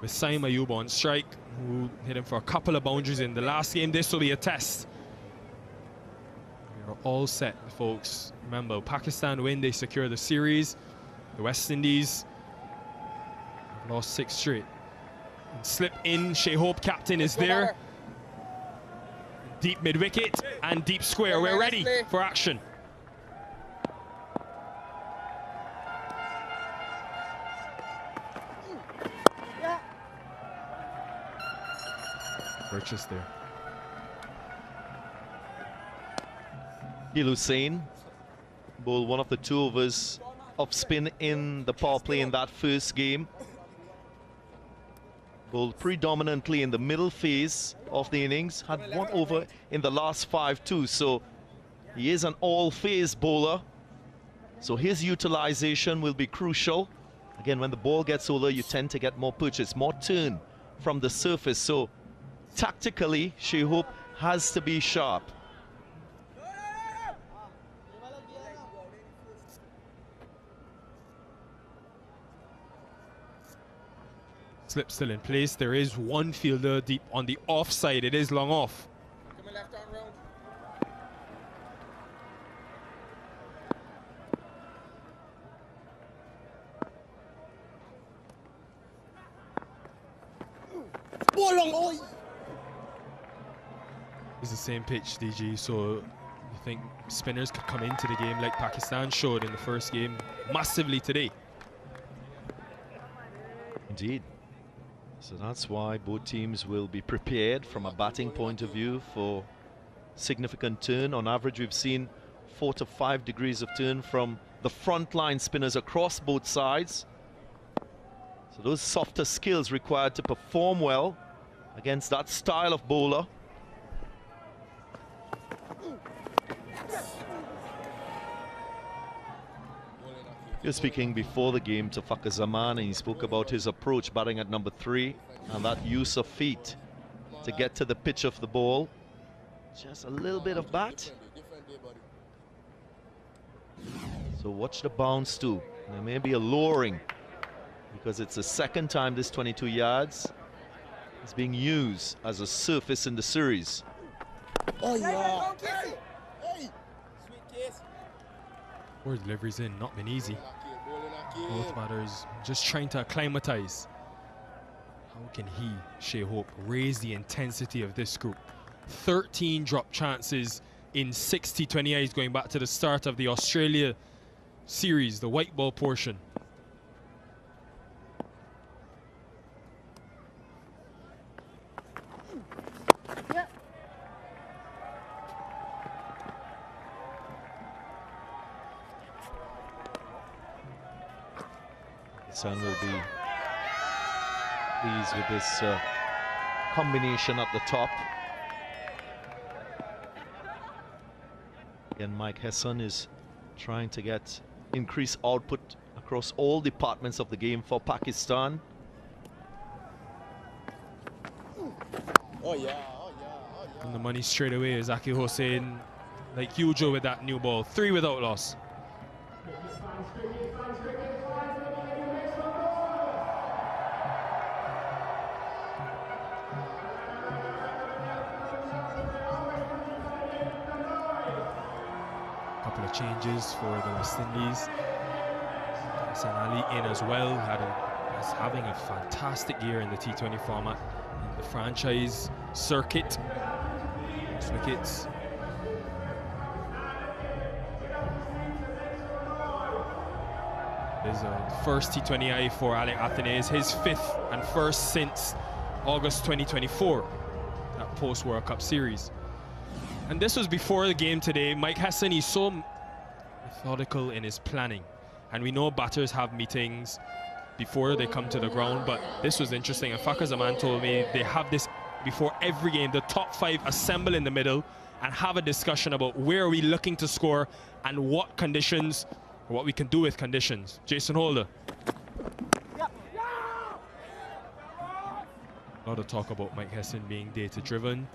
with Shai Hope on strike, who hit him for a couple of boundaries in the last game. This will be a test. We're all set, folks. Remember, Pakistan win, they secure the series. The West Indies have lost 6 straight. And slip in, Shai Hope, captain, is there. Deep mid-wicket and deep square. We're ready for action. Purchase there. Hussain bowled one of the 2 overs of spin in the power play in that first game. Bowled predominantly in the middle phase of the innings. Had 1 over in the last 5 too. So he is an all-phase bowler. So his utilization will be crucial. Again, when the ball gets older, you tend to get more purchase, more turn from the surface. So tactically, Shai Hope has to be sharp. Slip still in place. There is one fielder deep on the offside. It is long off. Coming left arm round. Ball long, oi! It's the same pitch, DG, so you think spinners could come into the game like Pakistan showed in the first game massively today. Indeed. So that's why both teams will be prepared from a batting point of view for significant turn. On average, we've seen 4 to 5 degrees of turn from the front line spinners across both sides. So those softer skills required to perform well against that style of bowler. You're speaking before the game to Fakhar Zaman, and he spoke about his approach batting at number 3 and that use of feet to get to the pitch of the ball. Just a little bit of bat. So watch the bounce too. There may be a lowering because it's the second time this 22 yards is being used as a surface in the series. Oh yeah. Poor deliveries in, not been easy. Both batters just trying to acclimatize. How can he, Shai Hope, raise the intensity of this group? 13 drop chances in 60 T20Is going back to the start of the Australia series, the white ball portion. Son will be pleased with this combination at the top. Again, Mike Hesson is trying to get increased output across all departments of the game for Pakistan. Oh yeah, oh yeah, oh yeah. And the money straight away is Zakir Hussain, like Hujo with that new ball. 3 without loss. Couple of changes for the West Indies. Hassan Ali in as well, is having a fantastic year in the T20 format in the franchise circuit. Wickets. There's a first T20I for Alec Athenaeus, his 5th and first since August 2024, that post-World Cup series. And this was before the game today. Mike Hesson, he's so methodical in his planning. And we know batters have meetings before they come to the ground, but this was interesting. And Fakhar Zaman told me they have this before every game. The top 5 assemble in the middle and have a discussion about where are we looking to score and what conditions, or what we can do with conditions. Jason Holder. A lot of talk about Mike Hesson being data-driven.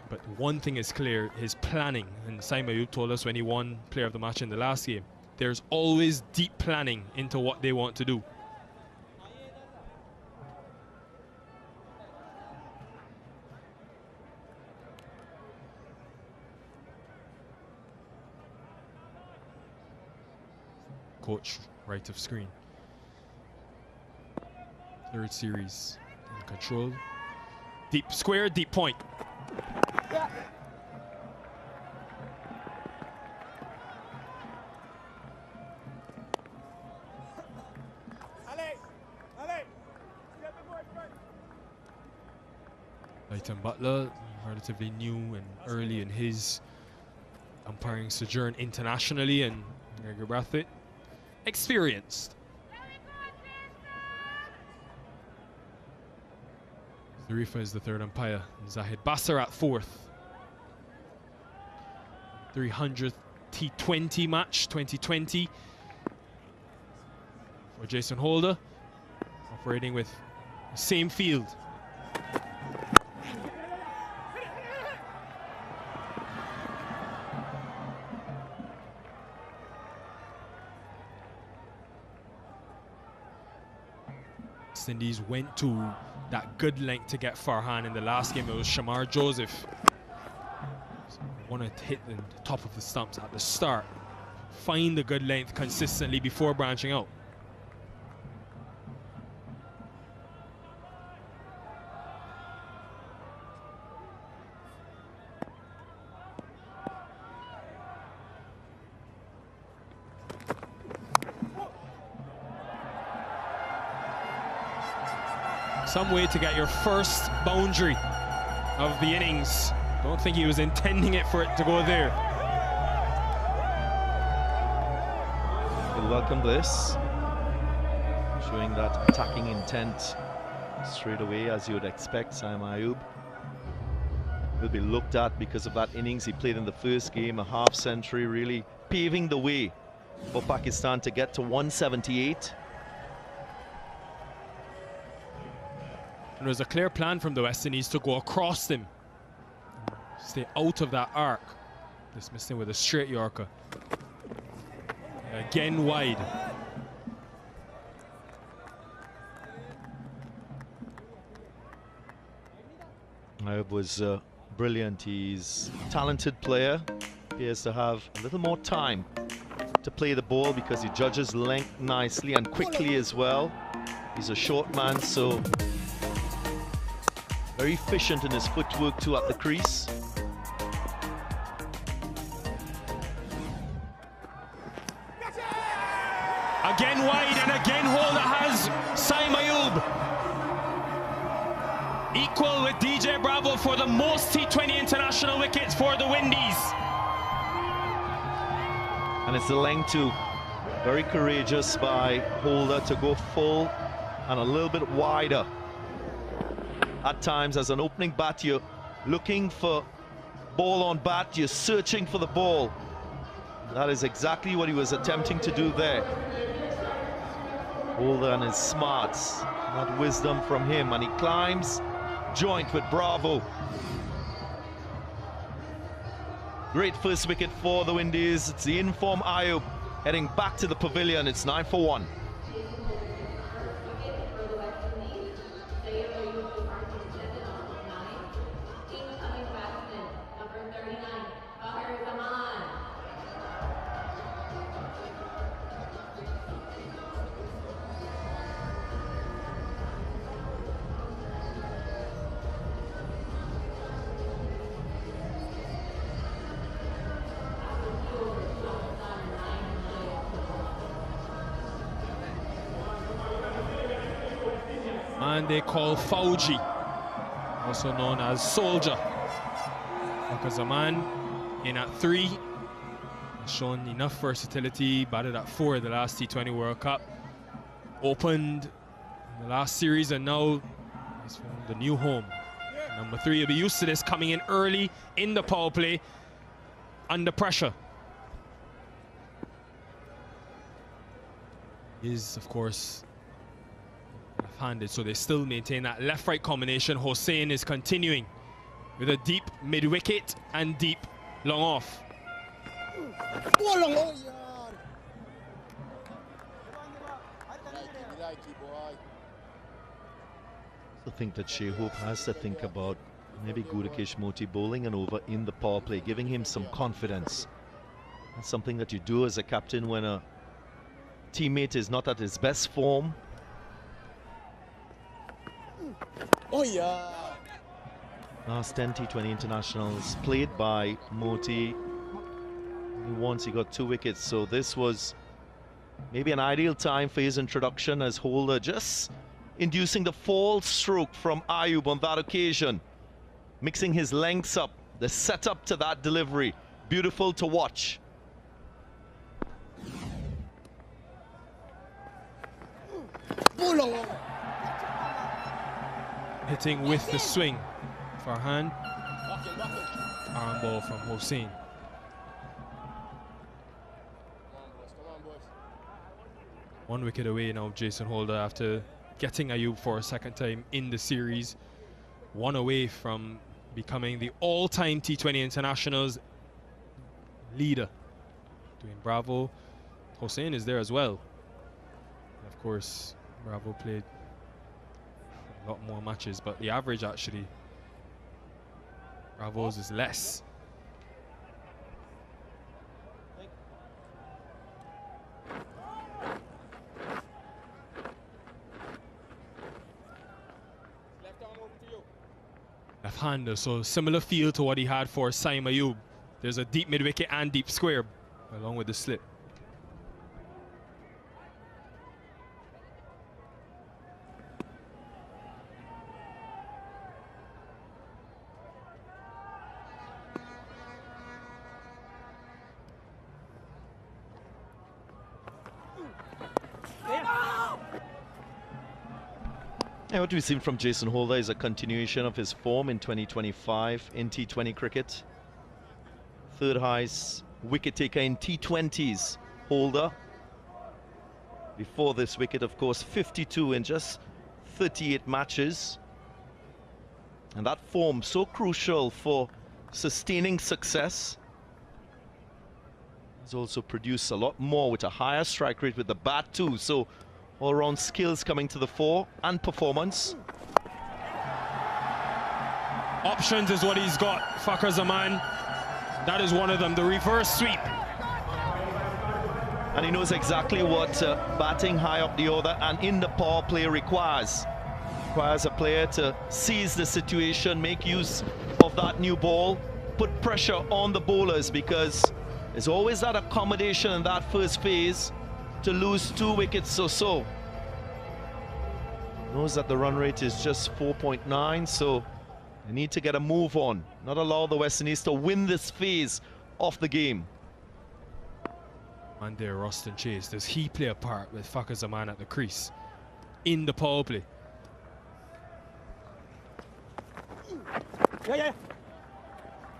But one thing is clear, his planning, and Shai Hope told us when he won Player of the Match in the last game, there's always deep planning into what they want to do. coach right of screen. Third series in control. Deep square, deep point. Leighton Butler, relatively new and early in his umpiring sojourn internationally, and Gregor Brathwaite, experienced. Zarifa is the third umpire, and Zahid Basser at fourth. 300th T20 match, 2020 for Jason Holder, operating with the same field. West Indies went to that good length to get Farhan in the last game. It was Shamar Joseph. So wanted to hit the top of the stumps at the start. Find the good length consistently before branching out. Some way to get your first boundary of the innings. Don't think he was intending it for it to go there. You'll welcome this, showing that attacking intent straight away, as you would expect. Saim Ayub will be looked at because of that innings he played in the first game, a half century, really paving the way for Pakistan to get to 178. And there was a clear plan from the West Indies to go across them, stay out of that arc. Dismissed him with a straight Yorker. Again wide. Ayub was brilliant. He's a talented player. Appears to have a little more time to play the ball because he judges length nicely and quickly as well. He's a short man, so very efficient in his footwork too at the crease. Again wide, and again Holder has Saim Ayub. Equal with DJ Bravo for the most T20 international wickets for the Windies. And it's the length too. Very courageous by Holder to go full and a little bit wider. At times, as an opening bat, you're looking for ball on bat, you're searching for the ball. That is exactly what he was attempting to do there. Holder and his smarts, that wisdom from him, and he climbs joint with Bravo. Great first wicket for the Windies. It's the in-form Ayub heading back to the pavilion. It's 9 for 1. And they call Fauji, also known as Soldier. Fakhar Zaman in at 3, has shown enough versatility, batted at 4 at the last T20 World Cup. Opened in the last series and now he's found the new home. Number 3 will be used to this, coming in early in the power play, under pressure. Is, of course, left-handed, so they still maintain that left-right combination. Hossain is continuing with a deep mid-wicket and deep long off. I think that Shai Hope has to think about maybe Gudakesh Motie bowling and over in the power play, giving him some confidence. That's something that you do as a captain when a teammate is not at his best form. Oh yeah. Last 10 T20 internationals played by Motie. Once he got 2 wickets, so this was maybe an ideal time for his introduction as Holder just inducing the false stroke from Ayub on that occasion, mixing his lengths up, the setup to that delivery. Beautiful to watch. Hitting with the swing. Farhan. Arm ball from Hossein. One wicket away now, Jason Holder, after getting Ayub for a second time in the series. One away from becoming the all-time T20 internationals leader. Doing Bravo. Hossein is there as well. And of course, Bravo played a lot more matches, but the average actually, Bravo's is less. Left-hander, so similar feel to what he had for Saim Ayub. There's a deep mid-wicket and deep square, along with the slip. Yeah, what we've seen from Jason Holder is a continuation of his form in 2025 in T20 cricket. Third highest wicket taker in T20s, Holder. Before this wicket, of course, 52 in just 38 matches. And that form so crucial for sustaining success. He's also produced a lot more with a higher strike rate with the bat too. So all-round skills coming to the fore and performance. Options is what he's got, Fakhar Zaman. That is one of them, the reverse sweep. And he knows exactly what batting high up the order and in the power play requires. Requires a player to seize the situation, make use of that new ball, put pressure on the bowlers, because there's always that accommodation in that first phase to lose 2 wickets or so. Knows that the run rate is just 4.9, so they need to get a move on, not allow the West Indies to win this phase of the game. And there, Roston Chase, does he play a part with Fakhar Zaman at the crease in the power play? Yeah.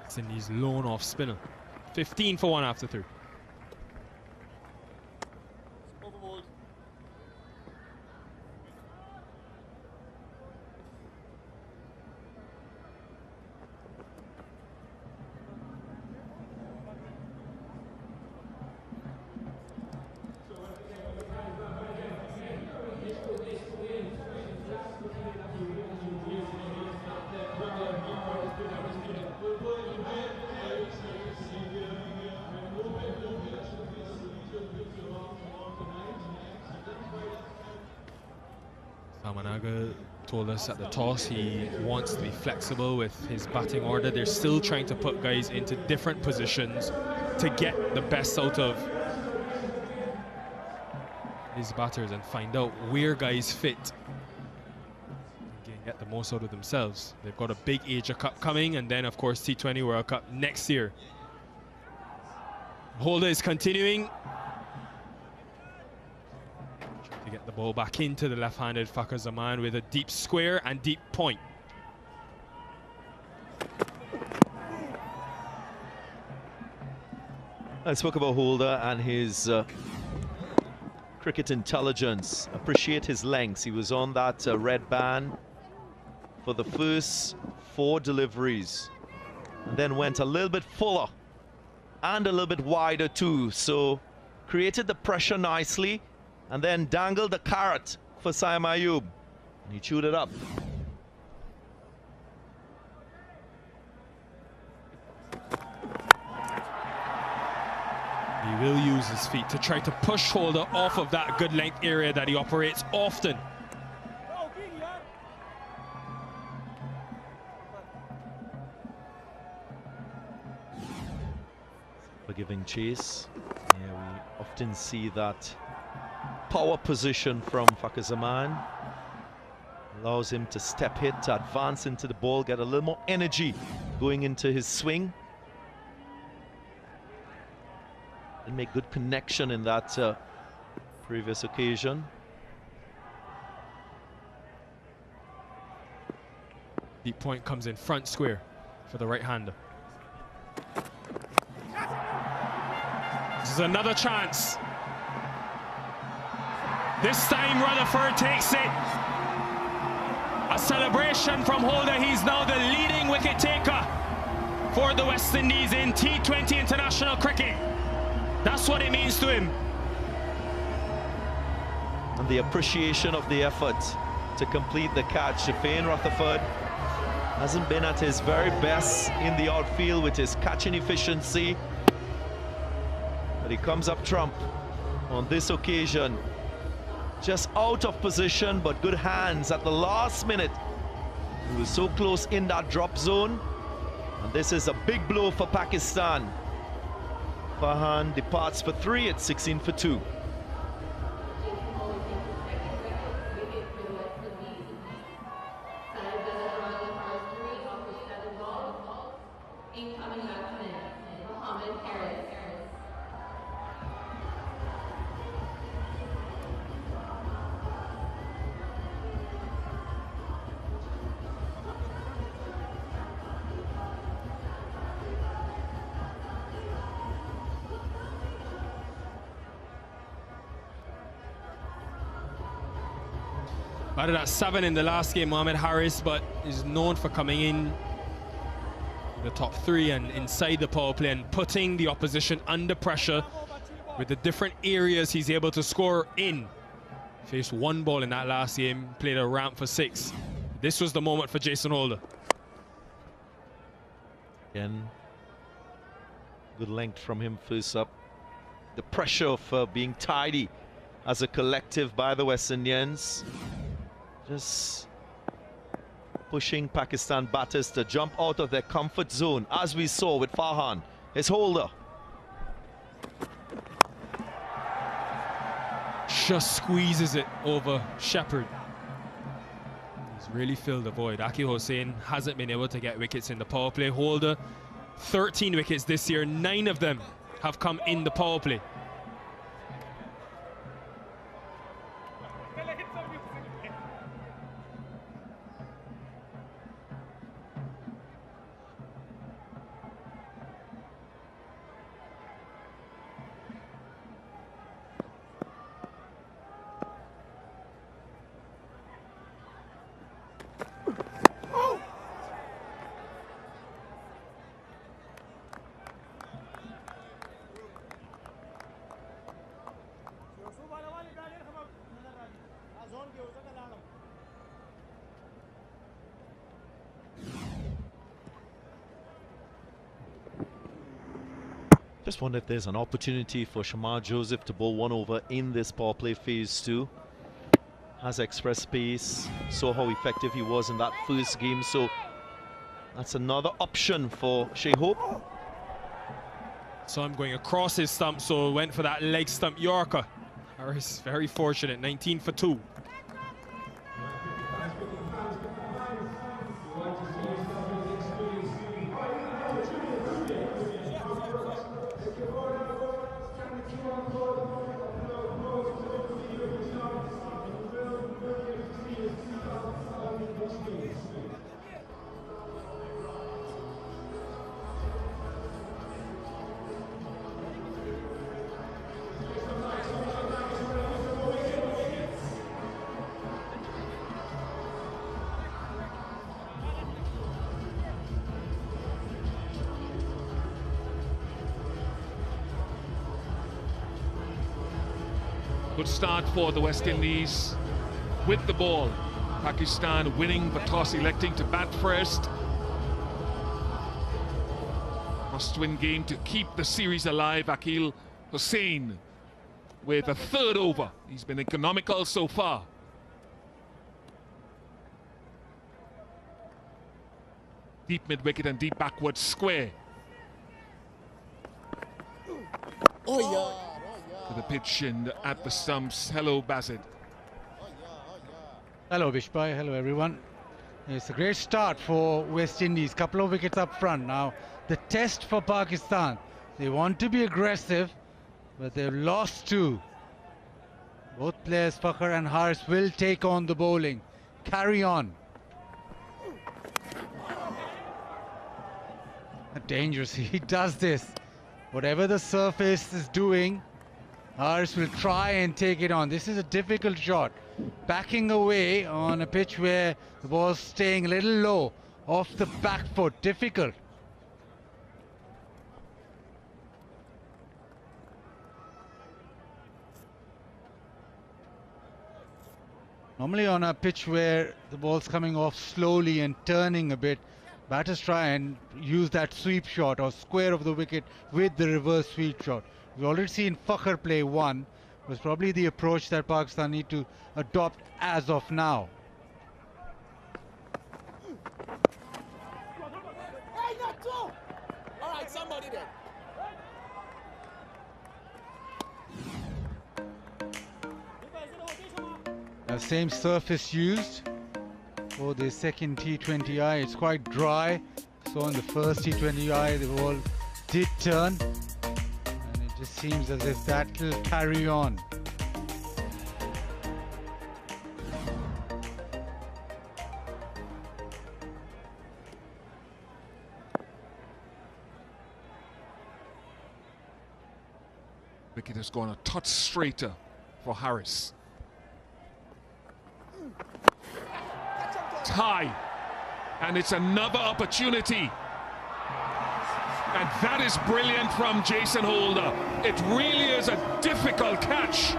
West Indies lone off spinner. 15 for 1 after 3. Amanaga told us at the toss he wants to be flexible with his batting order. They're still trying to put guys into different positions to get the best out of his batters and find out where guys fit and get the most out of themselves. They've got a big Asia Cup coming, and then of course T20 World Cup next year. Holder is continuing to get the ball back into the left-handed Fakhar Zaman with a deep square and deep point. I spoke about Holder and his cricket intelligence. Appreciate his lengths. He was on that red band for the first 4 deliveries, and then went a little bit fuller and a little bit wider too. So created the pressure nicely, and then dangled the carrot for Saim Ayub. And he chewed it up. He will use his feet to try to push Holder off of that good length area that he operates often. For giving chase. Yeah, we often see that power position from Fakhar Zaman. Allows him to step hit, to advance into the ball, get a little more energy going into his swing. And make good connection in that previous occasion. Deep point comes in front square for the right-hander. This is another chance. This time Rutherford takes it. A celebration from Holder. He's now the leading wicket taker for the West Indies in T20 international cricket. That's what it means to him. And the appreciation of the effort to complete the catch. Shaheen Rutherford hasn't been at his very best in the outfield with his catching efficiency. But he comes up trump on this occasion. Just out of position, but good hands at the last minute. He was so close in that drop zone. And this is a big blow for Pakistan. Farhan departs for 3 at 16 for 2. Batted at 7 in the last game, Mohamed Harris, but is known for coming in the top 3 and inside the power play and putting the opposition under pressure with the different areas he's able to score in. Faced 1 ball in that last game, played a ramp for 6. This was the moment for Jason Holder. Again, good length from him first up. The pressure of being tidy as a collective by the West Indians. Just pushing Pakistan batters to jump out of their comfort zone, as we saw with Farhan, his Holder. Just squeezes it over Shepherd. He's really filled the void. Akil Hussain hasn't been able to get wickets in the power play. Holder, 13 wickets this year, 9 of them have come in the power play. Just wonder if there's an opportunity for Shamar Joseph to bowl 1 over in this power play phase 2. Has express pace, saw how effective he was in that first game, so that's another option for Shai Hope. So I'm going across his stump, so went for that leg stump Yorker. Harris very fortunate, 19 for 2. Good start for the West Indies with the ball. Pakistan winning but toss electing to bat first. Must-win game to keep the series alive. Akil Hussain with a third over. He's been economical so far. Deep mid-wicket and deep backward square. Oh yeah, oh yeah. To the pitch and at the stumps. Hello, Bassett. Oh yeah, oh yeah. Hello Vishbai, hello everyone. It's a great start for West Indies, couple of wickets up front. Now the test for Pakistan, they want to be aggressive, but they've lost two. Both players, Fakhar and Haris, will take on the bowling. Carry on. Dangerous, he does this. Whatever the surface is doing, Haris will try and take it on. This is a difficult shot. Backing away on a pitch where the ball's staying a little low, off the back foot, difficult. Normally on a pitch where the ball's coming off slowly and turning a bit, batters try and use that sweep shot or square of the wicket with the reverse sweep shot. We've already seen Fakhar play one. Was probably the approach that Pakistan need to adopt as of now. Hey, not two! All right, somebody then. Same surface used for the second T20I. It's quite dry. So in the first T20I, the ball did turn. And it just seems as if that will carry on. Wicket has gone a touch straighter for Haris. Tie, and it's another opportunity, and that is brilliant from Jason Holder. It really is a difficult catch.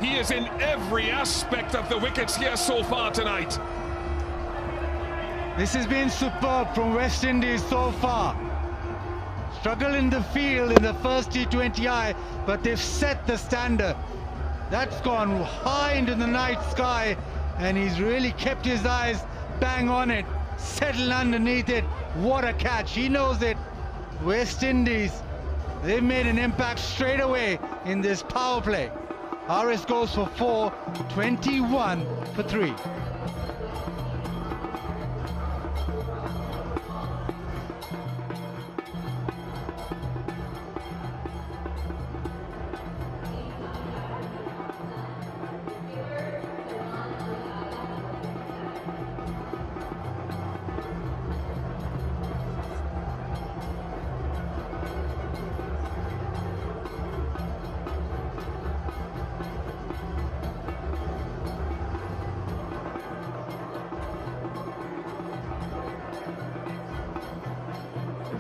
He is in every aspect of the wickets here so far tonight. This has been superb from West Indies so far. Struggle in the field in the first T20I, but they've set the standard. That's gone high into the night sky, and he's really kept his eyes bang on it, settled underneath it. What a catch, he knows it. West Indies, they've made an impact straight away in this power play. Haris goes for 4, 21 for 3.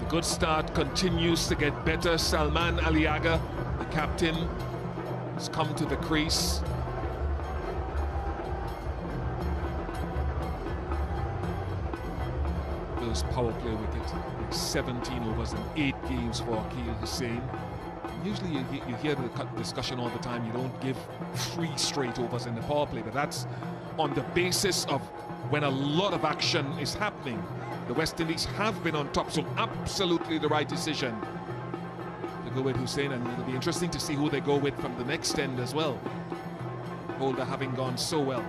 Good start continues to get better. Salman Aliaga, the captain, has come to the crease. First power play wicket, 17 overs in 8 games for Akil Hussain. Usually you hear the discussion all the time, you don't give 3 straight overs in the power play, but that's on the basis of when a lot of action is happening. The West Indies have been on top, so absolutely the right decision to go with Hussain, and it'll be interesting to see who they go with from the next end as well. Holder having gone so well.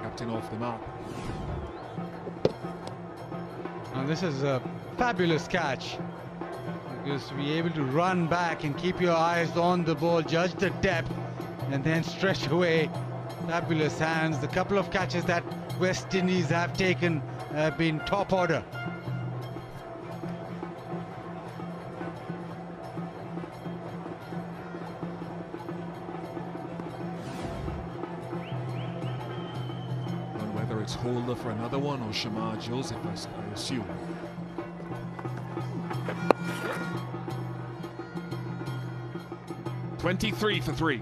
Captain off the mark. Now this is a fabulous catch, because to be able to run back and keep your eyes on the ball, judge the depth, and then stretch away. Fabulous hands. The couple of catches that West Indies have taken have been top order. And whether it's Holder for another one or Shamar Joseph, I assume. 23 for 3.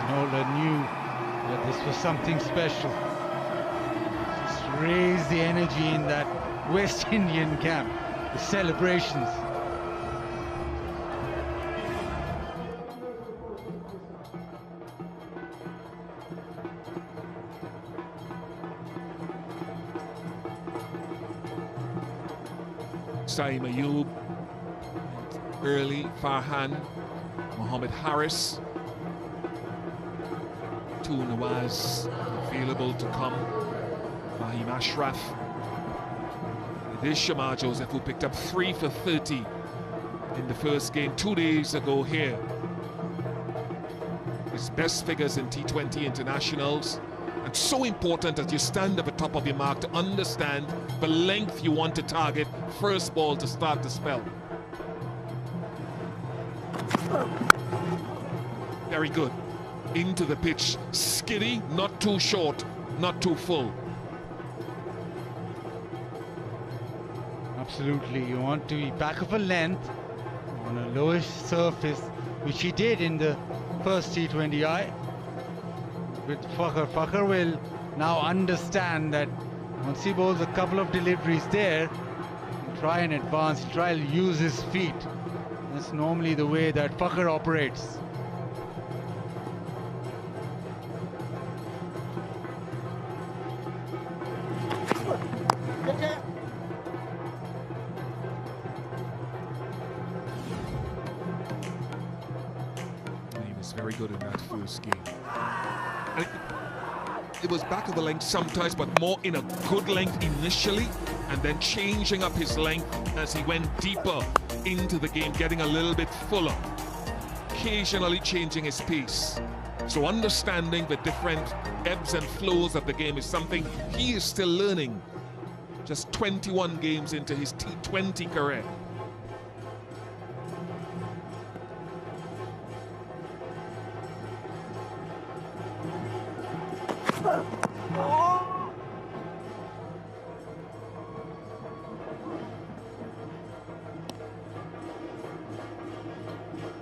Nola knew that this was something special. Just raise the energy in that West Indian camp, the celebrations. Shai Hope, early Farhan, Mohammed Harris, to Nawaz available to come, Fahim Ashraf. It is Shamar Joseph who picked up 3 for 30 in the first game 2 days ago here. His best figures in T20 internationals. And so important as you stand at the top of your mark to understand the length you want to target first ball to start the spell. Very good. Into the pitch, skiddy, not too short, not too full. Absolutely, you want to be back of a length on a lowish surface, which he did in the first T20I. With Fakhar will now understand that once he bowls a couple of deliveries there, he'll try and advance, he'll try to use his feet. That's normally the way that Fakhar operates. He was very good in that first game. And it was back of the length sometimes, but more in a good length initially, and then changing up his length as he went deeper into the game, getting a little bit fuller, occasionally changing his pace. So understanding the different ebbs and flows of the game is something he is still learning. Just 21 games into his T20 career.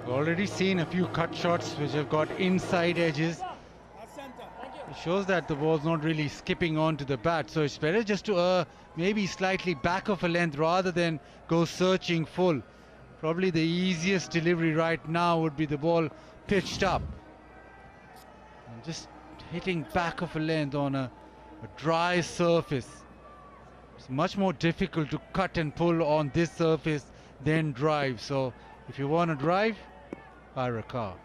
Already seen a few cut shots which have got inside edges. It shows that the ball's not really skipping onto the bat, so it's better just to maybe slightly back of a length rather than go searching full. Probably the easiest delivery right now would be the ball pitched up. And just hitting back of a length on a dry surface. It's much more difficult to cut and pull on this surface than drive. So if you want to drive, fire a car.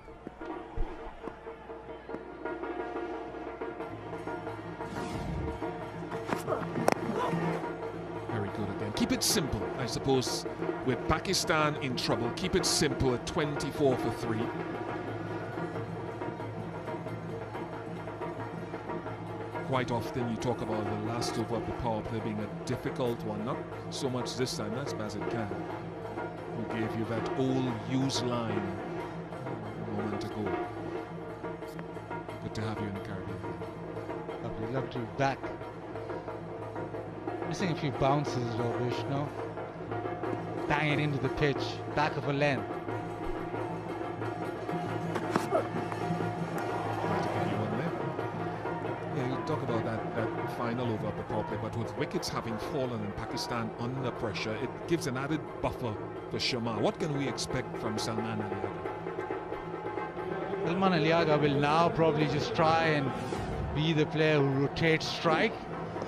Very good again. Keep it simple, I suppose. With Pakistan in trouble, keep it simple at 24 for 3. Quite often you talk about the last over of the power play being a difficult one. Not so much this time, that's as it can. Who gave you that old used line a moment ago. Good to have you in the Caribbean. Lovely to be back. Missing a few bounces, Robish, no? Bang it into the pitch, back of a length. Yeah, you talk about that final over of the power play, but with wickets having fallen in Pakistan under pressure, it gives an added buffer for Shamar. What can we expect from Salman Aliaga? Salman Aliaga will now probably just try and be the player who rotates strike.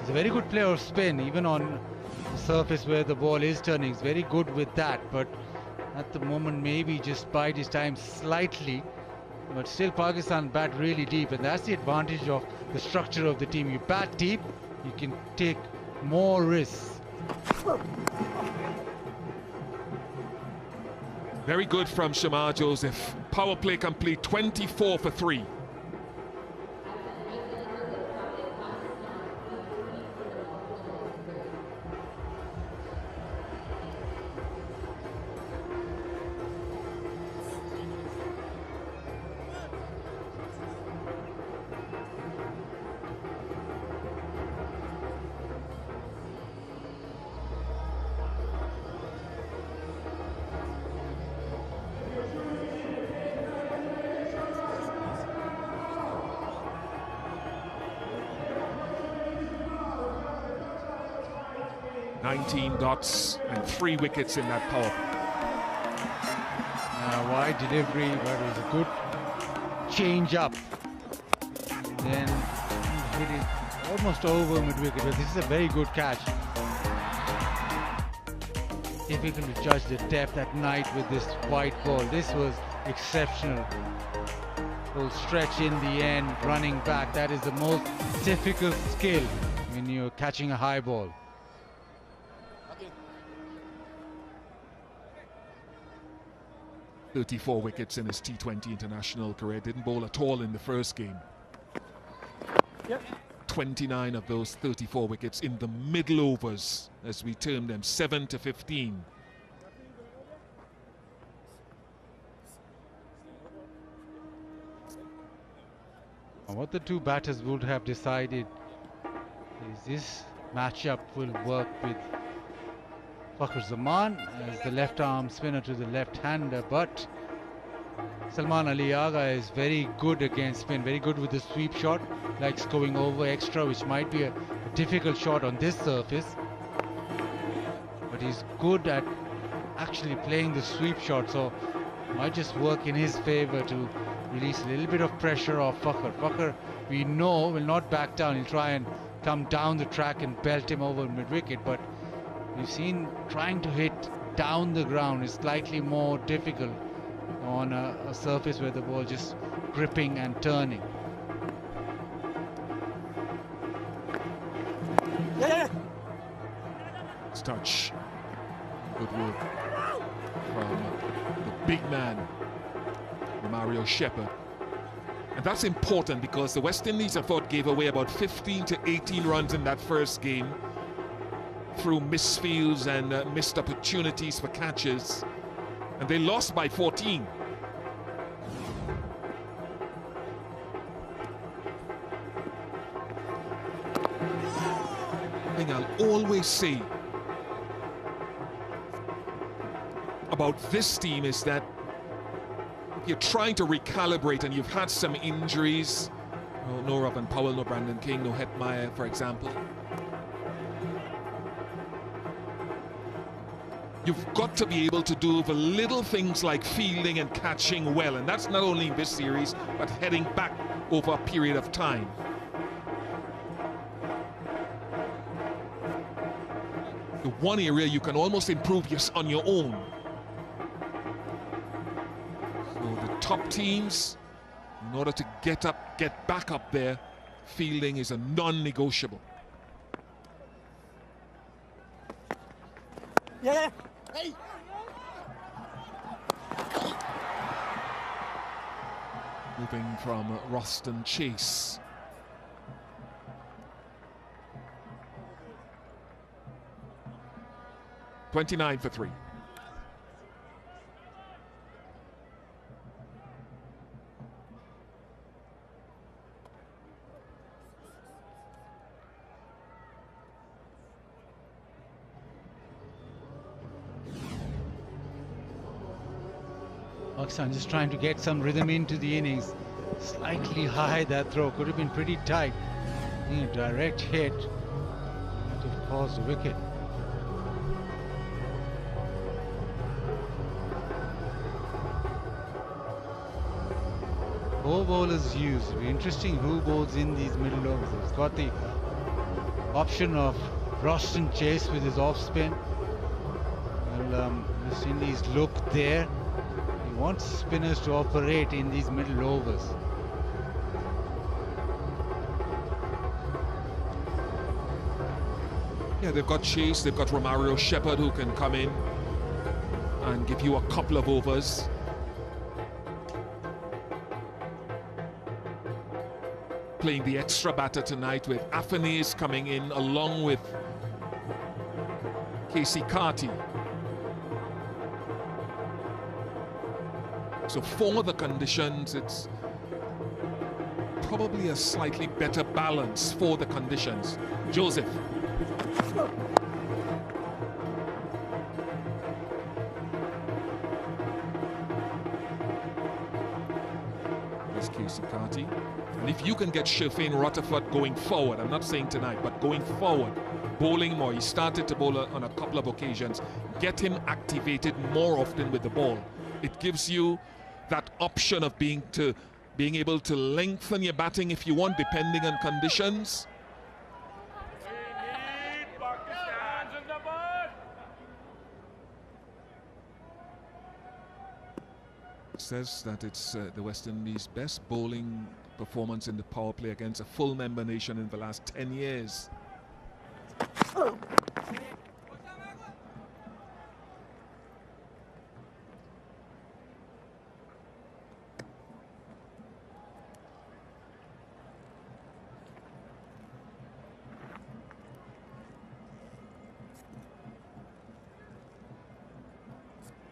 He's a very good player of spin, even on the surface where the ball is turning. He's very good with that, but at the moment maybe just bide his time slightly. But still Pakistan bat really deep, and that's the advantage of the structure of the team. You bat deep, you can take more risks. Very good from Shamar Joseph. Power play complete, 24 for 3. 19 dots and 3 wickets in that power play. Wide delivery, but it was a good change up. Then hit it almost over mid-wicket, but this is a very good catch. Difficult to judge the depth at night with this white ball. This was exceptional. Full stretch in the end, running back. That is the most difficult skill when you're catching a high ball. 34 wickets in his T20 international career. Didn't bowl at all in the first game. 29 of those 34 wickets in the middle overs, as we term them, 7 to 15. What the two batters would have decided is this matchup will work with Fakhar Zaman as the left arm spinner to the left hander, but Salman Ali Agha is very good against spin, very good with the sweep shot, likes going over extra, which might be a difficult shot on this surface, but he's good at actually playing the sweep shot, so might just work in his favor to release a little bit of pressure off Fakhar. Fakhar, we know, will not back down. He'll try and come down the track and belt him over mid-wicket, but we've seen trying to hit down the ground is slightly more difficult on a surface where the ball just gripping and turning. It's touch. Good work from the big man, Mario Shepherd. And that's important because the West Indies, I thought, gave away about 15 to 18 runs in that first game through misfields and missed opportunities for catches, and they lost by 14. The thing I'll always say about this team is that if you're trying to recalibrate and you've had some injuries, no Robin Powell, no Brandon King, no Hetmeyer, for example, you've got to be able to do the little things like fielding and catching well, and that's not only in this series, but heading back over a period of time. The one area you can almost improve on your own. So the top teams, in order to get back up there, fielding is a non-negotiable. Yeah. Hey. Moving from Roston Chase. $29 for 3. Pakistan just trying to get some rhythm into the innings. Slightly high, that throw could have been pretty tight. A direct hit might have caused a wicket. 4 bowlers used. It'll be interesting who bowls in these middle overs. He's got the option of Roston Chase with his off spin. Well, West Indies look there. He wants spinners to operate in these middle overs. Yeah, they've got Chase, they've got Romario Shepherd who can come in and give you a couple of overs. Playing the extra batter tonight with Afanese coming in along with Casey Carty. So for the conditions, it's probably a slightly better balance for the conditions. Joseph. Rescue Sikati. And if you can get Shaheen Rutherford going forward, I'm not saying tonight, but going forward, bowling more. He started to bowl on a couple of occasions. Get him activated more often with the ball. It gives you that option of being able to lengthen your batting if you want, depending on conditions. Says that it's the West Indies' best bowling performance in the power play against a full member nation in the last 10 years.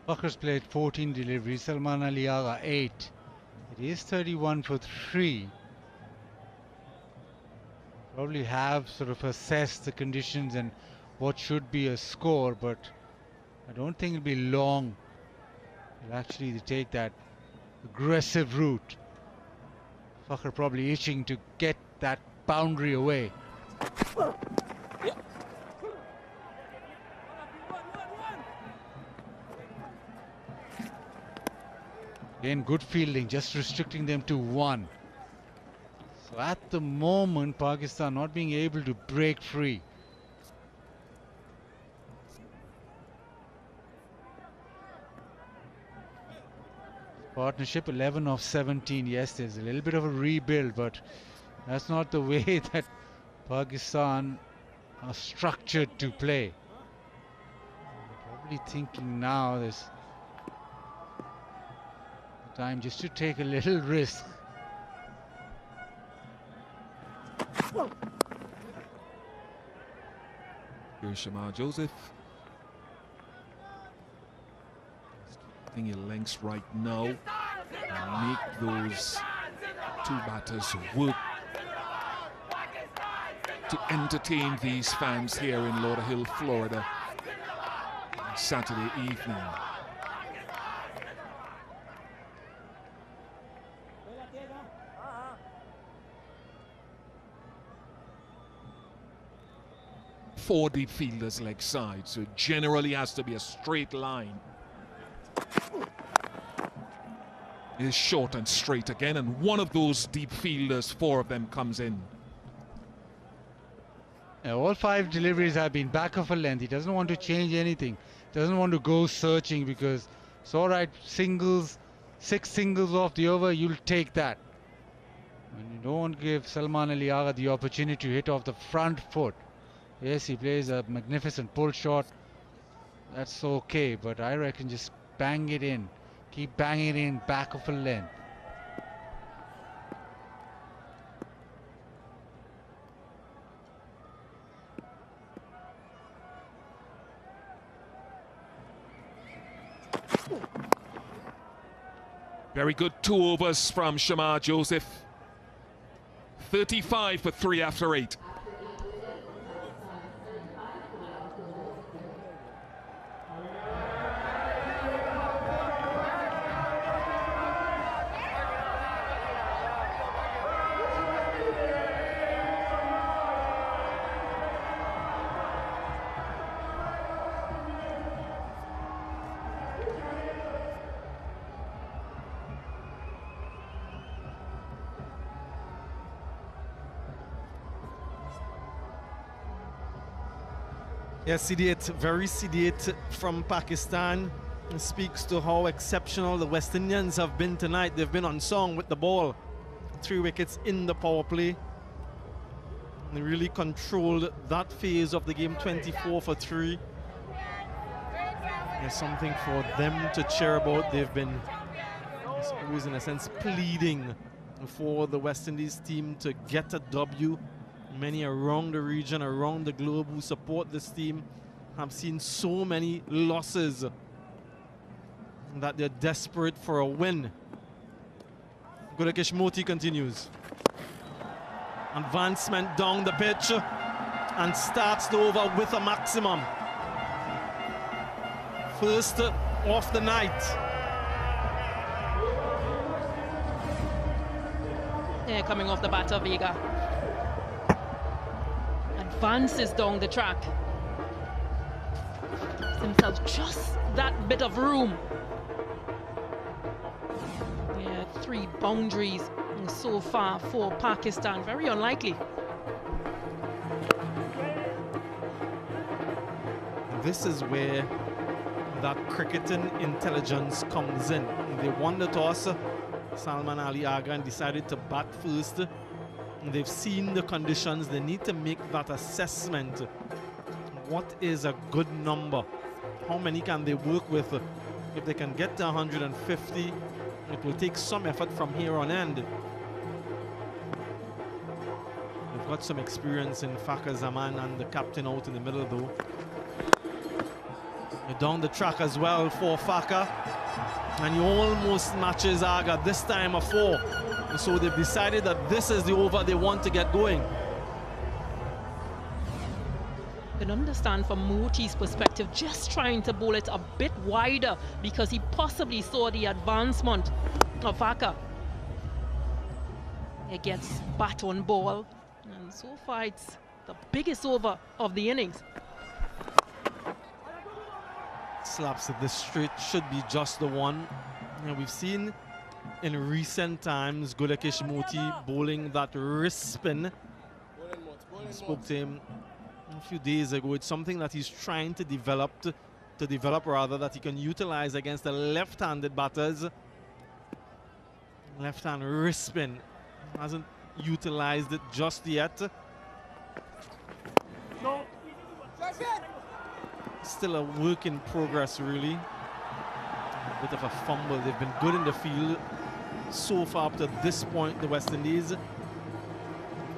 Fakhar's played 14 deliveries, Salman Ali Agha 8. It is 31 for 3. Probably have sort of assessed the conditions and what should be a score, but I don't think it'll be long. He'll actually take that aggressive route. Fakhar probably itching to get that boundary away. Again, good fielding, just restricting them to 1. So at the moment, Pakistan not being able to break free. Partnership 11 of 17. Yes, there's a little bit of a rebuild, but that's not the way that Pakistan are structured to play. Probably thinking now there's time just to take a little risk. Here's Shamar Joseph. I think he lengths right now. Make those two batters work to entertain these fans here in Lauderhill, Florida on Saturday evening. Four deep fielders leg side, so it generally has to be a straight line. It is short and straight again, and one of those deep fielders, 4 of them, comes in. All 5 deliveries have been back of a length. He doesn't want to change anything. Doesn't want to go searching because it's all right. Singles, 6 singles off the over, you'll take that. And you don't give Salman Ali Agha the opportunity to hit off the front foot. Yes, he plays a magnificent pull shot. That's okay, but I reckon just bang it in. Keep banging it in back of a length. Very good 2 overs from Shamar Joseph. 35 for 3 after 8. Yeah, sedate, very sedate from Pakistan. It speaks to how exceptional the West Indians have been tonight. They've been on song with the ball. 3 wickets in the power play. They really controlled that phase of the game, 24 for 3. There's something for them to cheer about. They've been, I suppose, in a sense, pleading for the West Indies team to get a W. Many around the region, around the globe who support this team have seen so many losses that they're desperate for a win. Gudakesh Motie continues. Advancement down the pitch and starts the over with a maximum. First off the night. Here coming off the batter, Vega. Advances down the track. Gives himself just that bit of room. Yeah, 3 boundaries so far for Pakistan. Very unlikely. This is where that cricketing intelligence comes in. They won the toss, Salman Ali Agha, and decided to bat first. They've seen the conditions. They need to make that assessment. What is a good number? How many can they work with? If they can get to 150, it will take some effort from here on end. They've got some experience in Fakhar Zaman and the captain out in the middle though. They're down the track as well for Fakhar. And he almost matches Agha, this time a 4. So they've decided that this is the over they want to get going. You can understand from Motie's perspective, just trying to bowl it a bit wider because he possibly saw the advancement of Fakhar. It gets bat on ball, and so far it's the biggest over of the innings. Slaps at the straight, should be just the one. And we've seen in recent times Gulekish Motie bowling that wrist spin. I spoke to him a few days ago. It's something that he's trying to develop, that he can utilize against the left-handed batters. Left-hand wrist spin. Hasn't utilized it just yet. No. Still a work in progress, really. A bit of a fumble. They've been good in the field so far up to this point, the West Indies.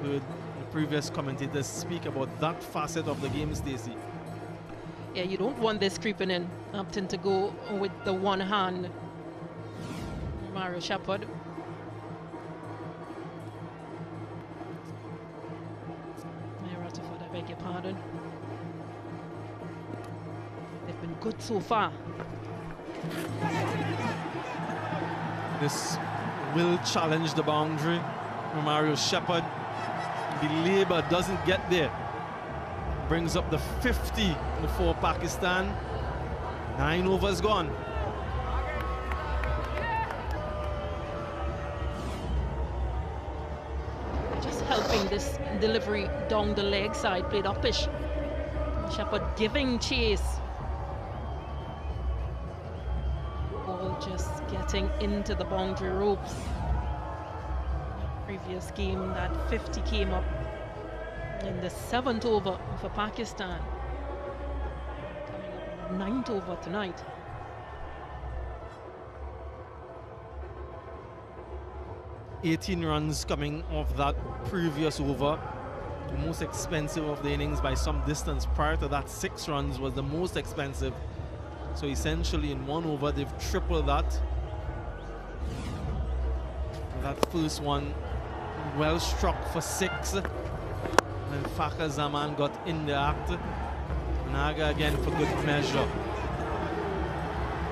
Heard the previous commentators speak about that facet of the game, Stacey. Yeah, you don't want this creeping in. Upton to go with the one hand. Mario Shepherd. Yeah, Rutherford, I beg your pardon. They've been good so far. This will challenge the boundary. Mario Shepherd, belabor, doesn't get there. Brings up the 50 for Pakistan. 9 overs gone. Just helping this delivery down the leg side, played uppish. Shepherd giving chase. Ball just getting into the boundary ropes. Previous game, that 50 came up in the 7th over for Pakistan. Coming up 9th over tonight. $18 runs coming off that previous over. The most expensive of the innings by some distance. Prior to that, 6 runs was the most expensive. So essentially in 1 over, they've tripled that. That first one, well struck for 6. And Fakhar Zaman got in the act. Naga again for good measure.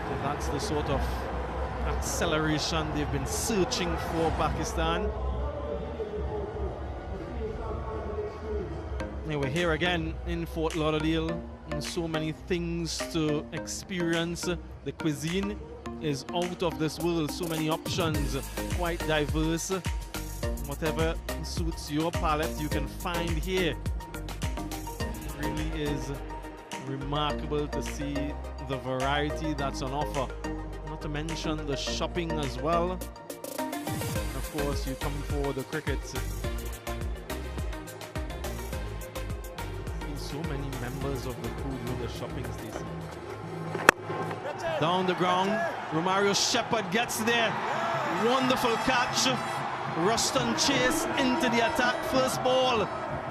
So that's the sort of acceleration they've been searching for, Pakistan. Anyway, here again in Fort Lauderdale, and so many things to experience. The cuisine is out of this world, so many options, quite diverse. Whatever suits your palate, you can find here. It really is remarkable to see the variety that's on offer. Not to mention the shopping as well. Of course, you come for the cricket. So many members of the crew do the shopping, Stacey. Down the ground, Romario Shepherd gets there. Wonderful catch. Ruston chase into the attack. First ball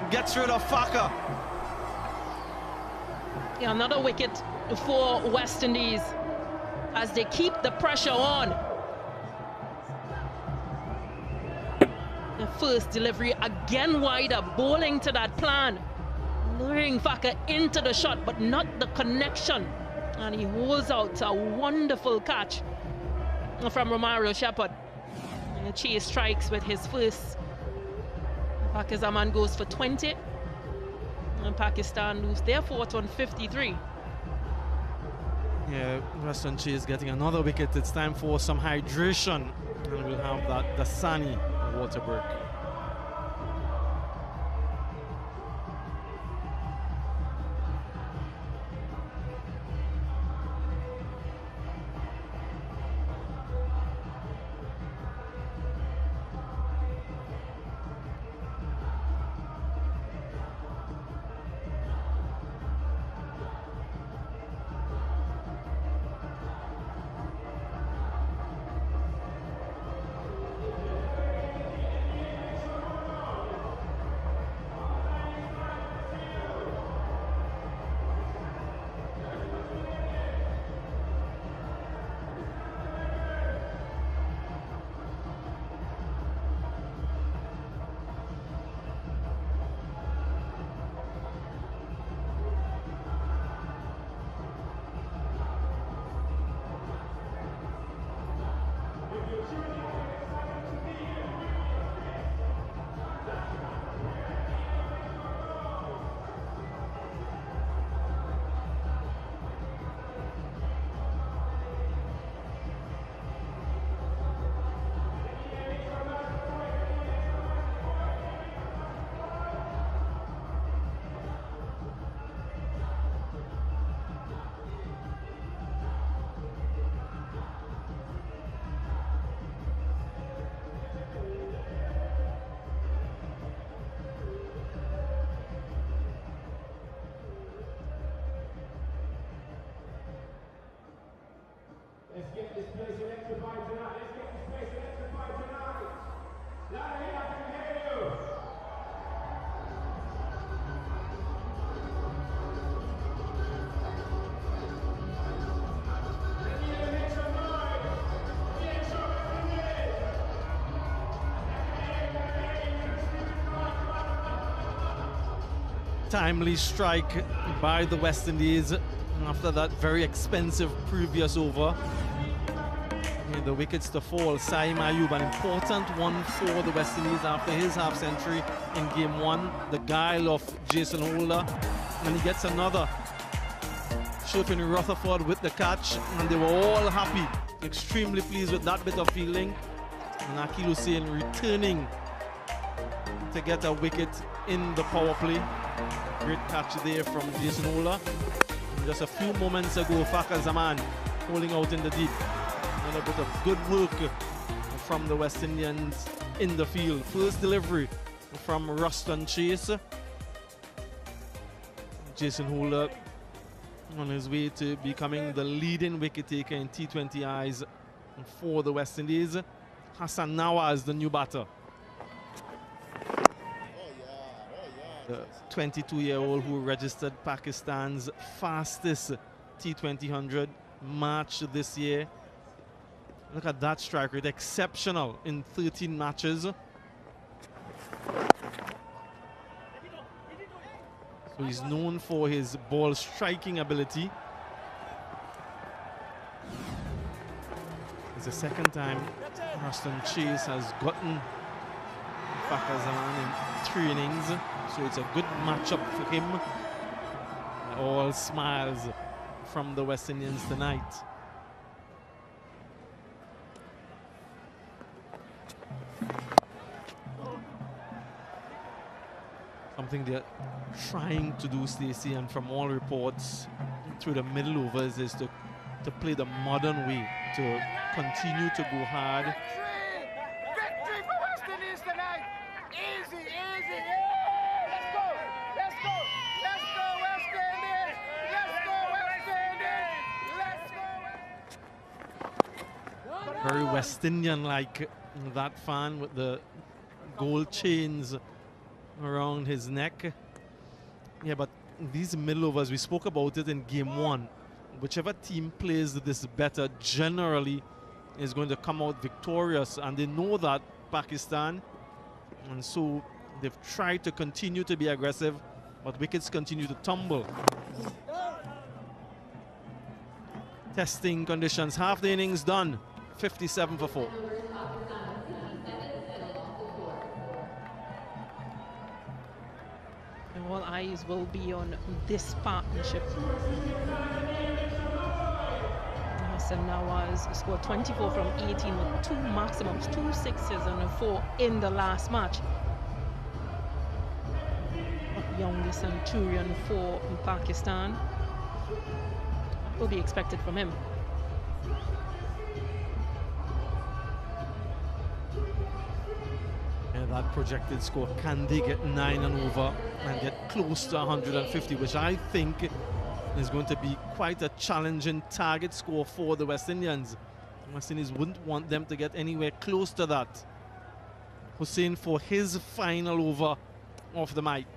gets rid of Fakhar. Yeah, another wicket for West Indies as they keep the pressure on. The first delivery again wider, bowling to that plan. Luring Fakhar into the shot, but not the connection. And he holds out a wonderful catch from Romario Shepherd. And the chase strikes with his first Fakhar Zaman goes for 20. And Pakistan lose their fourth on 53. Yeah, Western Chase getting another wicket. It's time for some hydration. And we'll have that Dasani water break. Let's get this place electrified tonight. Let's get this place electrified tonight. Shaheen, I can hear you. Let's get a mix of noise. Get your Timely strike by the West Indies after that very expensive previous over. The wickets to fall. Saim Ayub, an important one for the West Indies after his half century in game one. The guile of Jason Holder, and he gets another. Chirping Rutherford with the catch, and they were all happy, extremely pleased with that bit of fielding. And Akil Hussain returning to get a wicket in the power play. Great catch there from Jason Holder. And just a few moments ago, Fakhar Zaman holding out in the deep. A bit of good work from the West Indians in the field. First delivery from Ruston Chase. Jason Holder on his way to becoming the leading wicket taker in T20 eyes for the West Indies. Hassan Nawaz, the new batter. The 22-year-old who registered Pakistan's fastest T20 100 match this year. Look at that strike rate, exceptional in 13 matches. So he's known for his ball striking ability. It's the second time Ruston Chase has gotten Fakhar Zaman in 3 innings. So it's a good matchup for him. All smiles from the West Indians tonight. Something they're trying to do, Stacey, and from all reports through the middle overs is to play the modern way, to continue to go hard. Victory for West Indies tonight. Easy, easy. Let's go. Let's go. Let's go, West Indies. Let's go, West Indies. Let's go. Very West Indian-like, that fan with the gold chains around his neck. Yeah, but these middle overs, we spoke about it in game one. Whichever team plays this better generally is going to come out victorious, and they know that, Pakistan, and so they've tried to continue to be aggressive, but wickets continue to tumble. Testing conditions, half the innings done, 57 for 4. All eyes will be on this partnership. Hassan Nawaz scored 24 from 18 with 2 maximums, 2 sixes and a 4 in the last match. Youngest Centurion for Pakistan. What will be expected from him? And that projected score, can they get 9 and over and get close to 150, which I think is going to be quite a challenging target score for the West Indians. West Indies wouldn't want them to get anywhere close to that. Hussain for his final over of the night.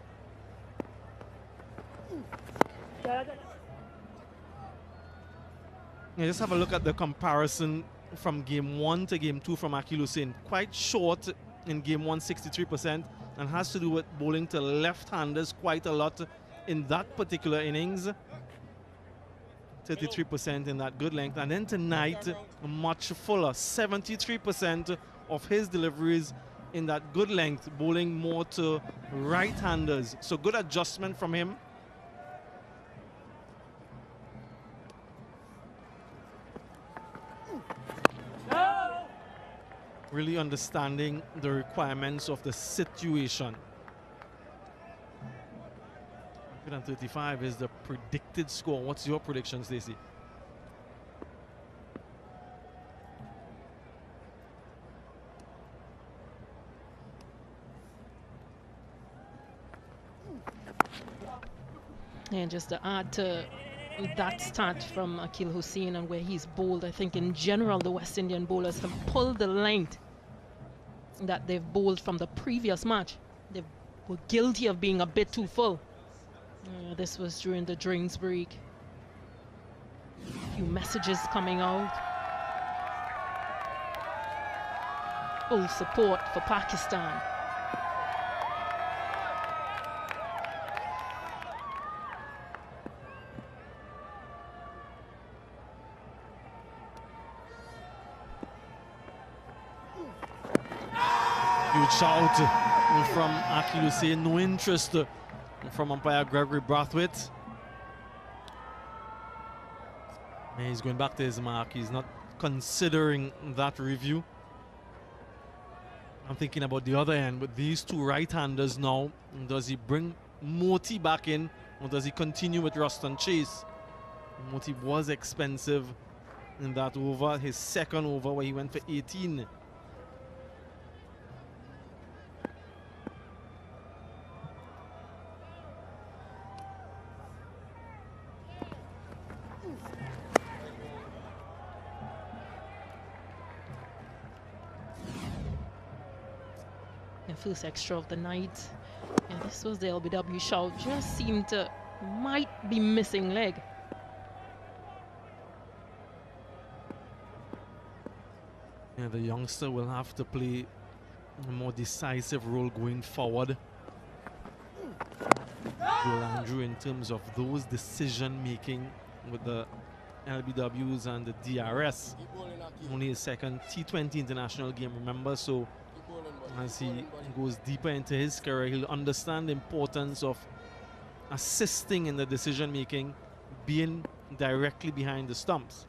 Just have a look at the comparison from game 1 to game 2 from Akeal Hosein. Quite short in game 1, 63%, and has to do with bowling to left-handers quite a lot in that particular innings. 33% in that good length. And then tonight, much fuller, 73% of his deliveries in that good length, bowling more to right-handers. So good adjustment from him. Really understanding the requirements of the situation. 135 is the predicted score. What's your prediction, Stacey? And just to add to that stat from Akeal Hosein and where he's bowled, I think in general the West Indian bowlers have pulled the length that they've bowled from the previous match. They were guilty of being a bit too full. This was during the drinks break. A few messages coming out. Full support for Pakistan. Huge shout from Akeal Hosein. No interest from umpire Gregory Brathwaite. And he's going back to his mark. He's not considering that review. I'm thinking about the other end with these two right-handers now. Does he bring Motie back in, or does he continue with Ruston Chase? Motie was expensive in that over, his second over where he went for 18. First extra of the night. Yeah, this was the LBW shout. Just seemed to might be missing leg. Yeah, the youngster will have to play a more decisive role going forward. Joel Andrew in terms of those decision making with the LBWs and the DRS. Only his second T20 international game, remember, so as he goes deeper into his career, he'll understand the importance of assisting in the decision making, being directly behind the stumps.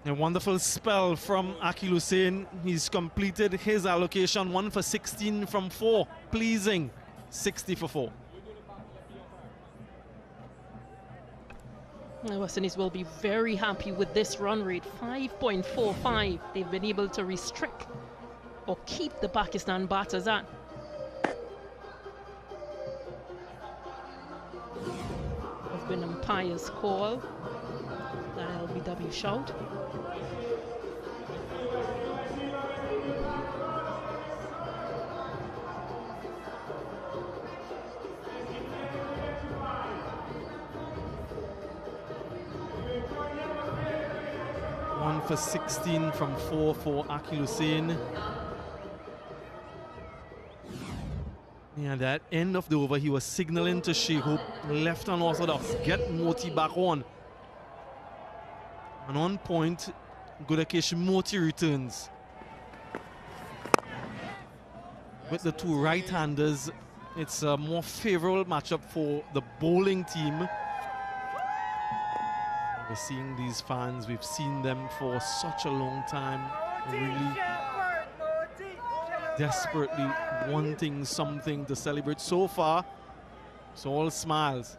A wonderful spell from Akeal Hosein. He's completed his allocation, 1 for 16 from 4. Pleasing, 60 for 4. West Indies will be very happy with this run rate, 5.45. They've been able to restrict or keep the Pakistan batters at. Has been umpire's call. That LBW shout. For 16 from 4 for Akeal Hosein. Yeah, that end of the over, he was signaling to Shai Hope, left unorthodox, get Motie back on. And on point, Gudakesh Motie returns. With the two right-handers, it's a more favorable matchup for the bowling team. We're seeing these fans, we've seen them for such a long time, really desperately wanting something to celebrate. So far, it's all smiles.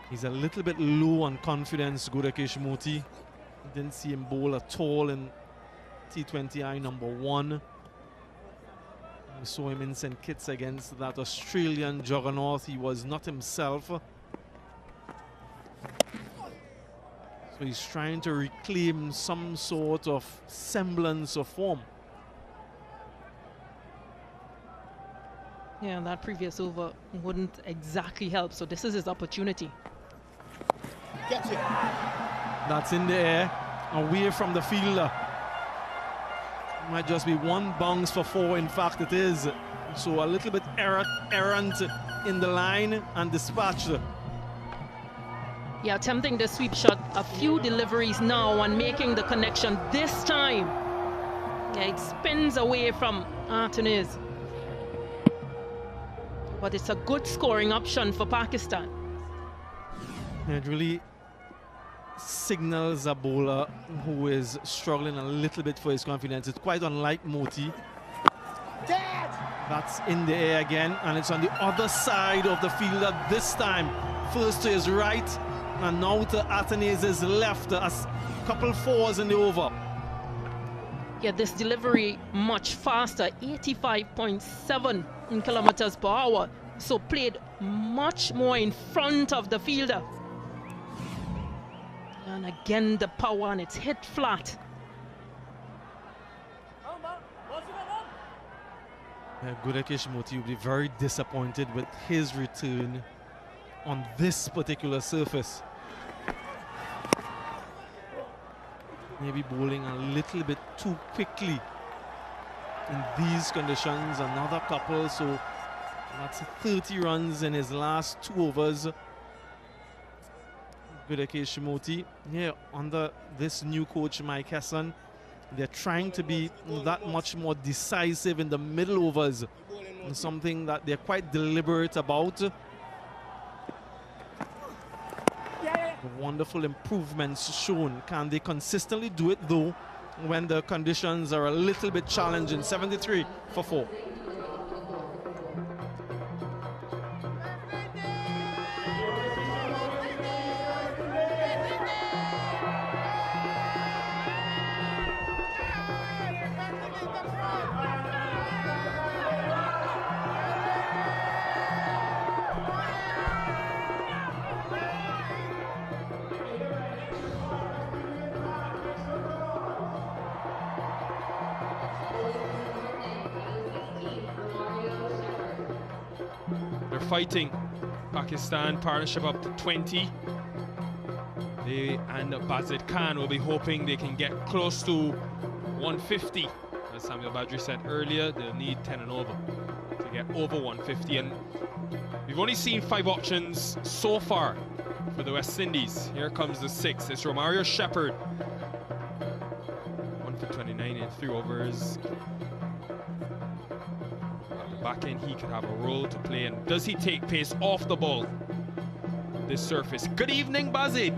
He's a little bit low on confidence, Gudakesh Motie. Didn't see him bowl at all in T20I #1. We saw him in St. Kitts against that Australian juggernaut. He was not himself. So he's trying to reclaim some sort of semblance of form. Yeah, that previous over wouldn't exactly help, so this is his opportunity. Get it. That's in the air, away from the fielder. Might just be one bounce for 4, in fact it is. So a little bit errant in the line and dispatched. Yeah, attempting the sweep shot, a few deliveries now and making the connection this time. Yeah, it spins away from Artaniz. But it's a good scoring option for Pakistan. It really signals a bowler who is struggling a little bit for his confidence. It's quite unlike Motie. That's in the air again, and it's on the other side of the fielder this time. First to his right, and now to Artaniz's left. A couple 4s in the over. Yeah, this delivery much faster, 85.7 kilometers per hour. So played much more in front of the fielder. And again the power, and it's hit flat. Gudakesh Motie will be very disappointed with his return on this particular surface. Maybe bowling a little bit too quickly in these conditions. Another couple, so that's 30 runs in his last 2 overs. Gudakesh Motie, yeah, under this new coach Mike Hesson, they're trying to be that much more decisive in the middle overs, something that they're quite deliberate about. The wonderful improvements shown. Can they consistently do it though when the conditions are a little bit challenging? 73 for 4. Fighting Pakistan, partnership up to 20. They and Bazid Khan will be hoping they can get close to 150. As Samuel Badri said earlier, they'll need 10 and over to get over 150. And we've only seen 5 options so far for the West Indies. Here comes the 6. It's Romario Shepherd. 1 for 29 in 3 overs. Back in, he could have a role to play. And does he take pace off the ball? This surface. Good evening, Bazid.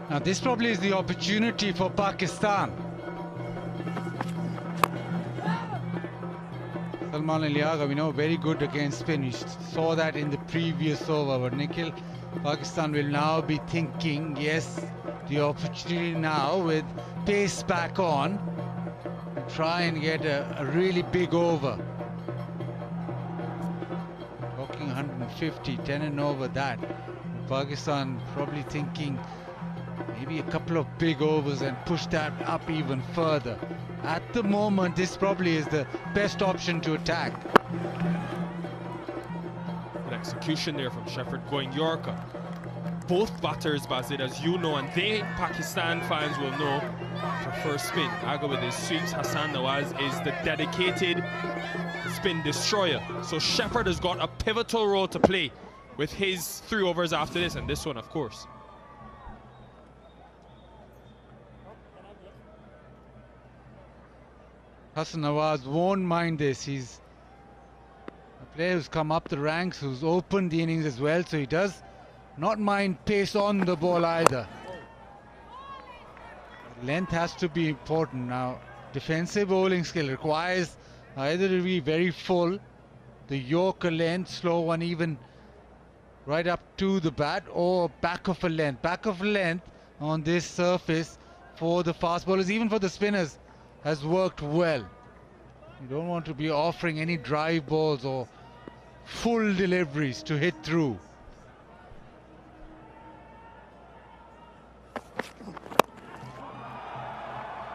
Now this probably is the opportunity for Pakistan. Salman Aliaga, we know, very good against spin. We saw that in the previous over. But Nikhil, Pakistan will now be thinking, yes, the opportunity now with pace back on. Try and get a really big over. Talking 150, 10 and over that. Pakistan probably thinking maybe a couple of big overs and push that up even further. At the moment, this probably is the best option to attack. Good execution there from Shepherd going Yorker. both batters, Bazid, as you know, and they, Pakistan fans, will know, for first spin. Aga with his sweeps, Hassan Nawaz is the dedicated spin destroyer. So Shepherd has got a pivotal role to play with his 3 overs after this, and this one, of course. Hassan Nawaz won't mind this. He's a player who's come up the ranks, who's opened the innings as well, so he does not mind pace on the ball either. Length has to be important now. Defensive bowling skill requires either to be very full, the Yorker length, slow one even right up to the bat, or back of a length. Back of a length on this surface for the fast bowlers, even for the spinners, has worked well. You don't want to be offering any drive balls or full deliveries to hit through.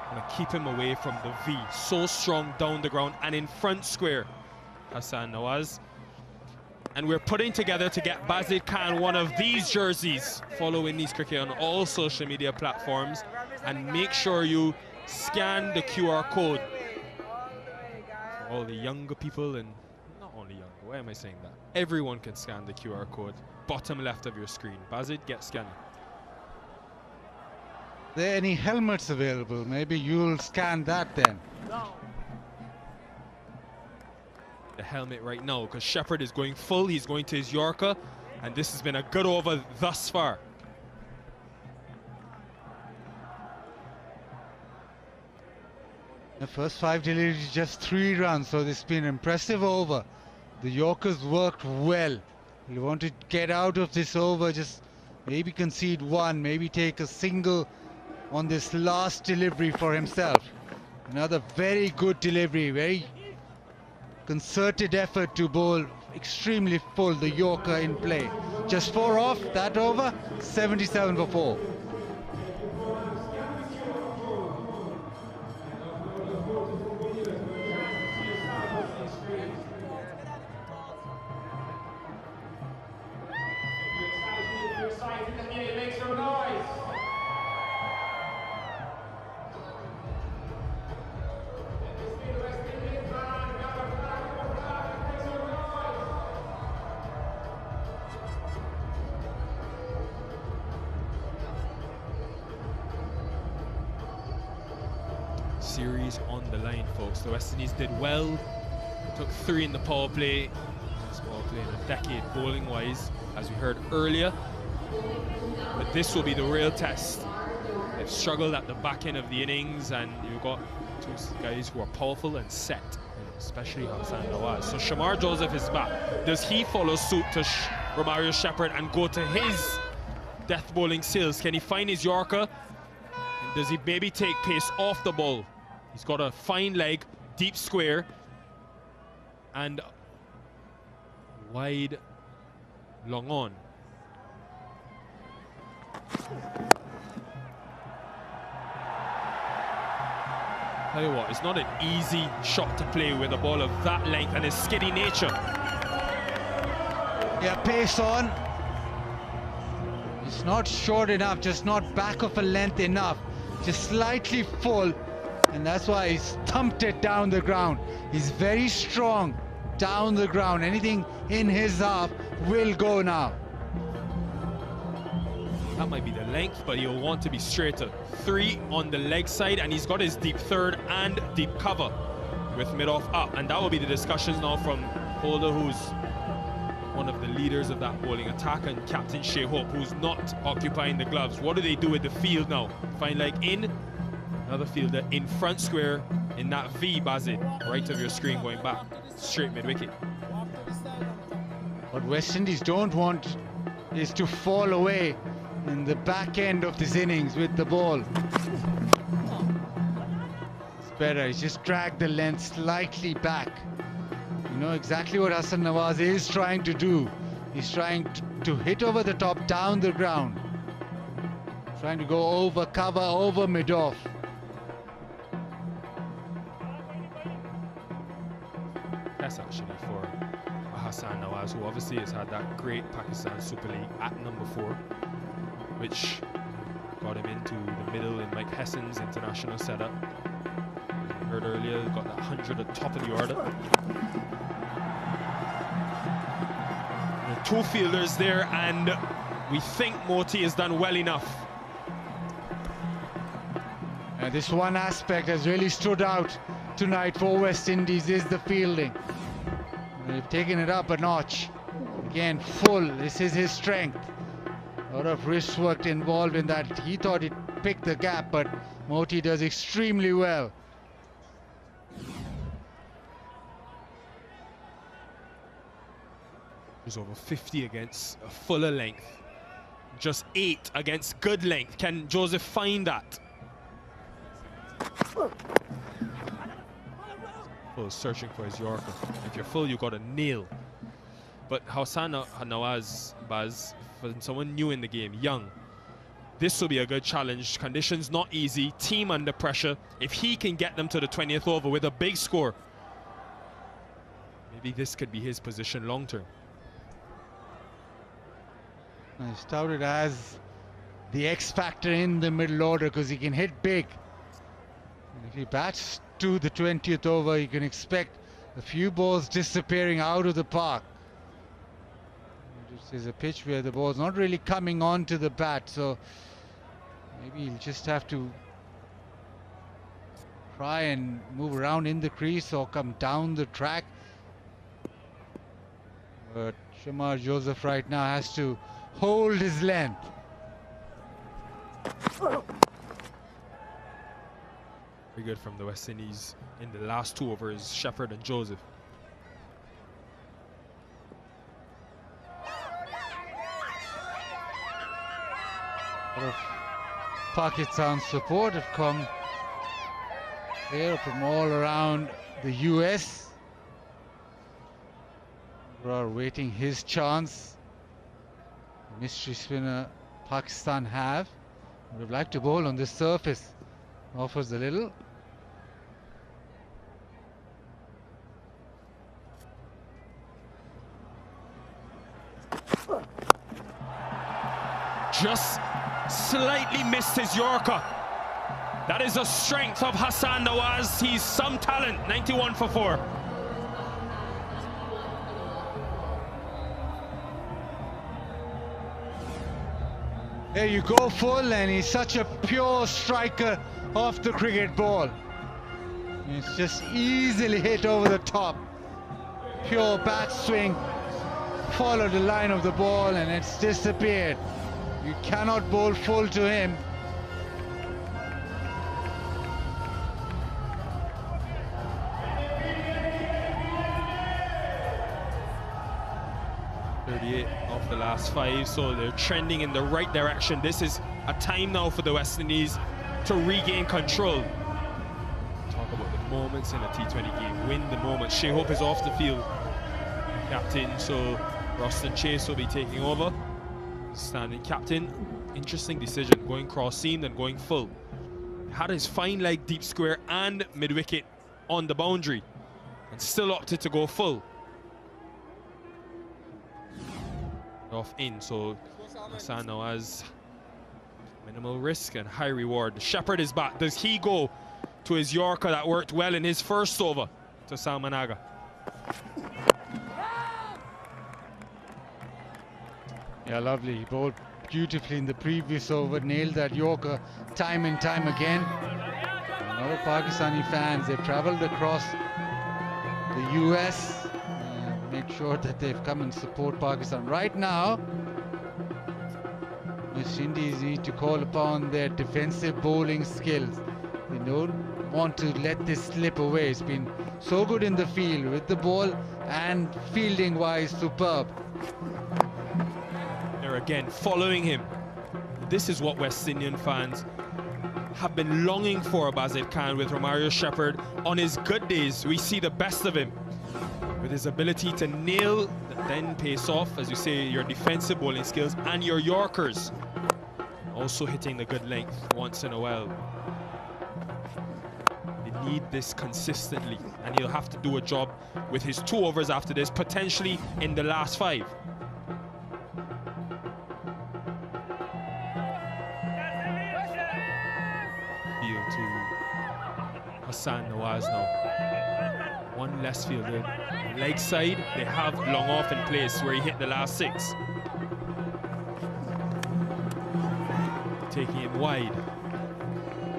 Gonna keep him away from the V. So strong down the ground and in front square, Hassan Nawaz. And we're putting together to get Bazid Khan one of these jerseys. Follow Windies Cricket on all social media platforms and make sure you scan the QR code for all the younger people, and not only younger, why am I saying that? Everyone can scan the QR code, bottom left of your screen. Bazid, get scanning. Are there any helmets available? Maybe you'll scan that then. The helmet right now, because Shepherd is going full, he's going to his Yorker, and this has been a good over thus far. The first 5 deliveries, just 3 runs, so this has been an impressive over. The Yorkers worked well. You want to get out of this over, just maybe concede 1, maybe take a single on this last delivery for himself. Another very good delivery, very concerted effort to bowl extremely full, the Yorker in play. Just 4 off that over, 77 for 4. Series on the line, folks. The West Indies did well, took 3 in the power play. Best power play in a decade bowling wise, as we heard earlier. But this will be the real test. They've struggled at the back end of the innings, and you've got 2 guys who are powerful and set, and especially Hassan Nawaz. So Shamar Joseph is back. Does he follow suit to Romario Shepherd and go to his death bowling skills? Can he find his Yorker? And does he maybe take pace off the ball? He's got a fine leg, deep square, and wide long on. Tell you what, it's not an easy shot to play with a ball of that length and its skiddy nature. Yeah, pace on. It's not short enough, just not back of a length enough. Just slightly full. And that's why he's thumped it down the ground. He's very strong down the ground. Anything in his half will go now. That might be the length, but he'll want to be straighter. 3 on the leg side, and he's got his deep third and deep cover with mid-off up. And that will be the discussions now from Holder, who's one of the leaders of that bowling attack, and Captain Shai Hope, who's not occupying the gloves. What do they do with the field now? Fine leg in. Another fielder in front square in that V, Bazid, right of your screen going back, straight mid-wicket. What West Indies don't want is to fall away in the back end of this innings with the ball. It's better, he's just dragged the length slightly back. You know exactly what Hassan Nawaz is trying to do. He's trying to hit over the top, down the ground. Trying to go over cover, over mid-off. That's actually for Hassan Nawaz, who obviously has had that great Pakistan Super League at number 4. which got him into the middle in Mike Hessen's international setup. Heard earlier, got that 100 at top of the order. And 2 fielders there, and we think Motie has done well enough. This one aspect has really stood out tonight for West Indies is the fielding. They've taken it up a notch. Again, full. This is his strength. A lot of wrist work involved in that. He thought he'd pick the gap, but Motie does extremely well. He's over 50 against a fuller length. Just 8 against good length. Can Joseph find that? Full searching for his Yorker. If you're full, you got a nail. But Hassan Nawaz, Baz, for someone new in the game, young, this will be a good challenge. Conditions not easy, team under pressure. If he can get them to the 20th over with a big score, maybe this could be his position long term. He's touted as the X factor in the middle order because he can hit big. And if he bats to the 20th over, you can expect a few balls disappearing out of the park. This is a pitch where the ball's not really coming onto the bat, so maybe he'll just have to try and move around in the crease or come down the track. But Shamar Joseph right now has to hold his length. Very good from the West Indies in the last 2 overs, Shepherd and Joseph. A lot of Pakistan support have come here from all around the US. We are waiting his chance. The mystery spinner Pakistan would have liked to bowl on this surface. Offers a little. Just slightly missed his Yorker. That is the strength of Hassan Nawaz. He's some talent. 91 for 4. There you go, full, and he's such a pure striker off the cricket ball. It's just easily hit over the top. Pure bat swing, follow the line of the ball, and it's disappeared. You cannot bowl full to him. Of the last 5, so they're trending in the right direction. This is a time now for the West Indies to regain control. Talk about the moments in a T20 game. Win the moment. Shai Hope is off the field, captain, so Roston Chase will be taking over. Standing captain. Interesting decision, going cross seam and going full. Had his fine leg deep square and mid wicket on the boundary, and still opted to go full. Off in, so Hassan Nawaz, minimal risk and high reward. Shepherd is back. Does he go to his Yorker that worked well in his first over to Salman Aga? Yeah, lovely. He bowled beautifully in the previous over, nailed that Yorker time and time again. A lot of Pakistani fans, they've travelled across the US. Make sure that they've come and support Pakistan. Right now, West Indies need to call upon their defensive bowling skills. They don't want to let this slip away. It's been so good in the field with the ball and fielding wise superb. They're again following him. This is what West Indian fans have been longing for, Bazid Khan, with Romario Shepherd. On his good days, we see the best of him, with his ability to nail the then pace off, as you say, your defensive bowling skills and your Yorkers. Also hitting the good length once in a while. They need this consistently, and he'll have to do a job with his 2 overs after this, potentially in the last 5. to Hassan Nawaz now. One less fielder. Leg side, they have long off in place where he hit the last 6. Taking him wide.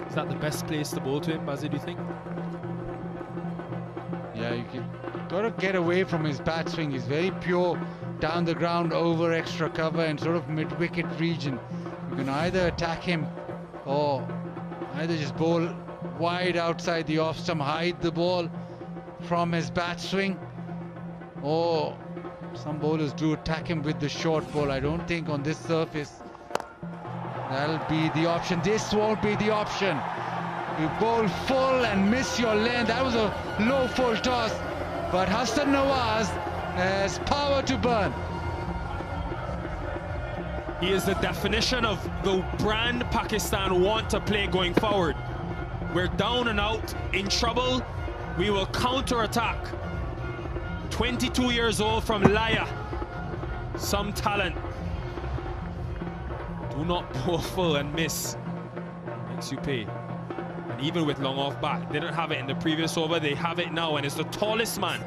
Is that the best place to bowl to him, Bazzi, do you think? Yeah, gotta get away from his bat swing. He's very pure down the ground, over extra cover and sort of mid-wicket region. You can either attack him or either just bowl wide outside the off stump, hide the ball from his bat swing, or some bowlers do attack him with the short ball. I don't think on this surface that'll be the option. This won't be the option. You bowl full and miss your length. That was a low full toss, but Hassan Nawaz has power to burn. He is the definition of the brand Pakistan want to play going forward. We're down and out, in trouble, we will counter-attack. 22 years old from Laya. Some talent. Do not bowl full and miss. Makes you pay. And even with long off bat, they didn't have it in the previous over, they have it now, and it's the tallest man.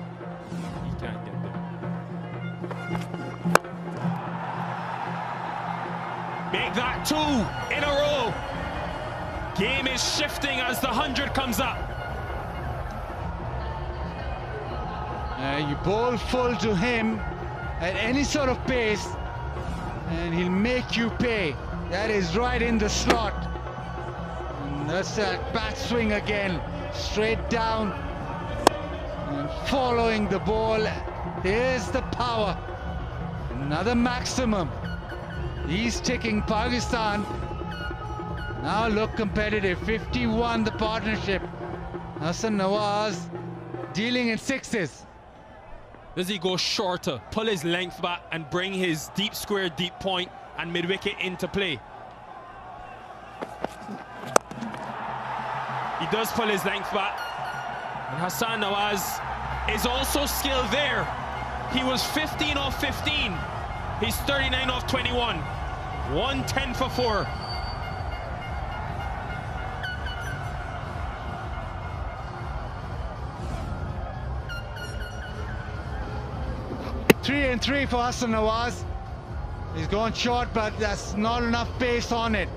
He can't get there. Make that 2 in a row. Game is shifting as the 100 comes up. You bowl full to him at any sort of pace and he'll make you pay. That is right in the slot. And that's that bat swing again, straight down and following the ball. There's the power. Another maximum. He's ticking. Pakistan now look competitive. 51 the partnership. Hassan Nawaz dealing in 6s. Does he go shorter, pull his length back and bring his deep square, deep point and mid-wicket into play? He does pull his length back. And Hassan Nawaz is also skilled there. He was 15 off 15. He's 39 off 21. 110 for 4. Three and 3 for Hassan Nawaz. He's going short, but that's not enough pace on it.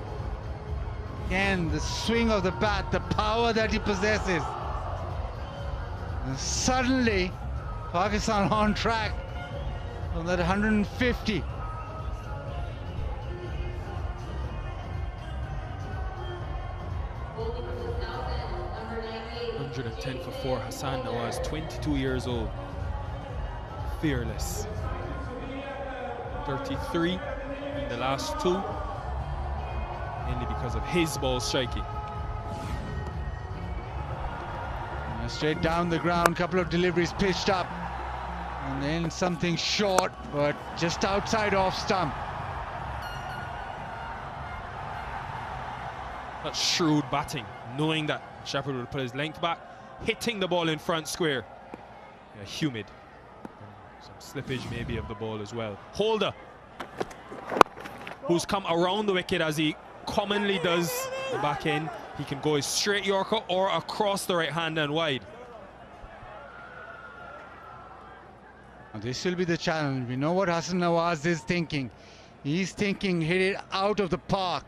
Again, the swing of the bat, the power that he possesses. And suddenly, Pakistan on track from that 150. 110 for 4. Hassan Nawaz, 22 years old. Fearless. 33 in the last 2, mainly because of his ball striking. Straight down the ground, couple of deliveries pitched up, and then something short, but just outside off stump. That's shrewd batting, knowing that Shepherd would put his length back, hitting the ball in front square. Yeah, humid. Some slippage maybe of the ball as well. Holder, who's come around the wicket as he commonly does the back end. He can go a straight Yorker or across the right hand and wide. Now this will be the challenge. We know what Hassan Nawaz is thinking. He's thinking hit it out of the park.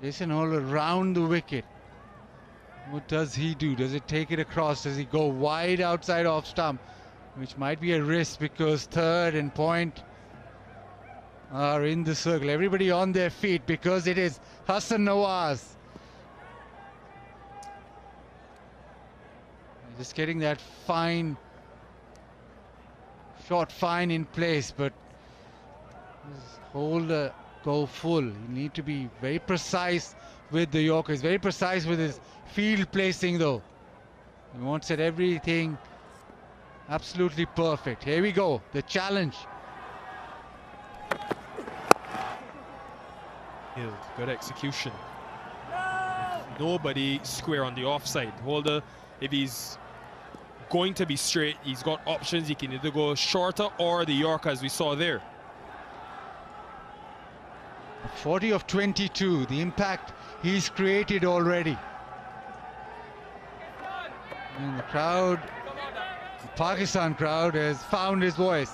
Jason Holder round the wicket. What does he do? Does it take it across? Does he go wide outside off stump? Which might be a risk because third and point are in the circle. Everybody on their feet because it is Hassan Nawaz. Just getting that fine, short fine in place, but Holder go full. You need to be very precise with the Yorker. He's very precise with his field placing though. He wants it everything absolutely perfect. Here we go, the challenge. Good execution. Nobody square on the offside. Holder, if he's going to be straight, he's got options. He can either go shorter or the Yorker as we saw there. 40 of 22, the impact he's created already. And the crowd, the Pakistan crowd, has found his voice.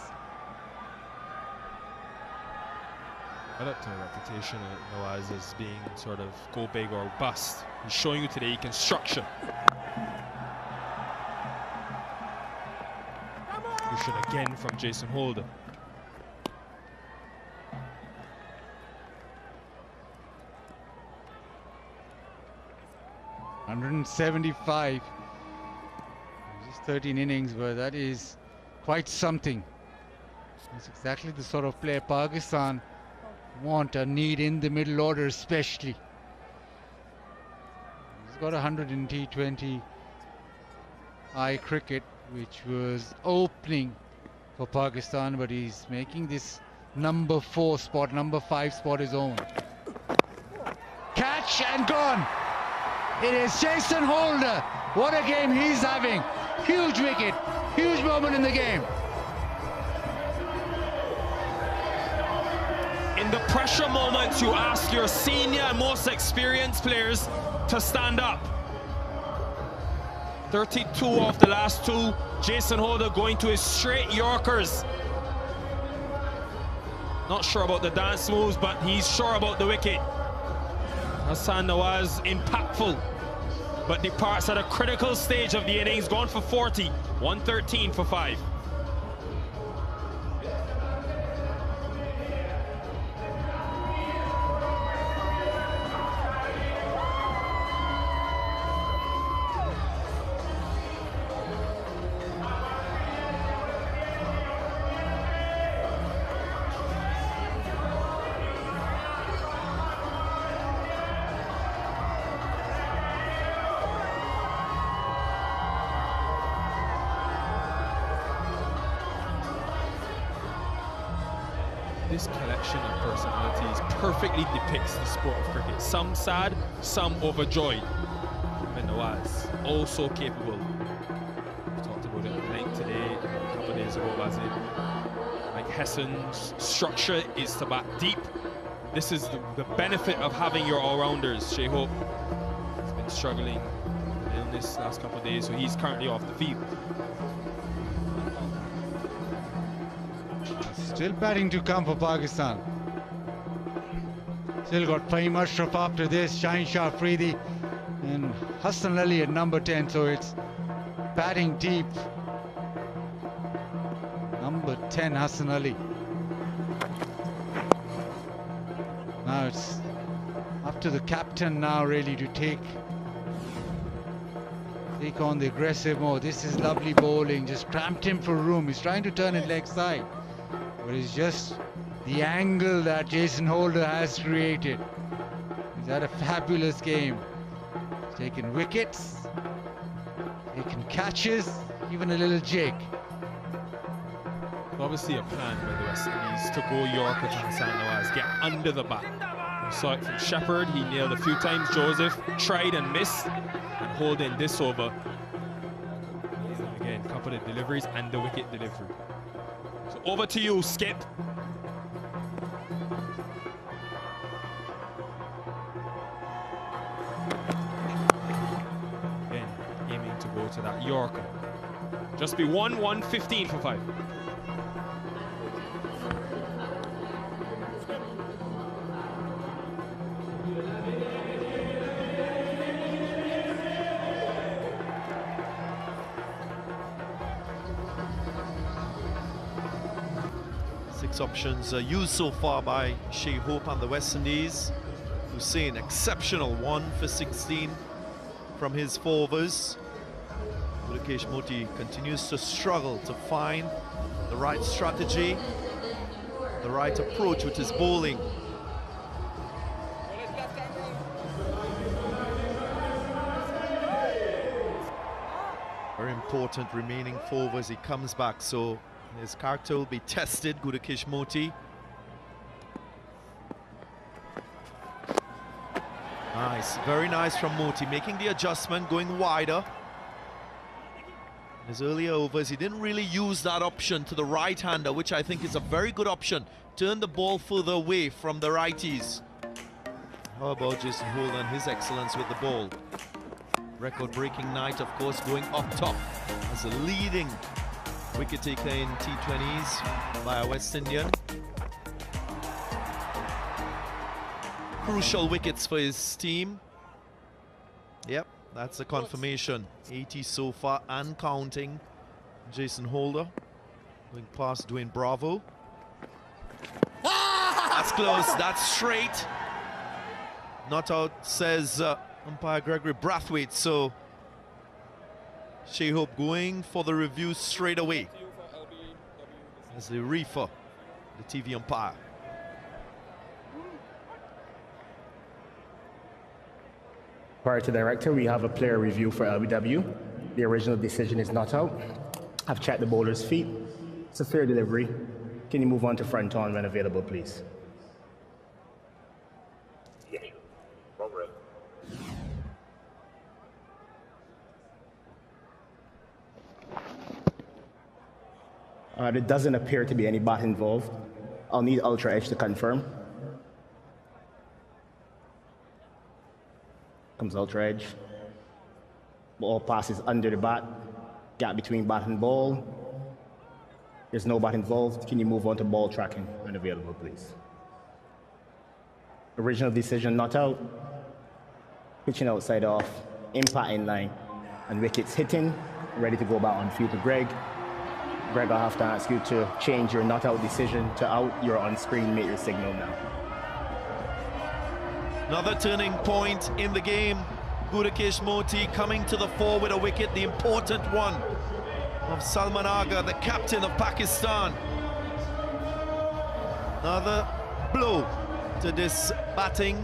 Right up to the reputation of Nawaz as being sort of go big or bust. He's showing you today he can structure. Cushion again from Jason Holder. .175. Just 13 innings, but that is quite something. That's exactly the sort of player Pakistan want or need in the middle order, especially. He's got 100 in T20 cricket, which was opening for Pakistan, but he's making this number 4 spot, number 5 spot his own. Catch and gone. It is Jason Holder. What a game he's having. Huge wicket, huge moment in the game. In the pressure moments, you ask your senior and most experienced players to stand up. 32 off the last 2. Jason Holder going to his straight Yorkers. Not sure about the dance moves, but he's sure about the wicket. Hassan Nawaz impactful, but departs at a critical stage of the innings, gone for 40, 113 for 5. This collection of personalities perfectly depicts the sport of cricket. Some sad, some overjoyed. And Nawaz, also capable. We talked about it at length today, a couple of days ago, Basil. Like Hessen's structure is to bat deep. This is the benefit of having your all-rounders. Shai Hope has been struggling with illness last couple of days, so he's currently off the field. Still batting to come for Pakistan. Still got Fahim Ashraf after this, Shaheen Shah Afridi and Hassan Ali at number 10, so it's batting deep. Number 10, Hassan Ali. Now it's up to the captain now really to take on the aggressive mode. This is lovely bowling, just cramped him for room. He's trying to turn it leg side, but it's just the angle that Jason Holder has created. He's had a fabulous game. He's taken wickets, taken catches, even a little jig. Obviously a plan by the West Indies to go Yorker to Hassan Nawaz, get under the bat. We saw it from Shepherd, he nailed a few times. Joseph tried and missed, and holding this over. Again, couple of deliveries and the wicket delivery. So over to you, Skip. Again, aiming to go to that Yorker. Just be 1-1-15 for 5. Options used so far by Shai Hope and the West Indies. Hussain, exceptional 1 for 16 from his 4 overs. Motie continues to struggle to find the right strategy, the right approach with his bowling. Very important remaining 4 overs. He comes back, so his character will be tested. Motie. Nice, very nice from Motie, making the adjustment, going wider. His earlier overs, he didn't really use that option to the right-hander, which I think is a very good option. Turn the ball further away from the righties. How about Jason Holt and his excellence with the ball? Record-breaking night, of course, going up top as a leading wicket taker in T20s by a West Indian. Crucial wickets for his team. Yep, that's a confirmation. 80 so far and counting. Jason Holder going past Dwayne Bravo. That's close, that's straight. Not out, says umpire Gregory Brathwaite. So Shai Hope going for the review straight away as they refer the TV umpire. Prior to director, we have a player review for LBW. The original decision is not out. I've checked the bowler's feet. It's a fair delivery. Can you move on to front on when available, please? There doesn't appear to be any bat involved. I'll need Ultra Edge to confirm. Comes Ultra Edge. Ball passes under the bat. Gap between bat and ball. There's no bat involved. Can you move on to ball tracking when available, please? Original decision not out. Pitching outside off. Impact in line. And wickets hitting. Ready to go back on field to Greg. Greg, I'll have to ask you to change your not out decision to out. You're on screen. Make your signal now. Another turning point in the game. Gudakesh Motie coming to the fore with a wicket, the important one of Salman Agha, the captain of Pakistan. Another blow to this batting.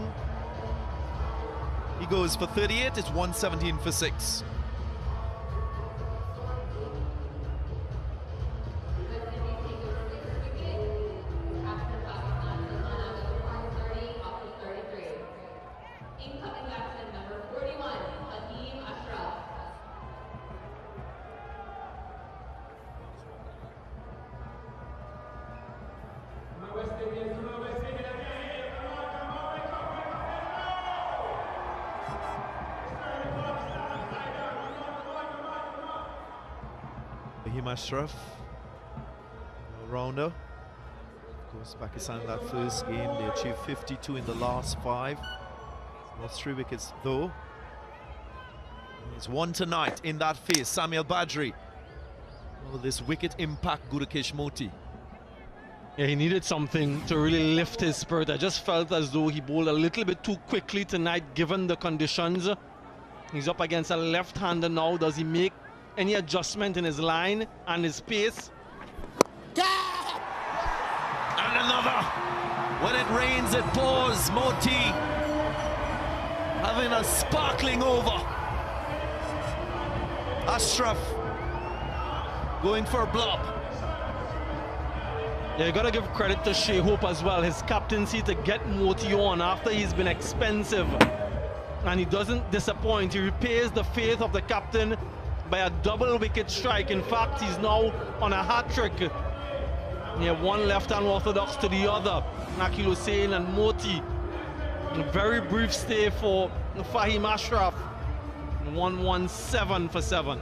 He goes for 38, it's 117 for 6. Ashraf, all-rounder. Of course, Pakistan in that first game, they achieved 52 in the last 5. Lost 3 wickets though. There's one tonight in that phase, Samuel Badri. Will this wicket impact Gudakesh Motie? Yeah, he needed something to really lift his spirit. I just felt as though he bowled a little bit too quickly tonight, given the conditions. He's up against a left-hander now. Does he make any adjustment in his line and his pace? And another. When it rains, it pours. Motie having a sparkling over. Ashraf going for a blob. Yeah, you gotta give credit to Shai Hope as well. His captaincy to get Motie on after he's been expensive. And he doesn't disappoint. He repays the faith of the captain by a double wicket strike. In fact, he's now on a hat-trick. Yeah, one left-hand orthodox to the other. Nakil Hussain and Motie. A very brief stay for Fahim Ashraf. 117 for 7.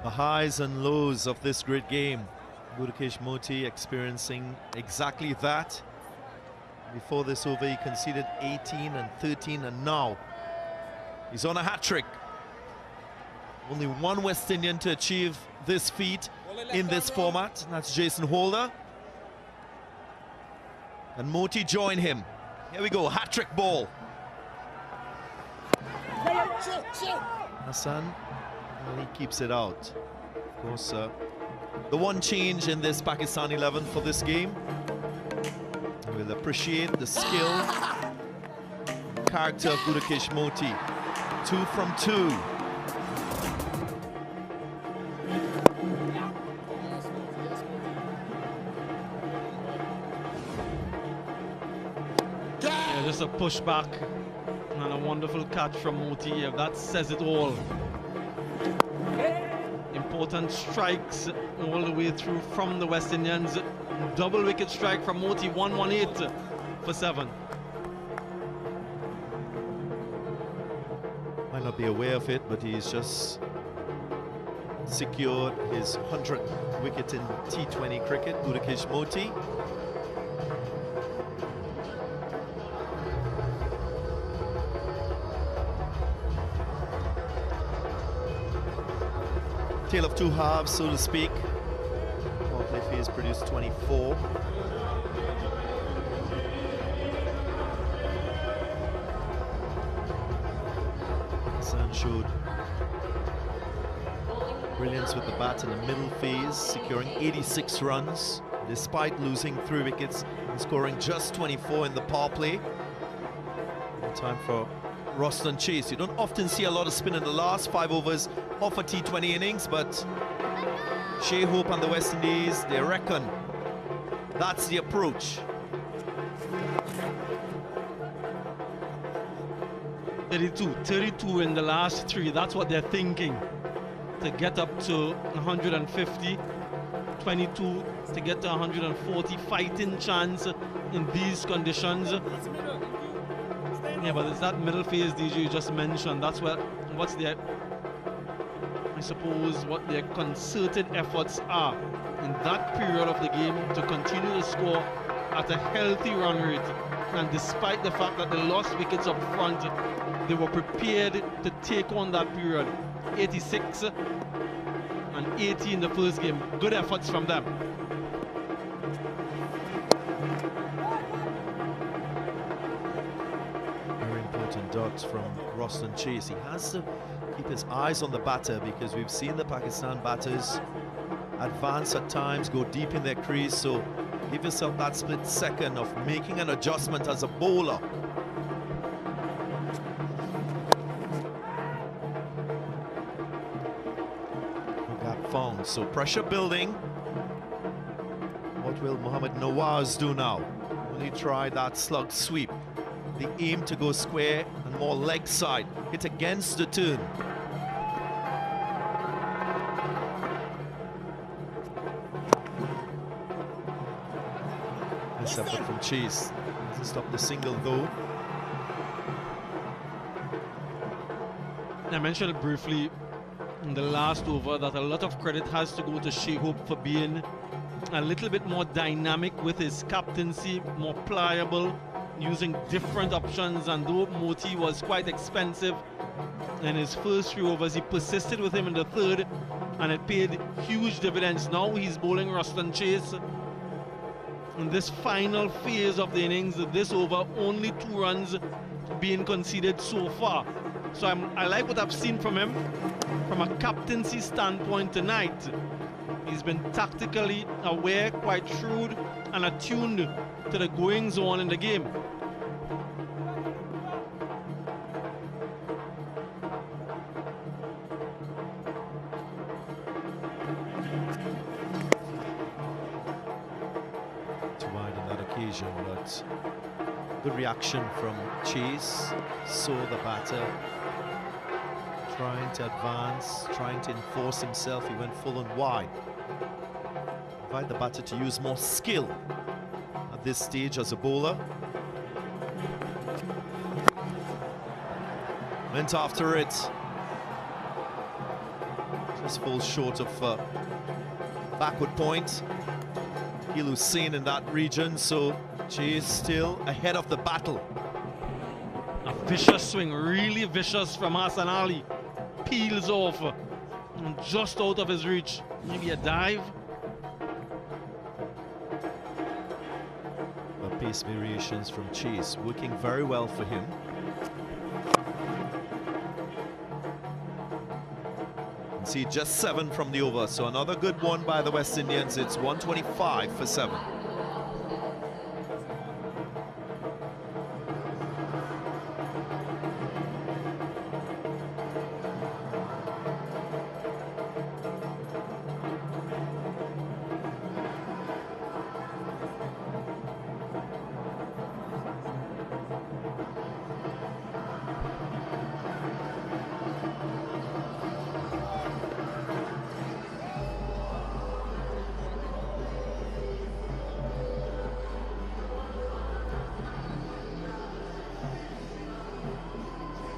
The highs and lows of this great game. Gudakesh Motie experiencing exactly that. Before this over, he conceded 18 and 13, and now he's on a hat-trick. Only one West Indian to achieve this feat in this format, and that's Jason Holder. And Motie join him. Here we go, hat-trick ball. Hassan And he keeps it out. Of course, the one change in this Pakistan 11 for this game. We'll appreciate the skill, character of Motie. 2 from 2. Yeah, just a pushback and a wonderful catch from Motie. Yeah, that says it all. Important strikes all the way through from the West Indians. Double wicket strike from Motie, 118 for 7. Might not be aware of it, but he's just secured his 100th wicket in T20 cricket, Motie. Tale of two halves, so to speak. Powerplay phase produced 24. Pakistan showed brilliance with the bat in the middle phase, securing 86 runs despite losing 3 wickets and scoring just 24 in the power play. Time for Roston Chase. You don't often see a lot of spin in the last 5 overs of a T20 innings, but Shai Hope and the West Indies, they reckon that's the approach. 32 in the last 3, that's what they're thinking. To get up to 150, 22 to get to 140, fighting chance in these conditions. Yeah, but it's that middle phase, DJ, you just mentioned. That's what's their, I suppose, what their concerted efforts are in that period of the game to continue to score at a healthy run rate. And despite the fact that they lost wickets up front, they were prepared to take on that period. 86 and 80 in the first game. Good efforts from them. Dots from Roston Chase. He has to keep his eyes on the batter because we've seen the Pakistan batters advance at times, go deep in their crease, so give yourself that split second of making an adjustment as a bowler. Gap found, so pressure building. What will Mohammad Nawaz do now? Will he try that slug sweep? The aim to go square and more leg side, hit against the turn. Nice effort from Chase. Doesn't stop the single though. I mentioned briefly in the last over that a lot of credit has to go to Shai Hope for being a little bit more dynamic with his captaincy, more pliable, using different options. And though Motie was quite expensive in his first 3 overs, he persisted with him in the 3rd and it paid huge dividends. Now he's bowling Roston Chase in this final phase of the innings. This over, only 2 runs being conceded so far. So I like what I've seen from him from a captaincy standpoint tonight. He's been tactically aware, quite shrewd and attuned to the goings on in the game. Too wide on that occasion, but good reaction from Chase. Saw the batter trying to advance, trying to enforce himself. He went full and wide. Invite the batter to use more skill at this stage as a bowler. Went after it. Just falls short of backward point. He'll seen in that region, so Chase still ahead of the battle. A vicious swing, really vicious from Hassan Ali. Peels off and just out of his reach. Maybe a dive. Pace variations from Chase working very well for him. see just 7 from the over. So another good one by the West Indians. It's 125 for 7.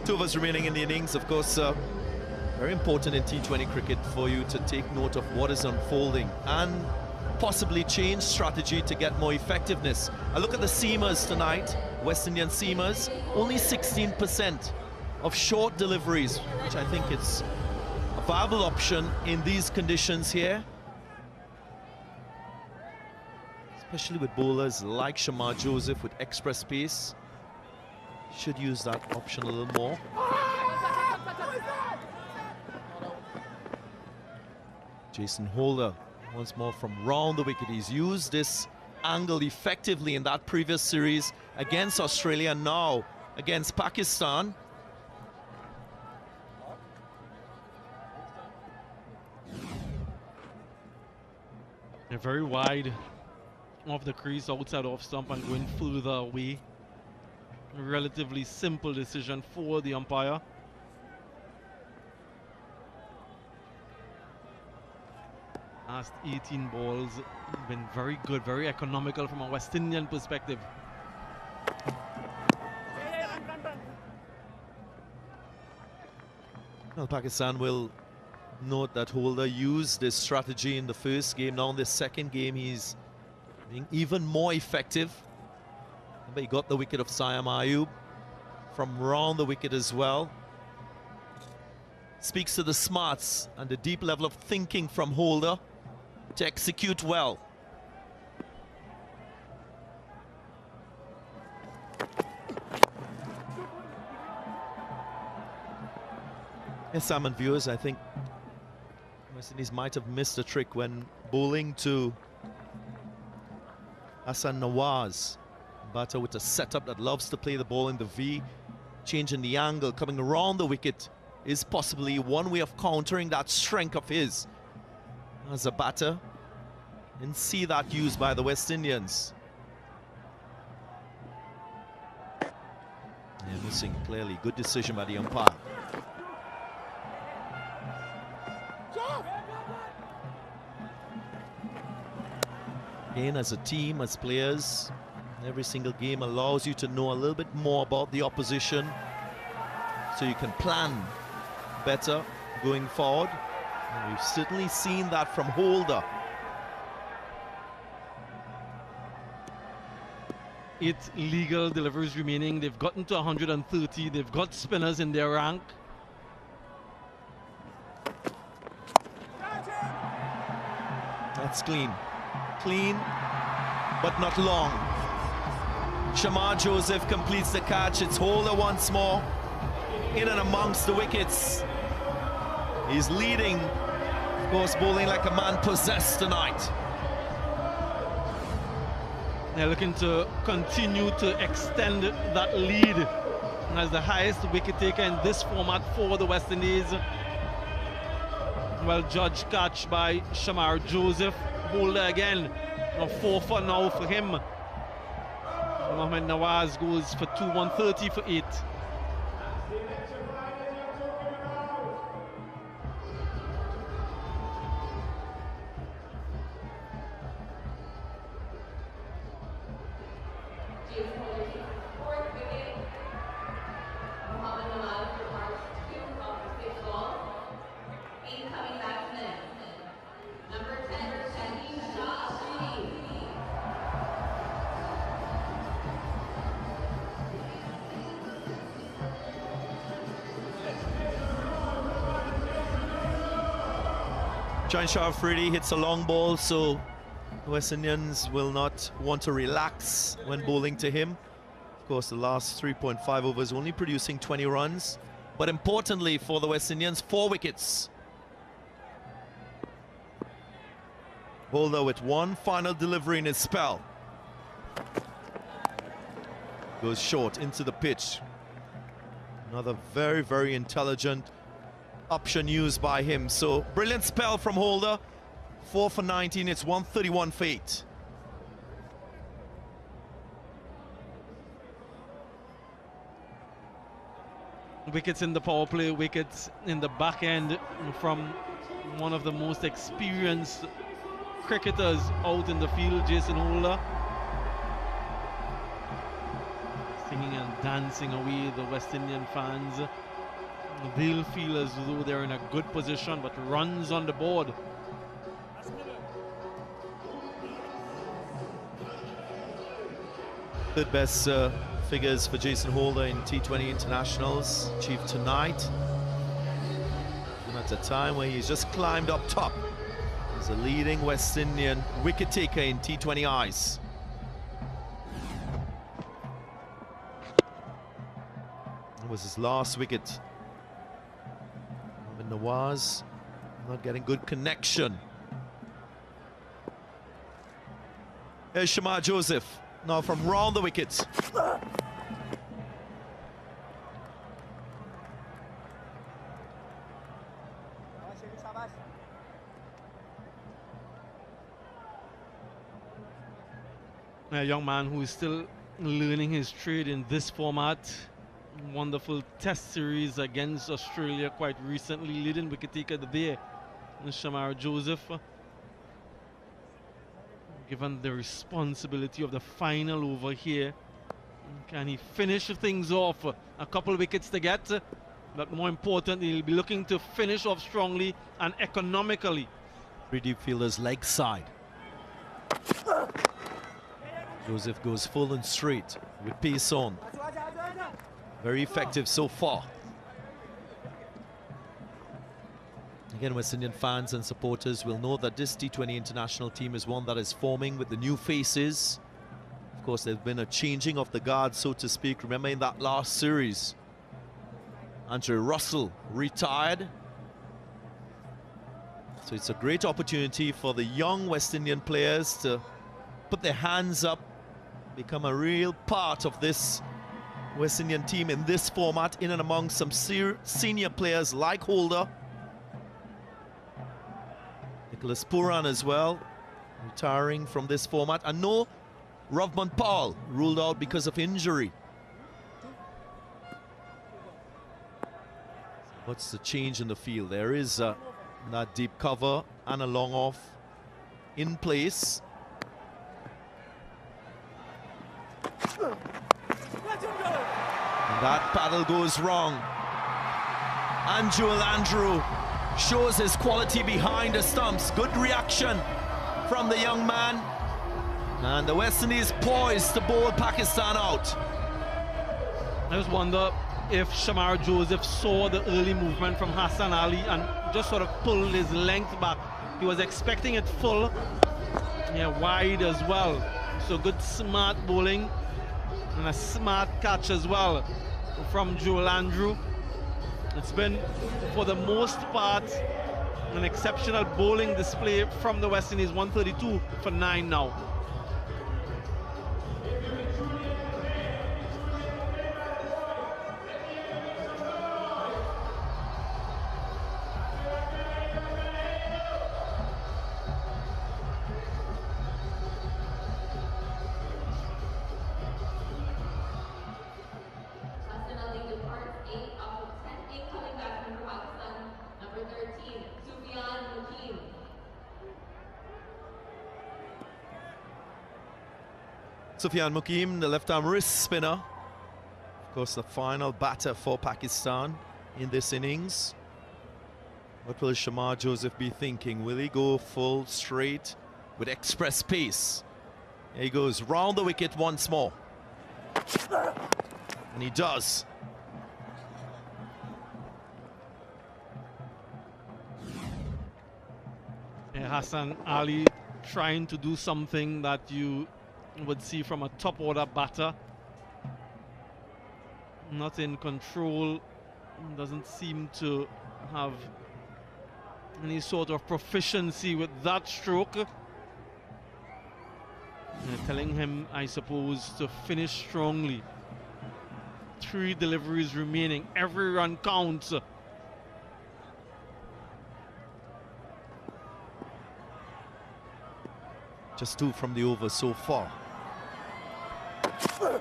Two overs remaining in the innings. Of course, very important in T20 cricket for you to take note of what is unfolding and possibly change strategy to get more effectiveness. I look at the seamers tonight, West Indian seamers, only 16% of short deliveries, which I think is a viable option in these conditions here. Especially with bowlers like Shamar Joseph with express pace. Should use that option a little more. Jason Holder once more from round the wicket. He's used this angle effectively in that previous series against Australia, now against Pakistan. They're very wide off the crease, outside off stump, and going further away. Relatively simple decision for the umpire. Last 18 balls been very good, very economical from a West Indian perspective. Well, Pakistan will note that Holder used this strategy in the first game. Now in the second game, he's being even more effective. But he got the wicket of Siam Ayub from round the wicket as well. Speaks to the smarts and the deep level of thinking from Holder to execute well. Yes, Sam and viewers, I think West Indies might have missed a trick when bowling to Hassan Nawaz. Batter with a setup that loves to play the ball in the V, changing the angle, coming around the wicket is possibly one way of countering that strength of his as a batter, and see that used by the West Indians. They're missing clearly. Good decision by the umpire. Again, as a team, as players, every single game allows you to know a little bit more about the opposition, so you can plan better going forward. And we've certainly seen that from Holder. 8 legal deliveries remaining. They've gotten to 130. They've got spinners in their rank. That's clean. Clean, but not long. Shamar Joseph completes the catch. It's Holder once more, in and amongst the wickets. He's leading, of course, bowling like a man possessed tonight. They're looking to continue to extend that lead as the highest wicket taker in this format for the West Indies. Well judged catch by Shamar Joseph. Holder again, 4 for now for him. Mohammad Nawaz goes for 2, 130 for 8. Shah Afridi hits a long ball, so the West Indians will not want to relax when bowling to him. Of course, the last 3.5 overs only producing 20 runs, but importantly for the West Indians, 4 wickets. Holder with one final delivery in his spell. Goes short into the pitch. Another very, very intelligent option used by him. So brilliant spell from Holder. 4 for 19, it's 131 for 8. Wickets in the power play, wickets in the back end from one of the most experienced cricketers out in the field, Jason Holder. Singing and dancing away the West Indian fans. They'll feel as though they're in a good position, but runs on the board. Third best figures for Jason Holder in T20 internationals, achieved tonight. And at a time where he's just climbed up top as a leading West Indian wicket taker in T20 eyes. It was his last wicket. And Nawaz not getting good connection. Here's Shamar Joseph. Now from round the wickets. A young man who is still learning his trade in this format. Wonderful test series against Australia quite recently, leading wicket-taker of the day, Shamar Joseph. Given the responsibility of the final over here, can he finish things off? A couple wickets to get, but more importantly, he'll be looking to finish off strongly and economically. Three deep fielders leg side. Joseph goes full and straight with pace on. Very effective so far. Again, West Indian fans and supporters will know that this T20 international team is one that is forming with the new faces. Of course, there's been a changing of the guard, so to speak. Remember in that last series, Andrew Russell retired. So it's a great opportunity for the young West Indian players to put their hands up, become a real part of this West Indian team in this format, in and among some senior players like Holder. Nicholas Puran as well, retiring from this format. And no, Rovman Paul ruled out because of injury. What's the change in the field? There is that deep cover and a long off in place. And that paddle goes wrong. And Joel Andrew shows his quality behind the stumps. Good reaction from the young man. And the West Indies poised to bowl Pakistan out. I just wonder if Shamar Joseph saw the early movement from Hassan Ali and just sort of pulled his length back. He was expecting it full, yeah, wide as well. So good smart bowling and a smart catch as well from Joel Andrew. It's been, for the most part, an exceptional bowling display from the West Indies. 132 for 9 now. Sufyan Mukim, the left-arm wrist spinner. Of course, the final batter for Pakistan in this innings. What will Shamar Joseph be thinking? Will he go full straight with express pace? Here he goes, round the wicket once more. And he does. Yeah, Hassan Ali trying to do something that you would see from a top order batter. Not in control, doesn't seem to have any sort of proficiency with that stroke. telling him, I suppose, to finish strongly. 3 deliveries remaining. Every run counts. Just 2 from the over so far. There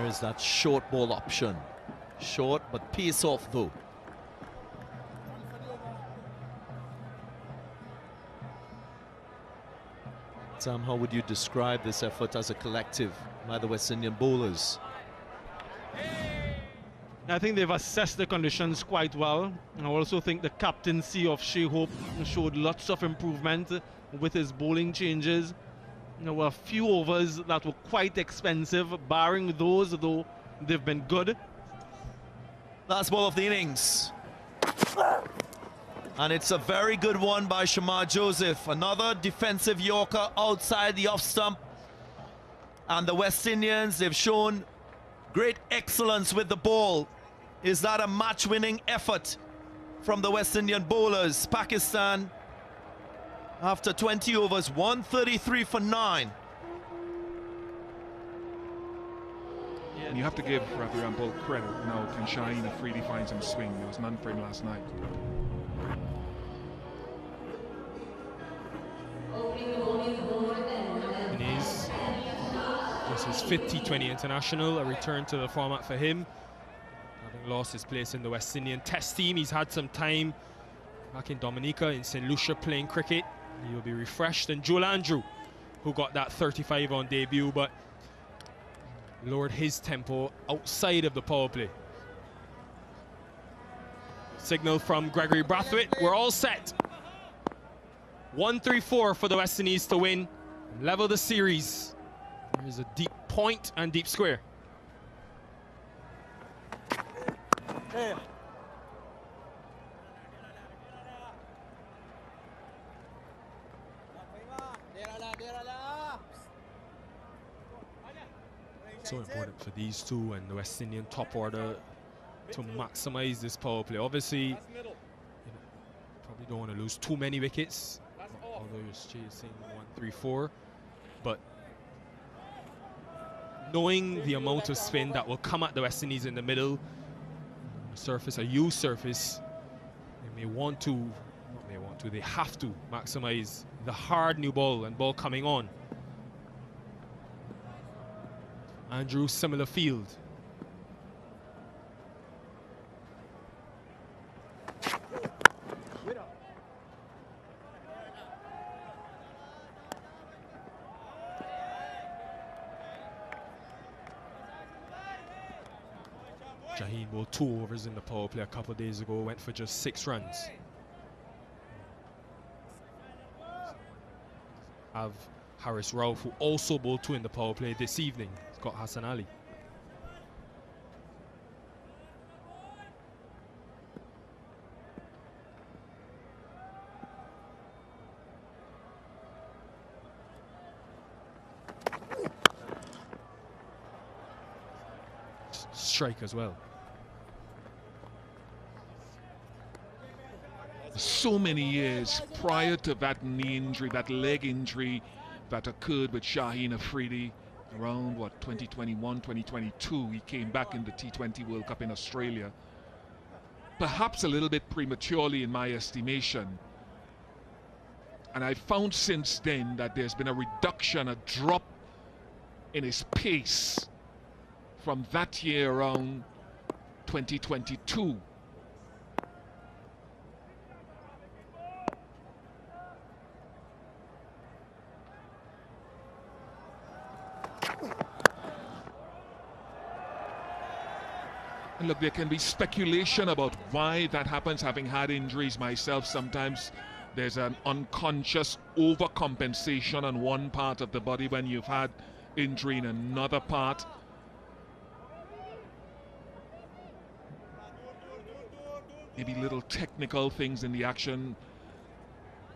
is that short ball option. Short, but pace off though. Sam, how would you describe this effort as a collective by the West Indian bowlers? I think they've assessed the conditions quite well. I also think the captaincy of Shai Hope showed lots of improvement with his bowling changes. There were a few overs that were quite expensive. Barring those, though, they've been good. Last ball of the innings. And it's a very good one by Shamar Joseph. Another defensive Yorker outside the off stump. And the West Indians, they've shown great excellence with the ball. Is that a match-winning effort from the West Indian bowlers? Pakistan, after 20 overs, 133 for 9. And you have to give Ravi Rampal credit. Now, can Shaheen Afridi find some swing? There was none for him last night. Innings. This is 5th T20 international, a return to the format for him. Having lost his place in the West Indian Test team, he's had some time back in Dominica, in St. Lucia, playing cricket. He'll be refreshed. And Joel Andrew, who got that 35 on debut, but lowered his tempo outside of the power play. Signal from Gregory Brathwaite. We're all set. 1-3-4 for the West Indies to win, level the series. There's a deep point and deep square. So important for these two and the West Indian top order to maximize this power play. Obviously, you know, probably don't want to lose too many wickets, although you're chasing 1-3-4. But knowing the amount of spin that will come at the West Indies in the middle, surface, a used surface, they they have to maximize the hard new ball and ball coming on. Andrew, similar field. Shaheen bowled 2 overs in the power play a couple of days ago, went for just 6 runs. Have Harris Rauf, who also bowled 2 in the power play this evening. He's got Hassan Ali. Strike as well. So many years prior to that knee injury, that leg injury that occurred with Shaheen Afridi around, what, 2021, 2022, he came back in the T20 World Cup in Australia. Perhaps a little bit prematurely in my estimation. And I found since then that there's been a reduction, a drop in his pace from that year around 2022. And look, there can be speculation about why that happens, having had injuries myself. Sometimes there's an unconscious overcompensation on one part of the body when you've had injury in another part. Maybe little technical things in the action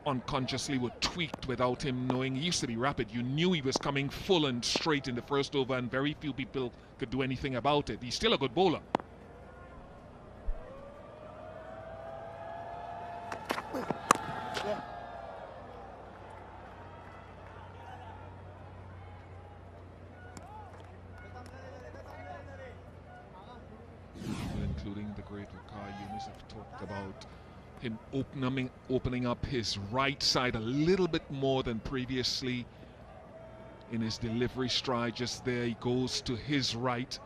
unconsciously were tweaked without him knowing. He used to be rapid. You knew he was coming full and straight in the first over, and very few people could do anything about it. He's still a good bowler. including the great Fakhar Yunus, have talked about him opening up his right side a little bit more than previously in his delivery stride. Just there, he goes to his right.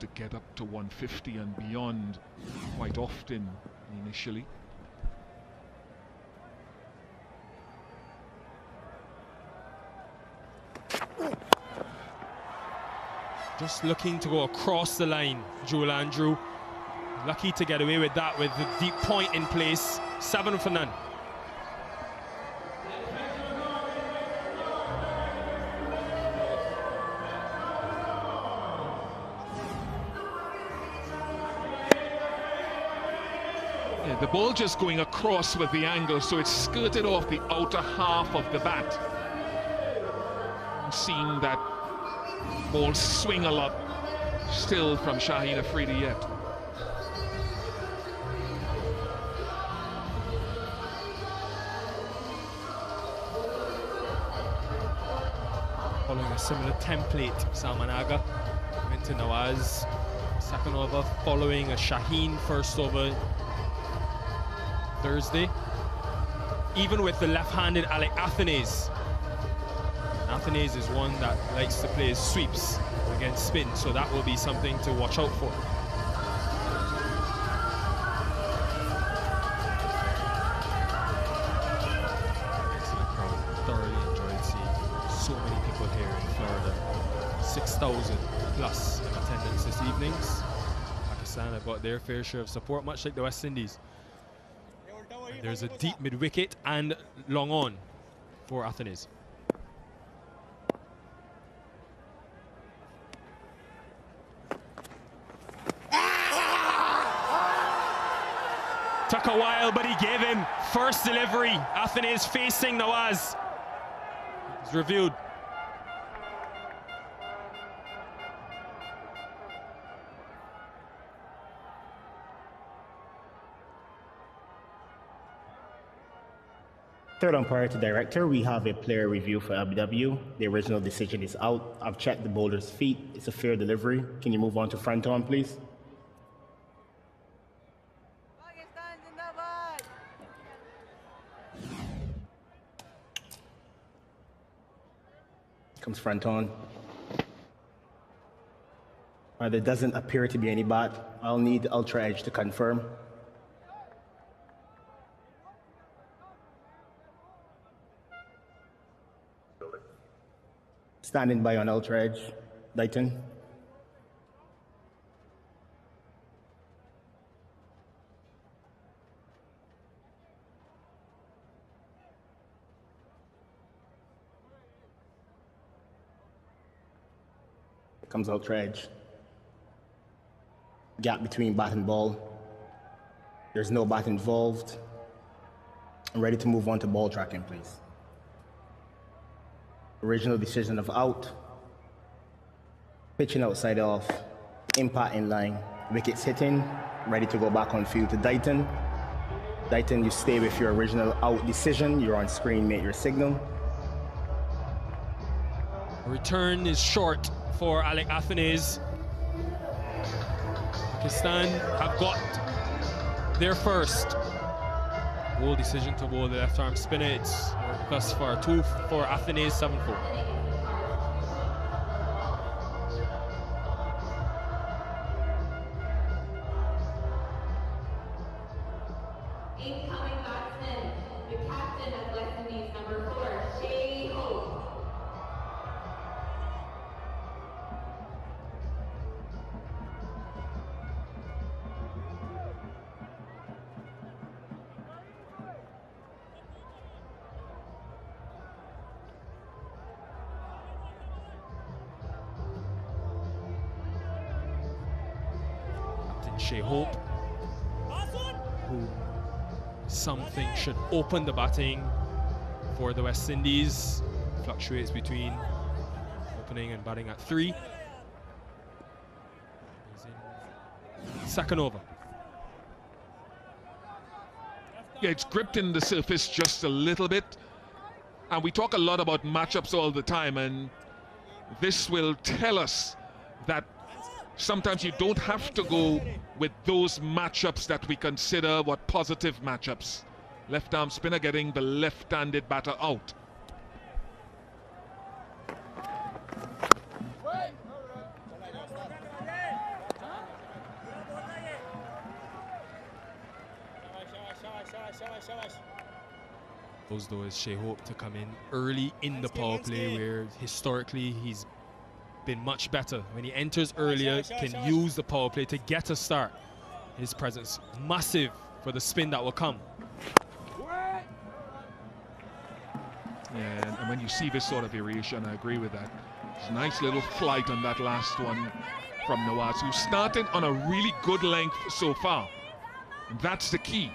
To get up to 150 and beyond quite often initially. Just looking to go across the line, Joel Andrew. Lucky to get away with that with the deep point in place. 7 for none. Yeah, the ball just going across with the angle, so it's skirted off the outer half of the bat. I'm seeing that ball swing a lot still from Shaheen Afridi yet. Following a similar template, Salman Aga went to Nawaz, second over, following a Shaheen first over Thursday. Even with the left-handed Alec Athanaze. Athanaze is one that likes to play his sweeps against spin, so that will be something to watch out for. Excellent crowd. Thoroughly enjoyed seeing so many people here in Florida. 6,000 plus in attendance this evening. Pakistan have got their fair share of support, much like the West Indies. And there's a deep mid-wicket and long on for Athanaze. Took a while, but he gave him first delivery. Athanaze facing Nawaz. It's reviewed. Third umpire to director, we have a player review for LBW. The original decision is out. I've checked the bowler's feet. It's a fair delivery. Can you move on to front on, please? Comes front on. There doesn't appear to be any bat. I'll need Ultra Edge to confirm. Standing by on Ultra Edge, Dighton. Comes Ultra Edge. Gap between bat and ball. There's no bat involved. I'm ready to move on to ball tracking, please. Original decision of out. Pitching outside off. Impact in line. Wickets hitting. Ready to go back on field to Dighton. Dighton, you stay with your original out decision. You're on screen, make your signal. Return is short for Alec Athanaze. Pakistan have got their first bold decision to bowl the left arm spinner. It's plus for 2 for Athanaze, 7-4. Incoming batsman, the captain of West Indies, number 4, Shai Hope. Shai Hope, who something should open the batting for the West Indies. Fluctuates between opening and batting at 3. He's in second over. Yeah, it's gripped in the surface just a little bit. And we talk a lot about matchups all the time, and this will tell us that sometimes you don't have to go with those matchups that we consider what positive matchups. Left arm spinner getting the left-handed batter out. Though is Shai Hope to come in early in the power play, where historically he's been much better. When he enters earlier, can use the power play to get a start. His presence massive for the spin that will come. Yeah, and when you see this sort of variation, I agree with that. It's a nice little flight on that last one from Nawaz, who started on a really good length so far. And that's the key.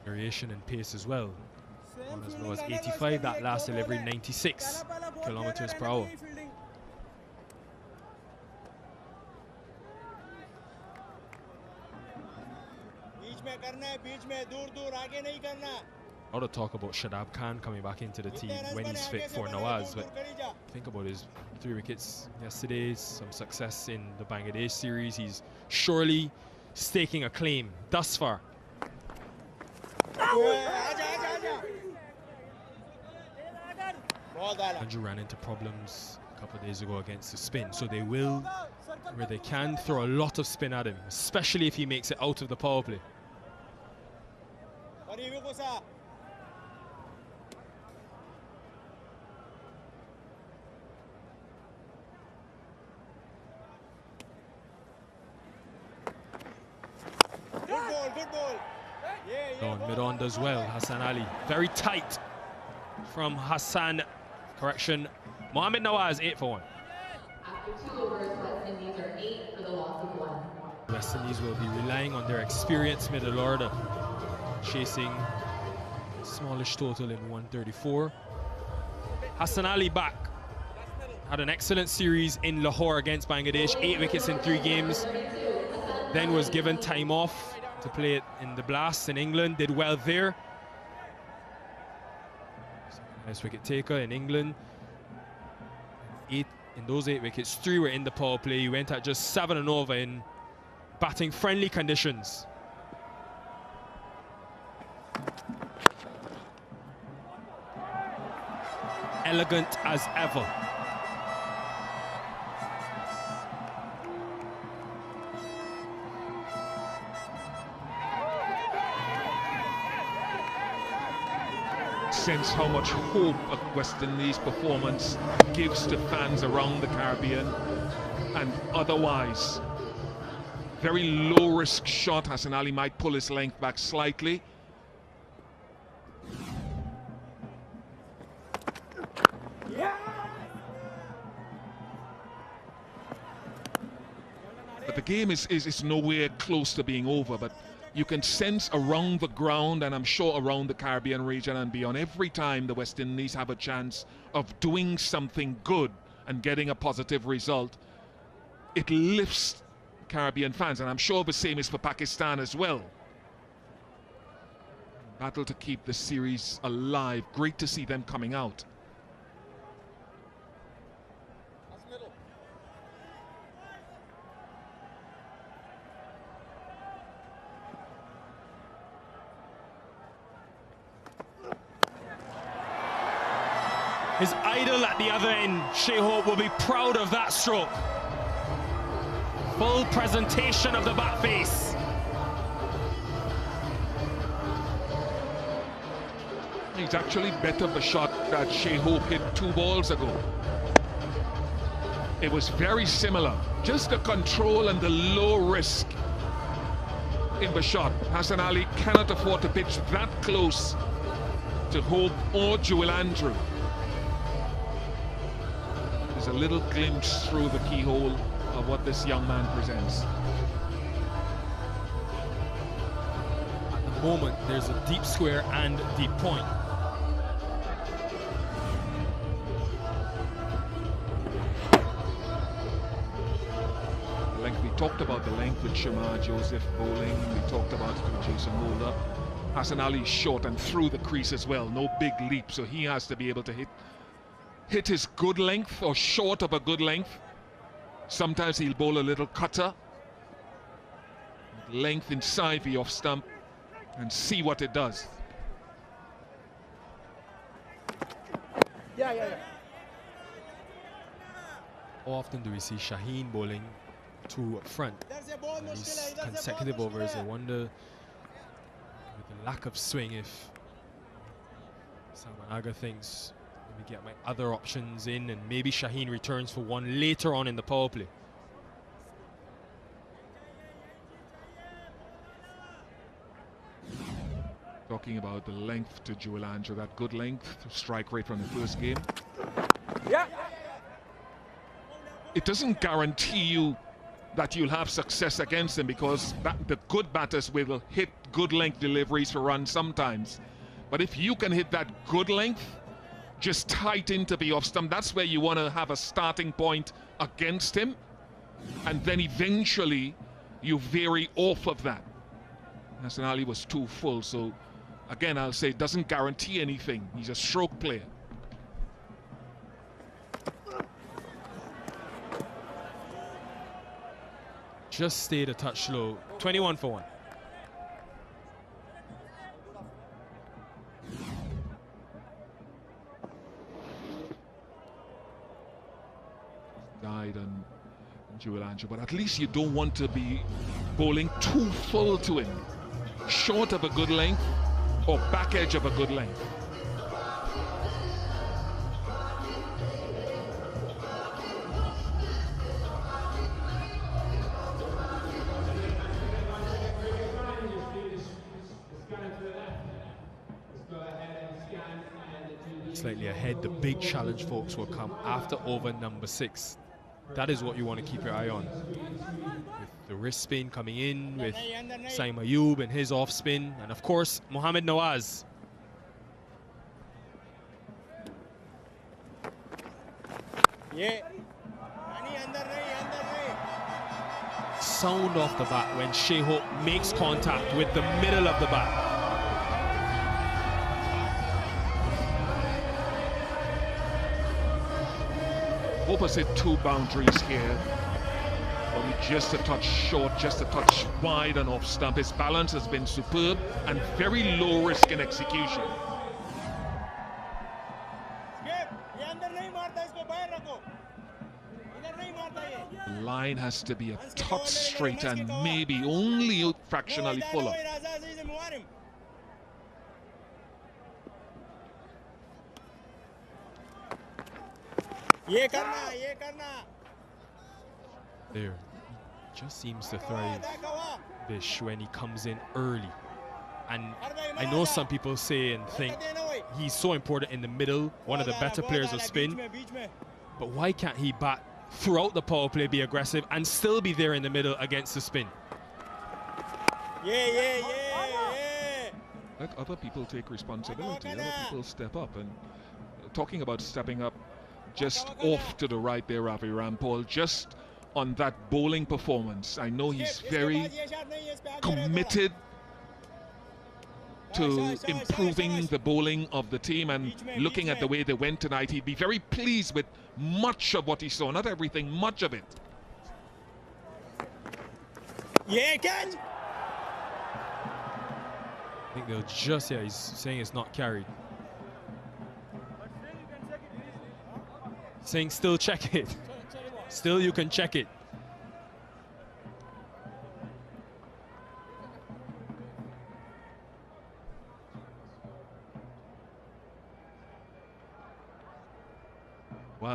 Variation and pace as well. One as low as 85, that last delivery 96 kilometers per hour. A lot of talk about Shadab Khan coming back into the team when he's fit for Nawaz, but think about his 3 wickets yesterday, some success in the Bangladesh series. He's surely staking a claim thus far. Andrew ran into problems a couple of days ago against the spin, so they will, where they can, throw a lot of spin at him, especially if he makes it out of the power play. Mid-on does well, Hassan Ali. Very tight from Hassan. Correction, Mohamed Nawaz, 8 for 1. After 2 overs, West Indies are 8 for the loss of 1. West Indies will be relying on their experienced middle order, chasing smallish total in 134. Hassan Ali back. Had an excellent series in Lahore against Bangladesh, 8 wickets in 3 games. Then was given time off to play it in the Blast in England, did well there. Nice wicket taker in England. 8 in those 8 wickets, 3 were in the power play. He went at just 7 and over in batting friendly conditions. Elegant as ever. Sense how much hope a West Indies performance gives to fans around the Caribbean, and otherwise very low risk shot. Hassan Ali might pull his length back slightly. But the game is nowhere close to being over, but you can sense around the ground, and I'm sure around the Caribbean region and beyond, every time the West Indies have a chance of doing something good and getting a positive result, it lifts Caribbean fans, and I'm sure the same is for Pakistan as well. Battle to keep the series alive. Great to see them coming out. His idol at the other end, Shai Hope, will be proud of that stroke. Full presentation of the bat face. He's actually better the shot that Shai Hope hit 2 balls ago. It was very similar. Just the control and the low risk in the shot. Hassan Ali cannot afford to pitch that close to Hope or Joel Andrew. A little glimpse through the keyhole of what this young man presents. At the moment, there's a deep square and deep point. talked about the length with Shamar Joseph bowling. We talked about it with Jason Holder. Hassan Ali is short and through the crease as well. No big leap, so he has to be able to hit his good length or short of a good length. Sometimes he'll bowl a little cutter. Length inside the off stump and see what it does. Yeah. How often do we see Shaheen bowling two up front? And these consecutive overs, I wonder, with the lack of swing, if Samanaga thinks, let me get my other options in, and maybe Shaheen returns for one later on in the power play. Talking about the length to Joel Andrew, that good length, strike rate from the first game. Yeah. It doesn't guarantee you that you'll have success against him, because the good batters will hit good length deliveries for runs sometimes. But if you can hit that good length, just tight into the off stump, that's where you want to have a starting point against him. And then eventually you vary off of that. Hassan Ali was too full, so again I'll say it doesn't guarantee anything. He's a stroke player. Just stayed a touch low. 21 for 1. Died on Joel Andrew, but at least you don't want to be bowling too full to him. Short of a good length or back edge of a good length. Slightly ahead, the big challenge, folks, will come after over number 6. That is what you want to keep your eye on. With the wrist spin coming in, with Saim Ayub and his off spin, and of course, Mohammad Nawaz. Yeah. Sound off the bat when Shai Hope makes contact with the middle of the bat. Hope has hit 2 boundaries here. Only just a touch short, just a touch wide and off stump. His balance has been superb and very low risk in execution. The line has to be a touch straighter and maybe only fractionally fuller. There, he just seems to thrive, Bish, when he comes in early. And I know some people say and think he's so important in the middle, one of the better players of spin. But why can't he bat throughout the power play, be aggressive, and still be there in the middle against the spin? Let other people take responsibility, other people step up. And talking about stepping up, just off to the right there, Ravi Rampal, just on that bowling performance. I know he's very committed to improving the bowling of the team, and looking at the way they went tonight, he'd be very pleased with much of what he saw, not everything, much of it. I think they'll just, he's saying it's not carried. Saying still check it. Still you can check it.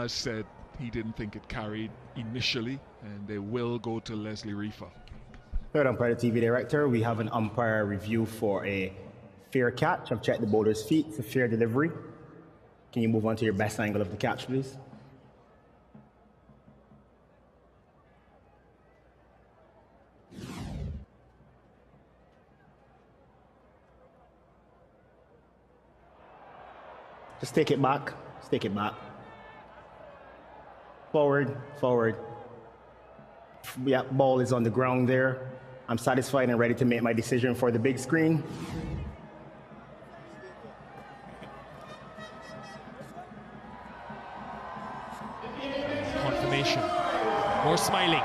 Nawaz said he didn't think it carried initially, and they will go to Leslie Reefer. Third umpire, the TV director, we have an umpire review for a fair catch. I've checked the bowler's feet. It's a fair delivery. Can you move on to your best angle of the catch, please? Just take it back. Just take it back. Forward, forward. Yeah, ball is on the ground there. I'm satisfied and ready to make my decision for the big screen. Confirmation. More smiling.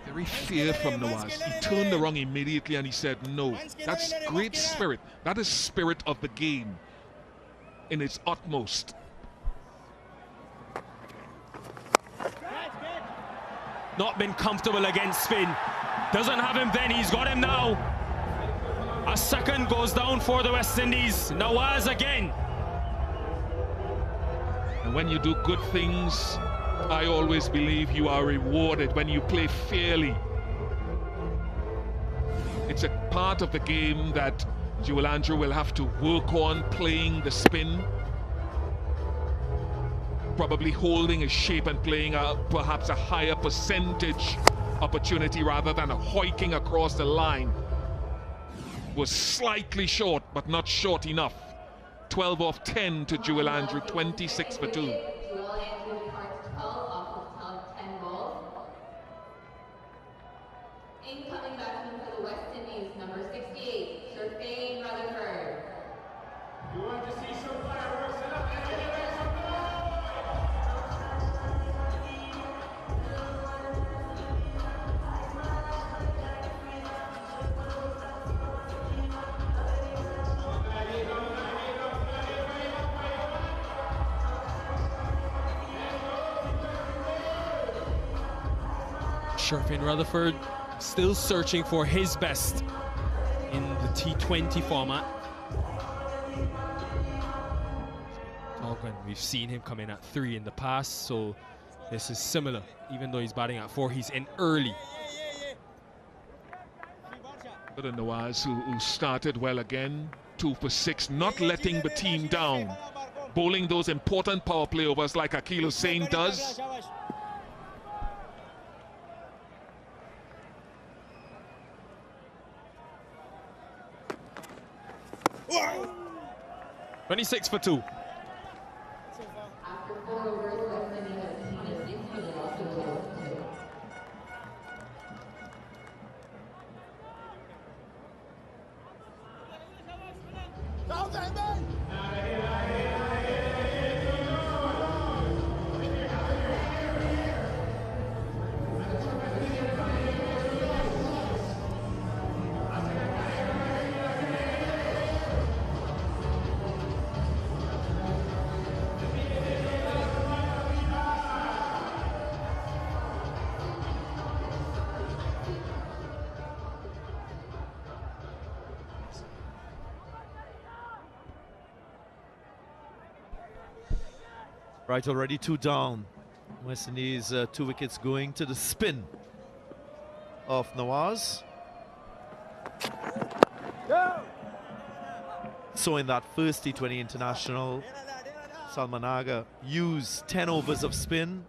Very fair from Nawaz. He turned around immediately and he said no. That's great spirit. That is spirit of the game in its utmost. Not been comfortable against spin. Doesn't have him then, he's got him now. A second goes down for the West Indies. Nawaz again. And when you do good things, I always believe you are rewarded when you play fairly. It's a part of the game that Jewel Andrew will have to work on, playing the spin, probably holding his shape and playing perhaps a higher percentage opportunity rather than a hoiking across the line. Was slightly short, but not short enough. 12 off 10 to Jewel Andrew, 26 for 2. Incoming batsman for the West Indies, number 68, Shaheen Rutherford. You want to see some fireworks? Shaheen Rutherford still searching for his best in the T20 format. We've seen him come in at 3 in the past, so this is similar. Even though he's batting at 4, he's in early. But Nawaz, who started well again, 2 for 6, not letting the team down. Bowling those important power play overs like Akil Hussain does. Wow. 26 for 2. After 4 overs, West Indies has seen a 6 minute also goal. Right, already 2 down. West Indies 2 wickets going to the spin of Nawaz. So in that first T20 international, Salman Aga used 10 overs of spin.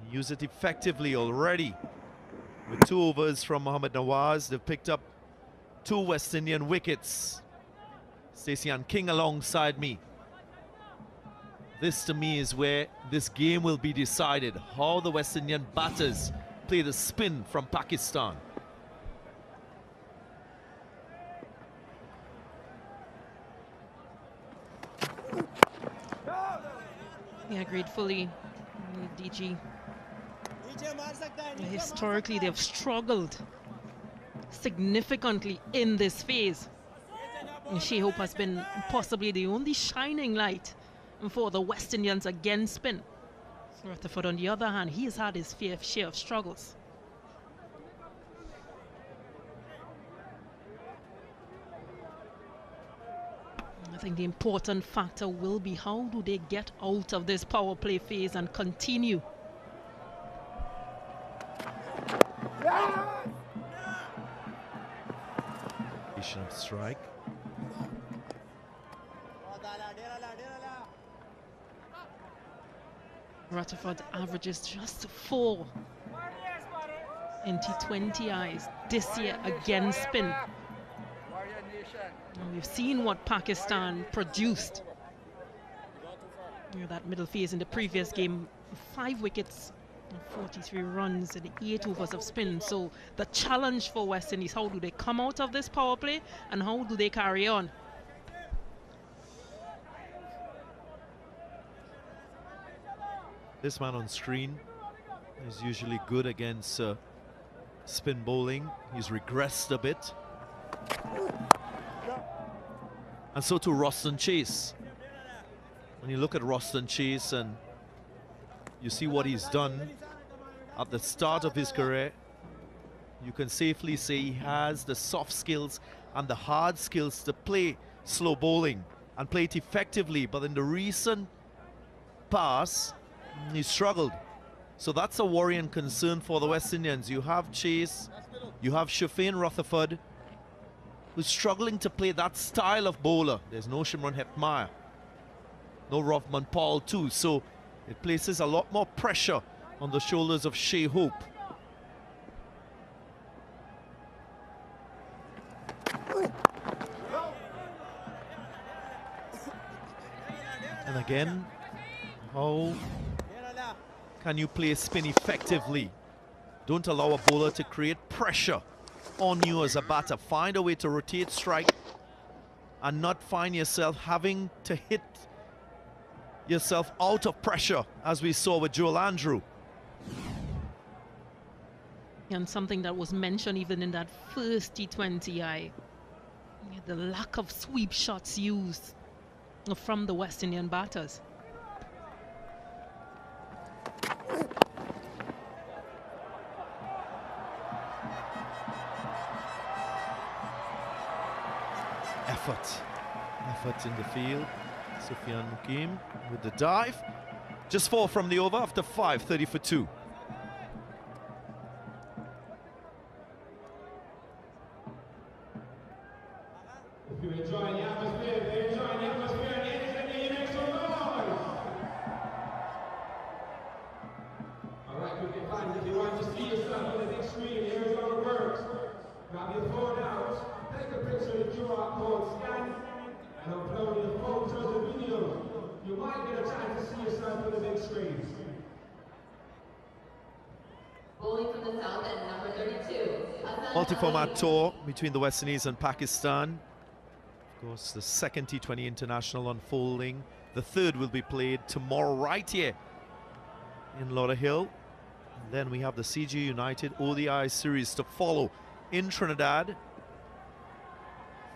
He used it effectively already. With 2 overs from Mohammad Nawaz, they've picked up 2 West Indian wickets. Stacey and King alongside me. This to me is where this game will be decided. How the West Indian batters play the spin from Pakistan. Yeah, agreed fully. DG. Historically, they've struggled significantly in this phase. And Shai Hope has been possibly the only shining light for the West Indians against spin. Rutherford, on the other hand, he has had his fair share of struggles. I think the important factor will be how do they get out of this power play phase and continue. Of strike. Rutherford averages just 4 in T20 eyes this year against spin. And we've seen what Pakistan produced. You know, that middle phase in the previous game, 5 wickets, 43 runs and 8 overs of spin. So the challenge for West Indies, how do they come out of this power play and how do they carry on? This man on screen is usually good against spin bowling. He's regressed a bit. And so to Roston Chase. When you look at Roston Chase and you see what he's done at the start of his career, you can safely say he has the soft skills and the hard skills to play slow bowling and play it effectively. But in the recent past, he struggled. So that's a worry and concern for the West Indians. You have Chase, you have Shaheen Rutherford, who's struggling to play that style of bowler. There's no Shimron Hetmire, no Rovman Paul too. So it places a lot more pressure on the shoulders of Shai Hope. And again, how can you play spin effectively? Don't allow a bowler to create pressure on you as a batter. Find a way to rotate strike and not find yourself having to hit yourself out of pressure, as we saw with Joel Andrew. And something that was mentioned even in that first T20, the lack of sweep shots used from the West Indian batters. Effort in the field. Sufyan Mukim with the dive. Just 4 from the over after 5, 30 for 2. If you're enjoying the atmosphere, if you're enjoying the atmosphere, you make some noise. All right, cricket fans, if you want to see yourself on the big screen, here's how it works. Grab your phone out, take a picture of the QR code, scan, and upload your photos and videos. You might get a chance to see yourself on the big screen. Bowling from the south end, number 32. Multi-format tour between the West Indies and Pakistan. Of course, the second T20 international unfolding. The third will be played tomorrow right here in Lauderhill. And then we have the CG United ODI series to follow in Trinidad.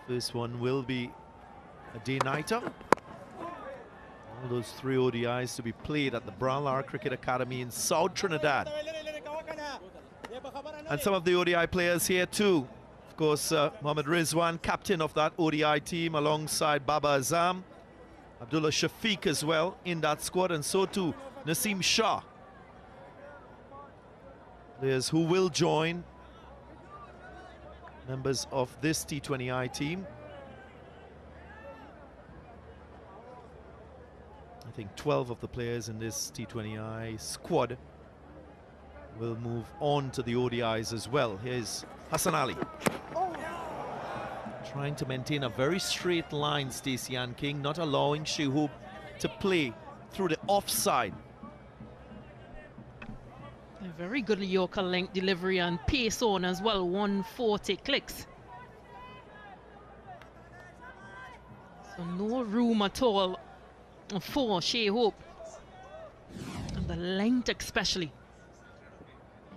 First one will be a day-nighter. All those 3 ODIs to be played at the Brown Lara Cricket Academy in South Trinidad. And some of the ODI players here too. Of course, Mohammad Rizwan, captain of that ODI team, alongside Baba Azam. Abdullah Shafiq as well in that squad, and so too Naseem Shah. Players who will join members of this T20I team. I think 12 of the players in this T20I squad will move on to the ODIs as well. Here's Hassan Ali. Trying to maintain a very straight line, Stacey Ann King, not allowing Shai Hope to play through the offside. A very good Yorker length delivery and pace on as well, 140 clicks. So no room at all for Shai Hope. And the length especially.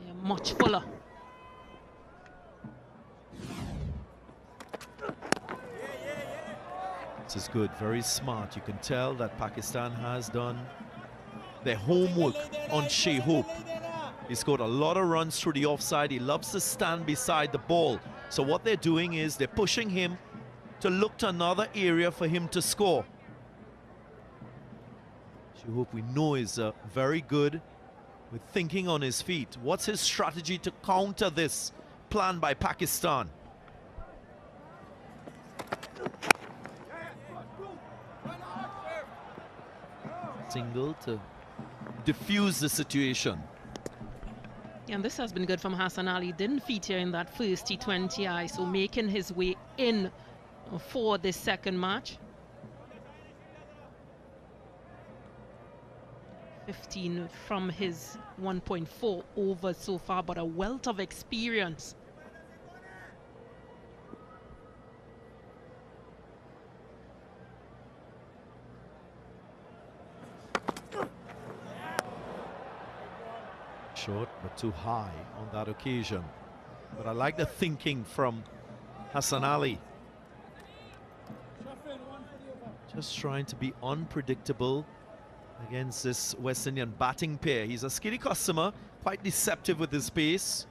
Yeah, much fuller. This is good, very smart. You can tell that Pakistan has done their homework on Shai Hope. He scored a lot of runs through the offside. He loves to stand beside the ball. So what they're doing is they're pushing him to look to another area for him to score. Shai Hope, we know, is very good with thinking on his feet. What's his strategy to counter this plan by Pakistan? Single to diffuse the situation. Yeah, and this has been good from Hassan Ali. Didn't feature in that first T20I, so making his way in for this second match. 15 from his 1.4 overs so far, but a wealth of experience. Short but too high on that occasion. But I like the thinking from Hassan Ali. Just trying to be unpredictable against this West Indian batting pair. He's a skitty customer, quite deceptive with his pace.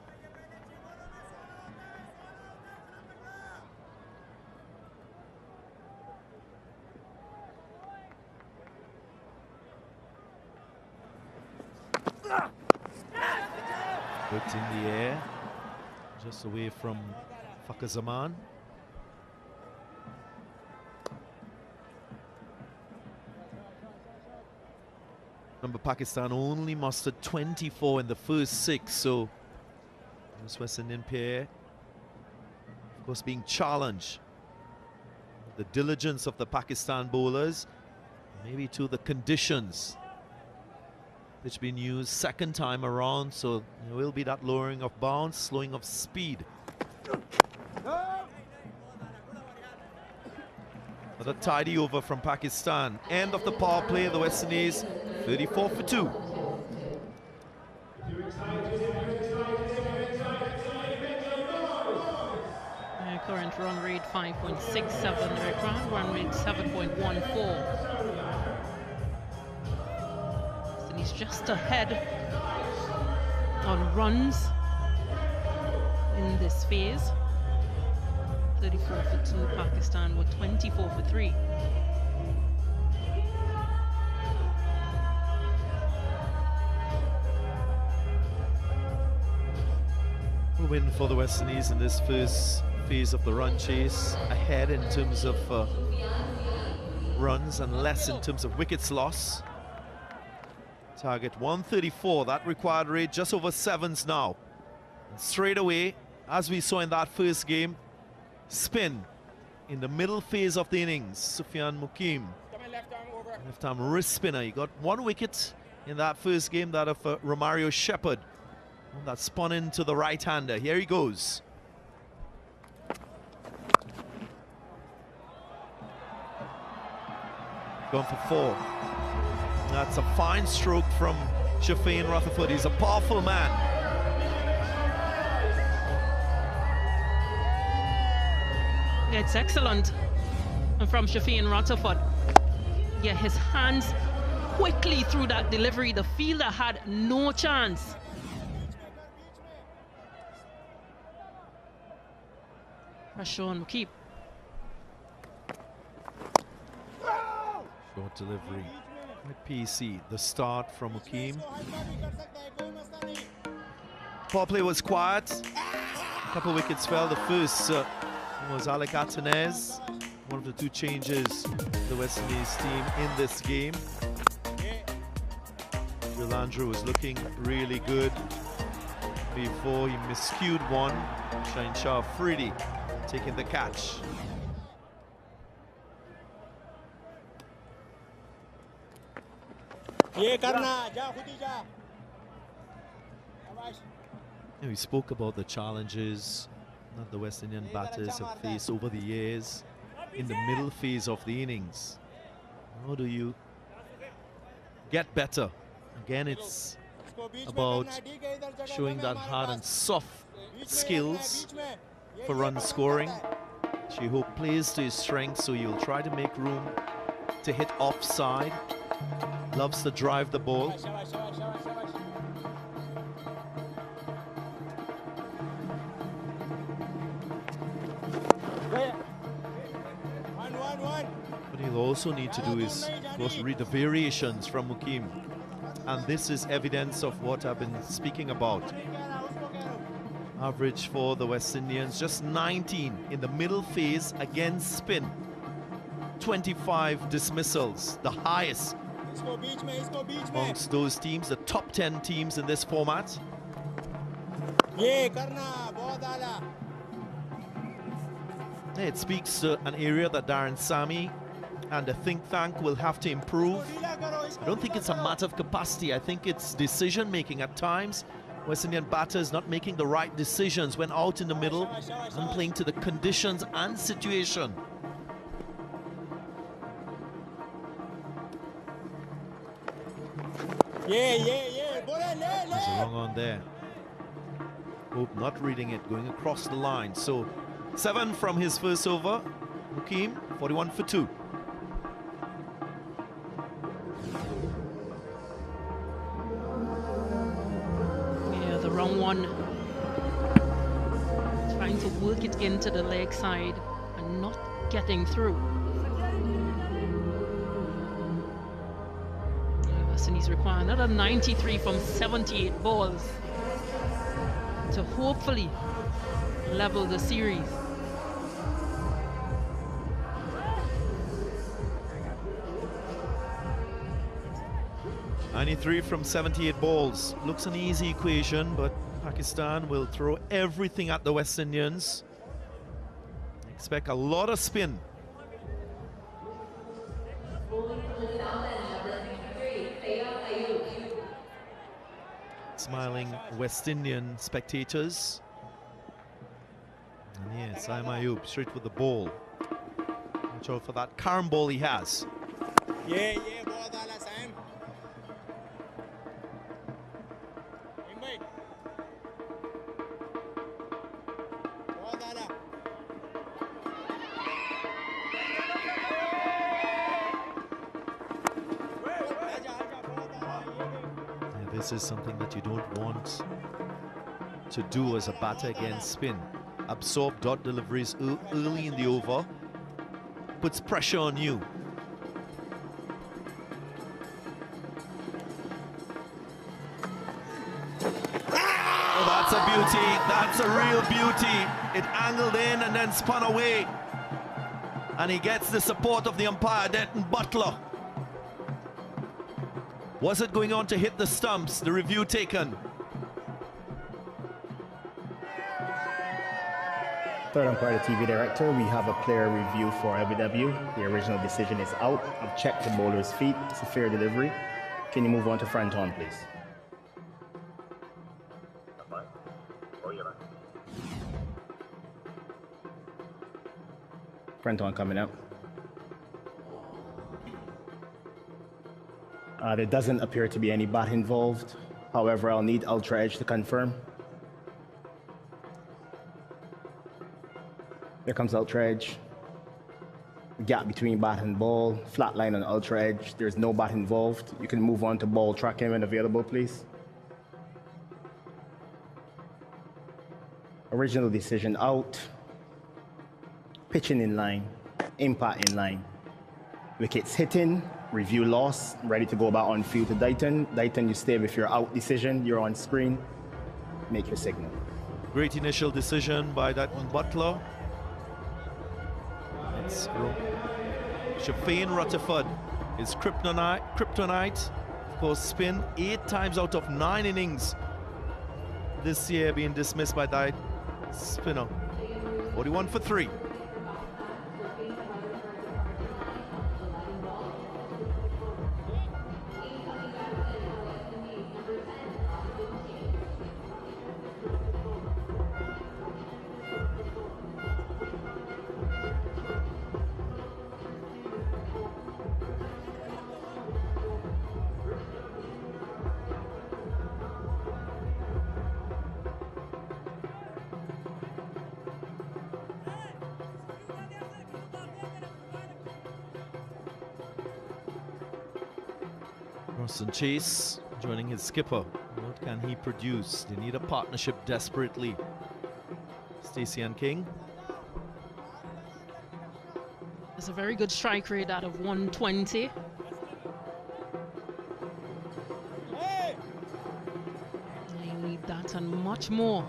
Put in the air, just away from Fakhar Zaman. Remember, Pakistan only mustered 24 in the first 6, so this West Indian pair, of course, being challenged. The diligence of the Pakistan bowlers, maybe to the conditions. Pitch being used second time around, so there will be that lowering of bounce, slowing of speed. Another tidy over from Pakistan. End of the power play, the West Indies 34 for 2. Current run rate 5.67, record run rate 7.14. He's just ahead on runs in this phase. 34 for 2, Pakistan with 24 for 3. A win for the West Indies in this first phase of the run chase, ahead in terms of runs and less in terms of wickets lost. Target 134, that required rate just over 7s now. And straight away, as we saw in that first game, spin in the middle phase of the innings. Sufyan Mukim, left arm wrist spinner. He got 1 wicket in that first game, that of Romario Shepherd. That spun into the right-hander. Here he goes. Gone for 4. That's a fine stroke from Shaheen Rutherford. He's a powerful man. It's excellent from Shaheen Rutherford. Yeah, his hands quickly through that delivery. The fielder had no chance. Pressure on Mukeeb. Short delivery. PC, the start from Mukeem. Power play was quiet. A couple wickets fell. The first was Alec Atenez, one of the 2 changes the West Indies team in this game. Andrew was looking really good before he miscued one. Shah Afridi taking the catch. We spoke about the challenges that the West Indian batters have faced over the years in the middle phase of the innings. How do you get better? Again, it's about showing that hard and soft skills for run scoring. Shai Hope plays to his strength, so you'll try to make room to hit offside. Loves to drive the ball. What he'll also need to do is, of course, read the variations from Mukeem. And this is evidence of what I've been speaking about. Average for the West Indians, just 19 in the middle phase against spin. 25 dismissals, the highest amongst those teams, the top 10 teams in this format. It speaks to an area that Darren Sammy and the think tank will have to improve. I don't think it's a matter of capacity. I think it's decision making at times. West Indian batters not making the right decisions when out in the middle and playing to the conditions and situation. Yeah. There's a long on there. Hope not reading it, going across the line. So 7 from his first over. Mukim, 41 for 2. Yeah, the wrong one. Trying to work it into the leg side and not getting through. West Indies require another 93 from 78 balls to hopefully level the series. .93 from 78 balls. Looks an easy equation, but Pakistan will throw everything at the West Indians. Expect a lot of spin. Smiling West Indian spectators. And yes, Shai Hope straight with the ball. Watch out for that carom ball he has. Yeah, बहुत आला Sam. बहुत आला. This is something that you don't want to do as a batter against spin. Absorb dot deliveries early in the over. Puts pressure on you. Oh, that's a beauty. That's a real beauty. It angled in and then spun away. And he gets the support of the umpire, Denton Butler. Was it going on to hit the stumps? The review taken. Third umpire, the TV director, we have a player review for LBW. The original decision is out. I've checked the bowler's feet. It's a fair delivery. Can you move on to front on, please? Front on coming up. There doesn't appear to be any bat involved. However, I'll need Ultra Edge to confirm. There comes Ultra Edge. Gap between bat and ball. Flat line on Ultra Edge. There's no bat involved. You can move on to ball tracking when available, please. Original decision out. Pitching in line. Impact in line. Wickets hitting. Review loss, ready to go back on field to Dighton. Dighton, you stay with your out decision. You're on screen. Make your signal. Great initial decision by that Butler. It's Shaheen Rutherford. His kryptonite. Of course, spin 8 times out of 9 innings this year being dismissed by that spinner. 41 for 3. And Chase joining his skipper. What can he produce? They need a partnership desperately. Stacey and King. It's a very good strike rate out of 120. You need that and much more.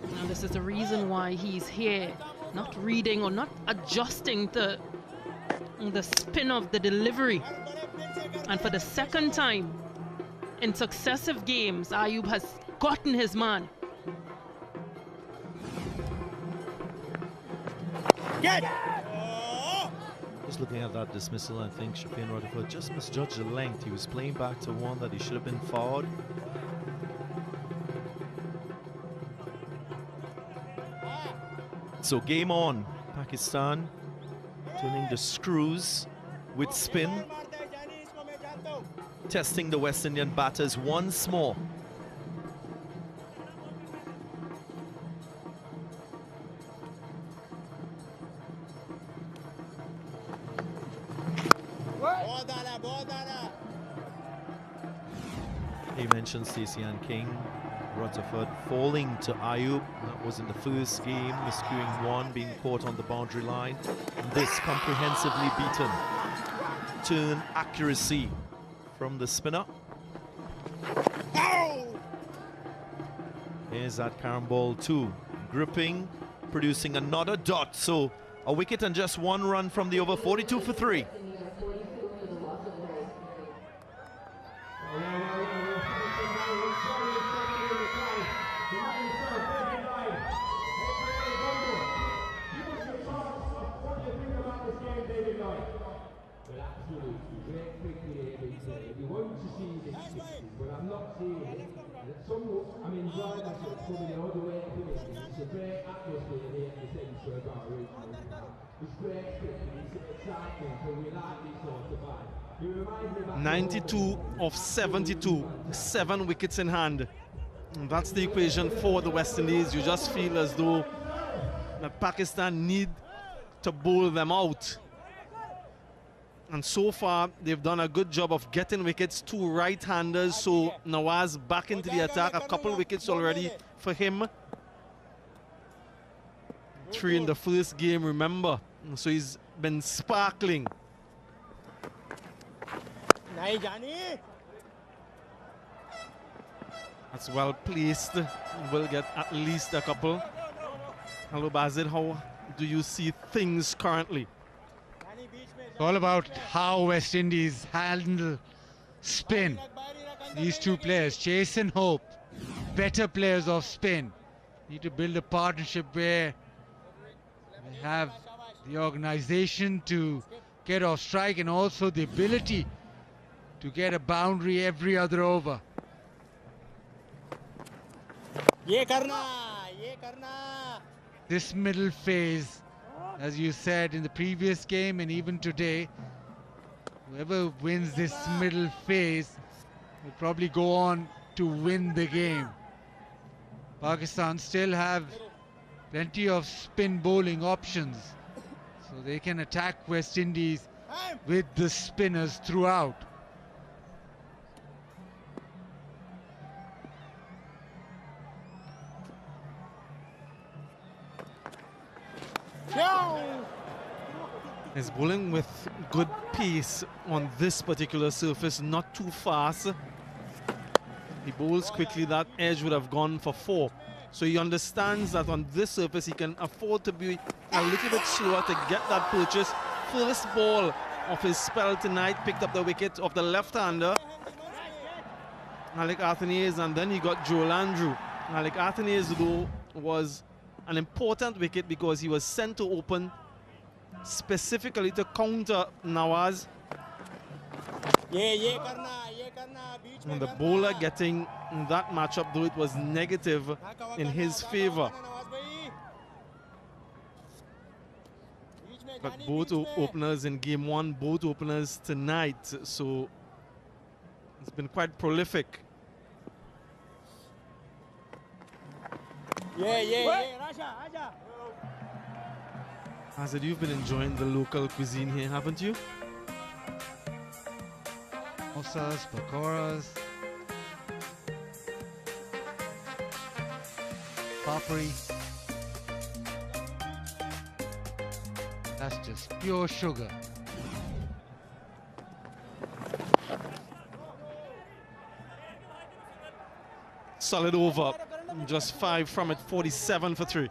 Now this is the reason why he's here, not reading or not adjusting the spin of the delivery. And for the second time in successive games, Ayub has gotten his man. Get! Just looking at that dismissal, I think Shaheen Rutherford just misjudged the length. He was playing back to one that he should have been forward. So game on. Pakistan turning the screws with spin. Testing the West Indian batters once more. He mentioned Stacey and King. Rutherford falling to Ayub. That was in the first game, miscuing one, being caught on the boundary line. And this comprehensively beaten. Turn accuracy from the spinner. Here's that carom ball too. Gripping, producing another dot. So a wicket and just one run from the over. 42 for 3. It's a great atmosphere here at the centre of our regional. It's great, it's exciting, so we like this sort of vibe. It reminds me of 92 of 72, 7 wickets in hand. And that's the equation for the West Indies. You just feel as though Pakistan need to bowl them out. And so far, they've done a good job of getting wickets. 2 right-handers, so Nawaz back into the attack. A couple wickets already for him. 3 in the first game, remember. So he's been sparkling. That's well placed. Will get at least a couple. Hello, Bazid. How do you see things currently? It's all about how West Indies handle spin. These two players, Chase and Hope, better players of spin. Need to build a partnership where they have the organization to get off strike and also the ability to get a boundary every other over. This middle phase, as you said in the previous game and even today, whoever wins this middle phase will probably go on to win the game. Pakistan still have plenty of spin bowling options, so they can attack West Indies with the spinners throughout. He's bowling with good pace on this particular surface, not too fast. He bowls quickly, that edge would have gone for 4. So he understands that on this surface he can afford to be a little bit slower to get that purchase. First ball of his spell tonight, picked up the wicket of the left-hander, Malik Athanase, and then he got Joel Andrew. Malik Athanase, though, was an important wicket because he was sent to open specifically to counter Nawaz. And the bowler getting that matchup, though it was negative in his favor. But both openers in game 1, both openers tonight, so it's been quite prolific. Azad, you've been enjoying the local cuisine here, haven't you? Samosas, pakoras, papri. That's just pure sugar. Solid over, just 5 from it, 47 for 3.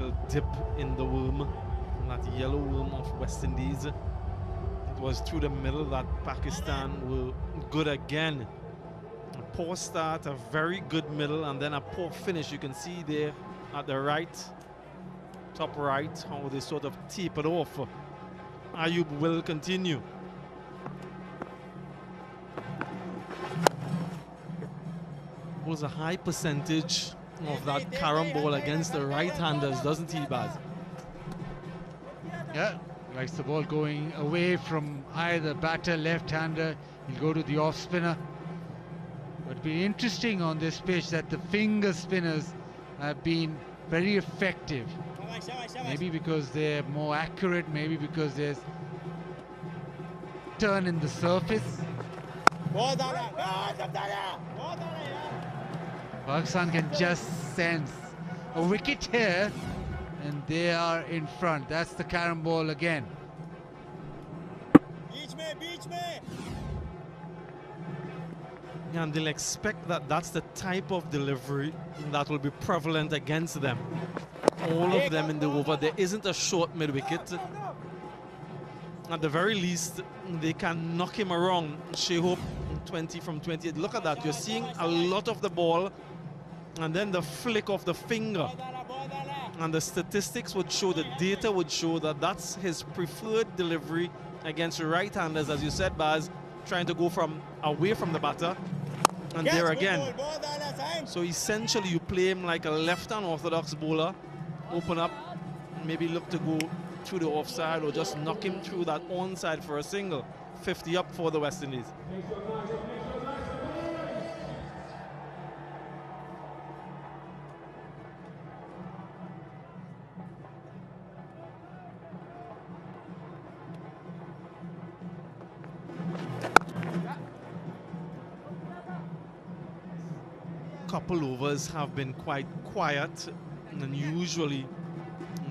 little dip in the worm, that yellow worm of West Indies. It was through the middle that Pakistan were good again. A poor start, a very good middle, and then a poor finish. You can see there at the right, top right, how they sort of tapered off. Ayub will continue. Was a high percentage of that carom ball against the right-handers, doesn't he, Baz? Yeah, likes the ball going away from either batter, left-hander. He'll go to the off-spinner. But it'll be interesting on this pitch that the finger spinners have been very effective. Maybe because they're more accurate, maybe because there's turn in the surface. Pakistan can just sense a wicket here, and they are in front. That's the carom ball again. And they'll expect that that's the type of delivery that will be prevalent against them. All of them in the over. There isn't a short mid-wicket. At the very least, they can knock him around. Shai Hope 20 from 28. Look at that. You're seeing a lot of the ball and then the flick of the finger. And the statistics would show, the data would show that that's his preferred delivery against right-handers, as you said, Baz, trying to go from away from the batter. And there again. So essentially you play him like a left-hand orthodox bowler, open up, maybe look to go through the offside or just knock him through that onside for a single. 50 up for the West Indies. Couple overs have been quite quiet, and usually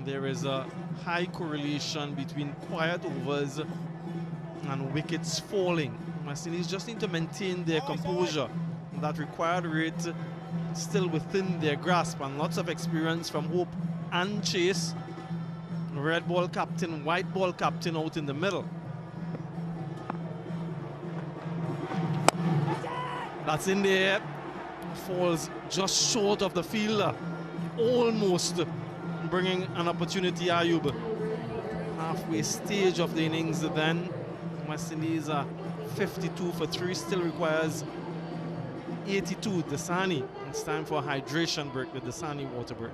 there is a high correlation between quiet overs and wickets falling. West Indies just need to maintain their composure. That required rate still within their grasp, and lots of experience from Hope and Chase. Red ball captain, white ball captain out in the middle. That's in there. Falls just short of the fielder, almost bringing an opportunity. Ayub, halfway stage of the innings then. West Indies are 52 for 3, still requires 82. Dasani, it's time for a hydration break, the Dasani water break.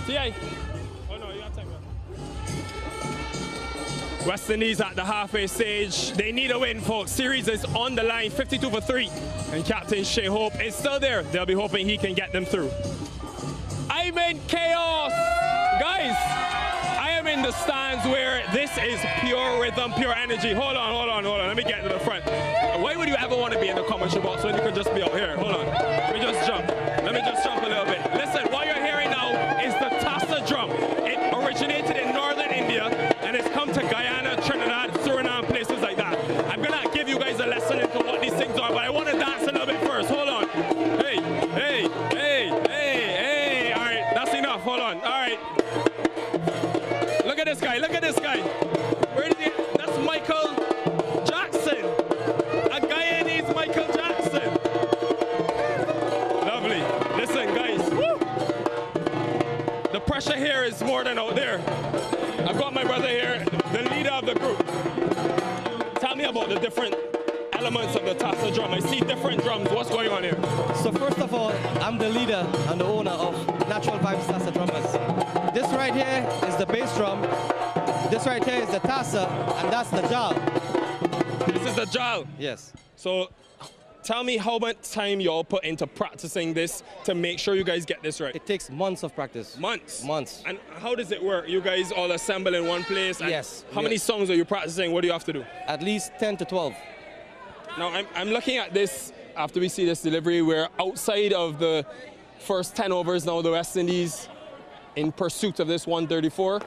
TA. Oh no, you West Indies at the halfway stage. They need a win, folks. Series is on the line, 52 for 3. And Captain Shai Hope is still there. They'll be hoping he can get them through. I'm in chaos. Guys, I am in the stands where this is pure rhythm, pure energy. Hold on. Let me get to the front. Why would you ever want to be in the commentary box when you can just be out here? Hold on. Let me just jump a little bit. Listen, what you're hearing now is the Tassa drum. It originated in northern India and it's come to Guyana, Trinidad, Suriname, places like that. I'm going to give you guys a lesson into what these things are, but I want to dance a little bit first. Hold on. Hey. All right, that's enough. Hold on. All right. Look at this guy. Where did he? That's Michael Jackson. A Guyanese Michael Jackson. Lovely. Listen, guys. Woo! The pressure here is more than out there. I've got my brother here, the leader of the group. Tell me about the different elements of the Tassa drum. I see different drums. What's going on here? So first of all, I'm the leader and the owner of Natural Vibes Tassa Drummers. This right here is the bass drum. This right here is the Tassa, and that's the jal. This is the jal? Yes. So tell me how much time y'all put into practicing this to make sure you guys get this right. It takes months of practice. Months? Months. And how does it work? You guys all assemble in one place? And yes. How many songs are you practicing? What do you have to do? At least 10 to 12. Now, I'm looking at this after we see this delivery. We're outside of the first 10 overs now, the West Indies in pursuit of this 134.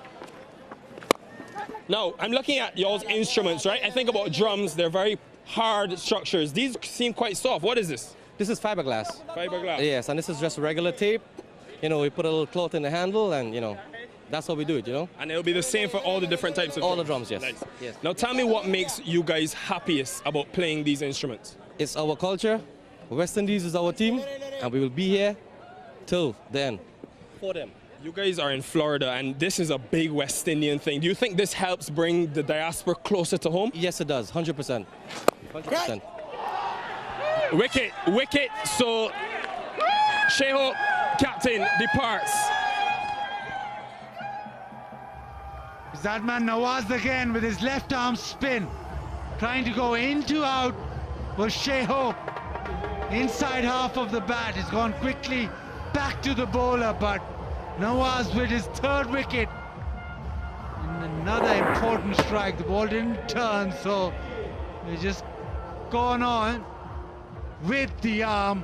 Now, I'm looking at y'all's instruments, right? I think about drums. They're very hard structures. These seem quite soft. What is this? This is fiberglass. Fiberglass? Yes, and this is just regular tape. You know, we put a little cloth in the handle and, you know, that's how we do it, you know? And it'll be the same for all the different types of all the drums, yes. Nice. Yes. Now tell me what makes you guys happiest about playing these instruments. It's our culture. West Indies is our team, and we will be here till the end for them. You guys are in Florida, and this is a big West Indian thing. Do you think this helps bring the diaspora closer to home? Yes, it does, 100%. 100%. Wicket. So Shai Hope, captain, departs. Is that man Nawaz again with his left arm spin, trying to go into out was Shai Hope. Inside half of the bat, has gone quickly back to the bowler, but Nawaz with his third wicket. And another important strike. The ball didn't turn, so they just gone on with the arm.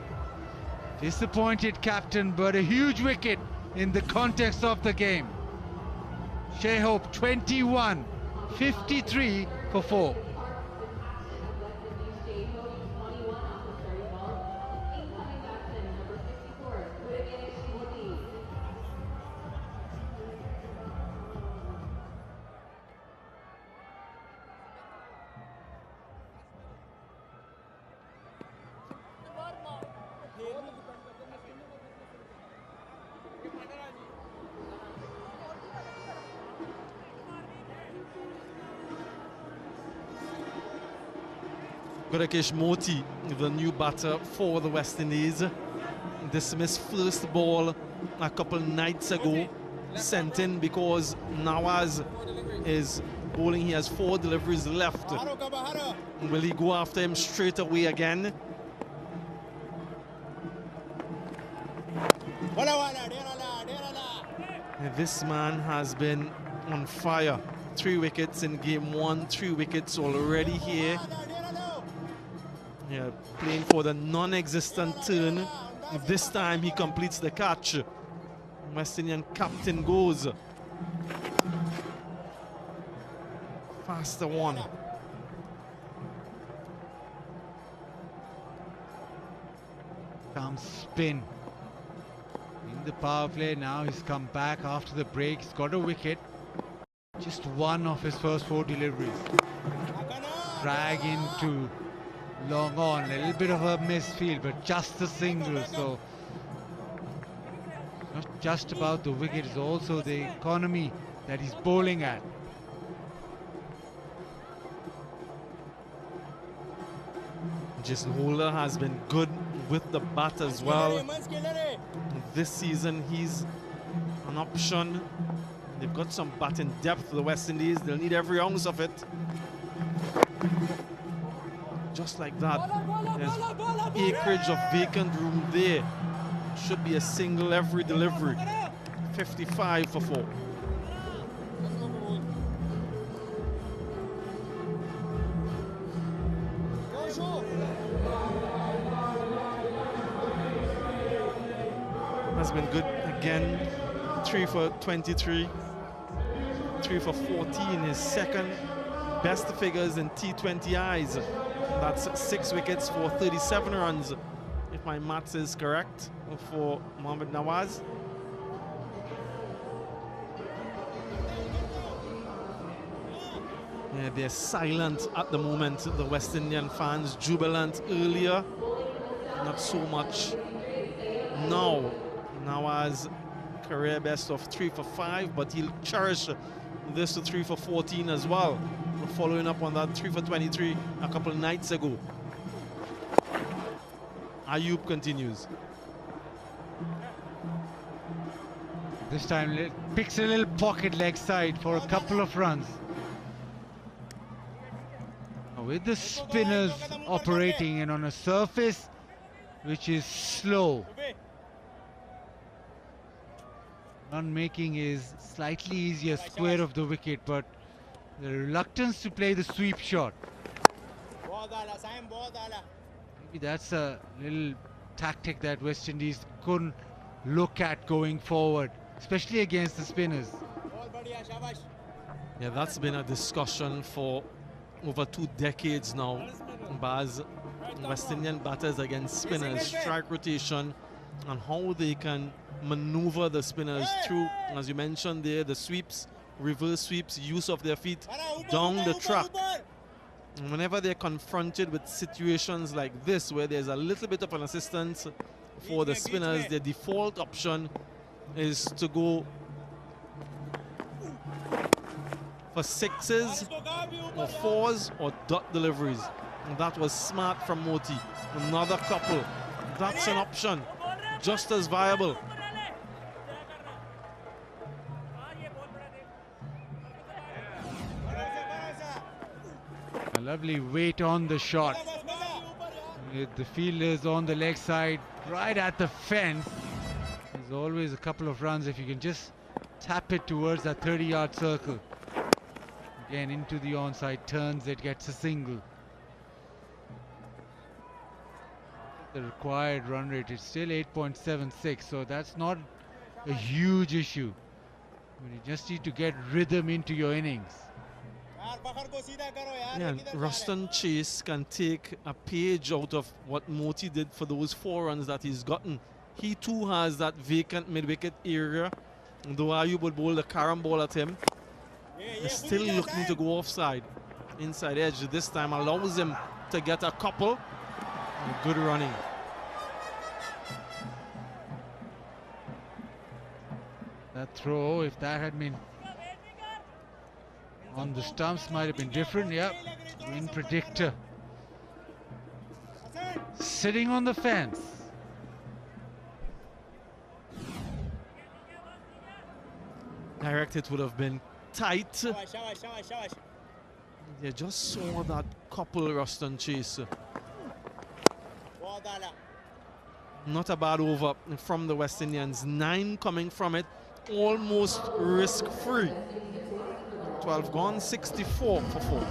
Disappointed captain, but a huge wicket in the context of the game. Shai Hope 21, 53 for 4. Motie, the new batter for the West Indies, dismissed first ball a couple nights ago, sent in because Nawaz is bowling. He has 4 deliveries left. Will he go after him straight away again? This man has been on fire. 3 wickets in game 1, 3 wickets already here. Yeah, playing for the non-existent turn. This time he completes the catch. West Indian captain goes. Faster one. Comes spin. In the power play now, he's come back after the break. He's got a wicket. Just one of his first 4 deliveries. Drag into long on, a little bit of a misfield, but just a single. So not just about the wicket, it's also the economy that he's bowling at. Jason Holder has been good with the bat as well. This season he's an option They've got some batting depth, the West Indies. They'll need every ounce of it. Just like that. There's acreage of vacant room there. Should be a single every delivery. 55 for 4. Has been good again. 3 for 23. 3 for 14. His second best figures in T20Is. That's 6 wickets for 37 runs, if my maths is correct, for Mohammad Nawaz. Yeah, they're silent at the moment, the West Indian fans. Jubilant earlier, not so much now. Nawaz, career best of 3 for 5, but he'll cherish this to 3 for 14 as well, following up on that 3 for 23 a couple of nights ago. Ayub continues. This time picks a little pocket leg side for a couple of runs. With the spinners operating and on a surface which is slow, run making is slightly easier square of the wicket, but the reluctance to play the sweep shot. Maybe that's a little tactic that West Indies couldn't look at going forward, especially against the spinners. Yeah, that's been a discussion for over 2 decades now. Baz, West Indian batters against spinners, strike rotation, and how they can maneuver the spinners through, as you mentioned there, the sweeps, reverse sweeps, use of their feet down the track. And whenever they're confronted with situations like this, where there's a little bit of an assistance for the spinners, their default option is to go for 6s or 4s or dot deliveries. And that was smart from Motie. Another couple. That's an option, just as viable. A lovely weight on the shot. With the fielders on the leg side, right at the fence. There's always a couple of runs if you can just tap it towards that 30-yard circle. Again, into the onside, turns, it gets a single. The required run rate is still 8.76, so that's not a huge issue. But you just need to get rhythm into your innings. Yeah, and Ruston Chase can take a page out of what Motie did for those 4 runs that he's gotten. He too has that vacant mid-wicket area. Though Ayub would bowl the carom ball at him, he's still looking to go offside. Inside edge this time allows him to get a couple. Good running. That throw, if that had been on the stumps, might have been different. Yep, win predictor. Sitting on the fence. Direct hit would have been tight. They just saw that couple, Ruston Chase. Not a bad over from the West Indians. 9 coming from it, almost risk-free. 12 gone, 64 for 4.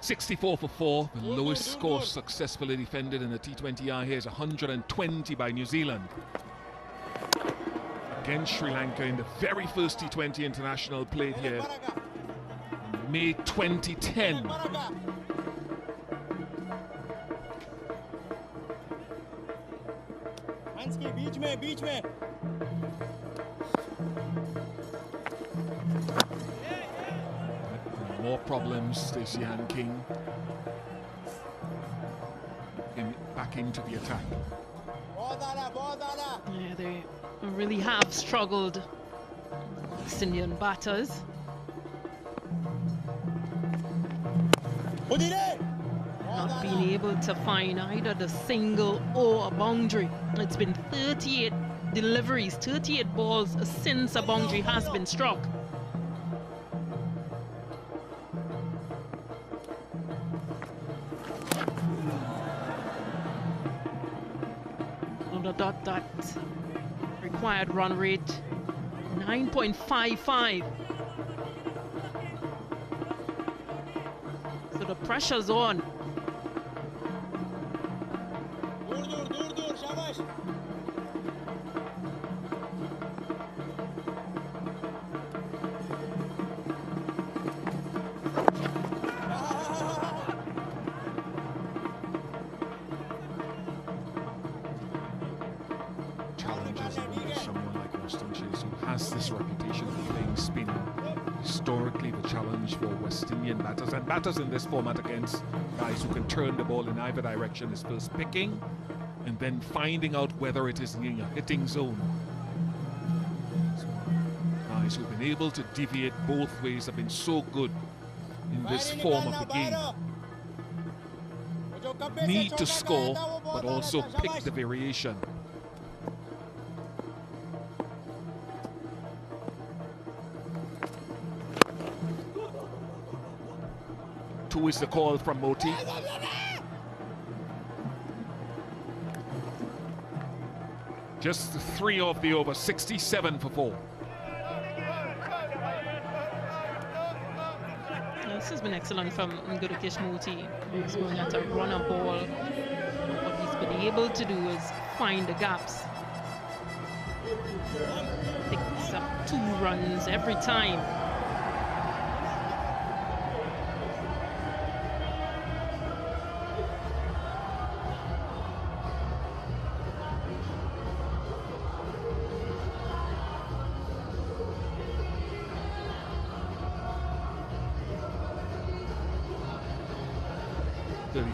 .64 for 4, the lowest score successfully defended in the T20I here is 120 by New Zealand. Against Sri Lanka in the very first T20 international played here in May 2010. बीच में More problems this Yan King back into the attack. Yeah, they really have struggled, West Indian batters. Not being able to find either the single or a boundary. It's been 38 deliveries, 38 balls since a boundary has been struck. That required run rate 9.55. So the pressure's on. And batters in this format against guys who can turn the ball in either direction is first picking and then finding out whether it is in a hitting zone. So guys who've been able to deviate both ways have been so good in this form of the game. Need to score, but also pick the variation. Two is the call from Motie. Just 3 of the over, 67 for 4. This has been excellent from Gurukesh Motie. He's going at a runner ball. What he's been able to do is find the gaps. Picks up 2 runs every time.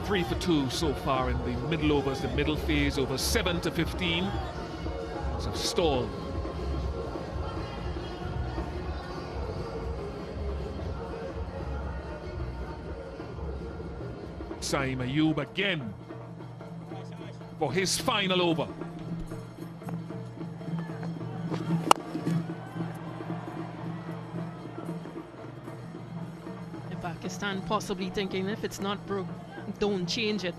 Three for 2 so far in the middle overs, the middle phase, over 7 to 15. So stall. Saim Ayub again for his final over. Pakistan possibly thinking if it's not broke, don't change it.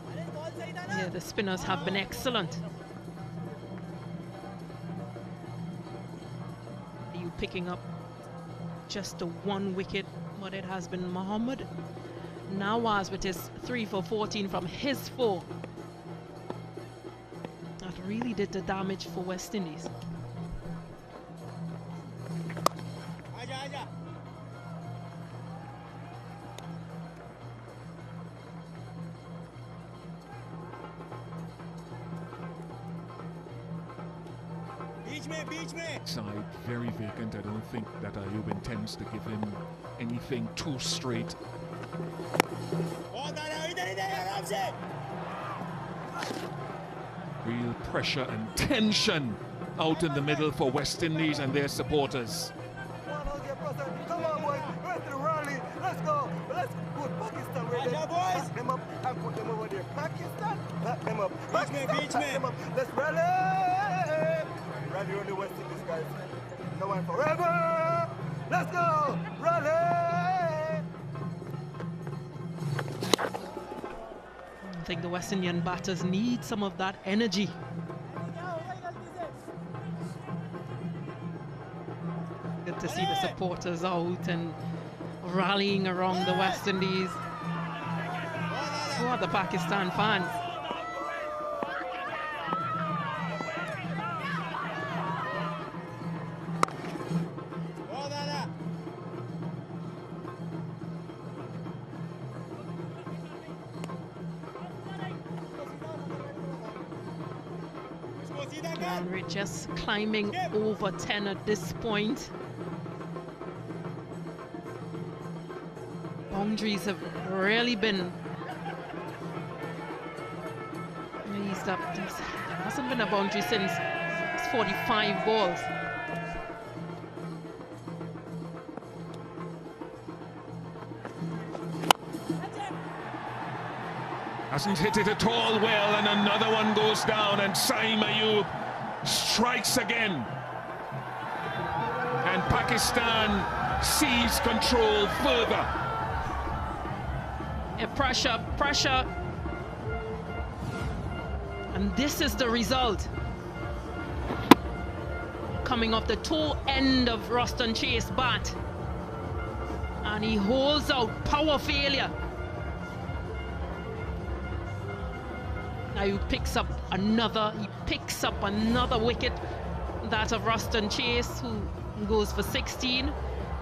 Yeah, the spinners have been excellent. You picking up just the 1 wicket, but it has been Mohammad Nawaz with his 3 for 14 from his 4. That really did the damage for West Indies. Side very vacant. I don't think that Ayub intends to give him anything too straight. Real pressure and tension out in the middle for West Indies and their supporters. Come on, boys. Let's do rally. Let's go. Let's put Pakistan where they pack them up and put them over there. Pakistan, pack them up. Pakistan, pack them up. Let's rally. Rally on the West Indies, guys. No one forever. Let's go. Rally. I think the West Indian batters need some of that energy. Good to see the supporters out and rallying around the West Indies. So are the Pakistan fans. And we're just climbing over 10 at this point. Boundaries have really been eased up. There hasn't been a boundary since 45 balls. Hasn't hit it at all well, and another one goes down, and Shai Hope strikes again. And Pakistan seize control further. Pressure. And this is the result. Coming off the toe end of Ruston Chase bat. And he holds out, power failure. Now he picks up another wicket, that of Ruston Chase, who goes for 16.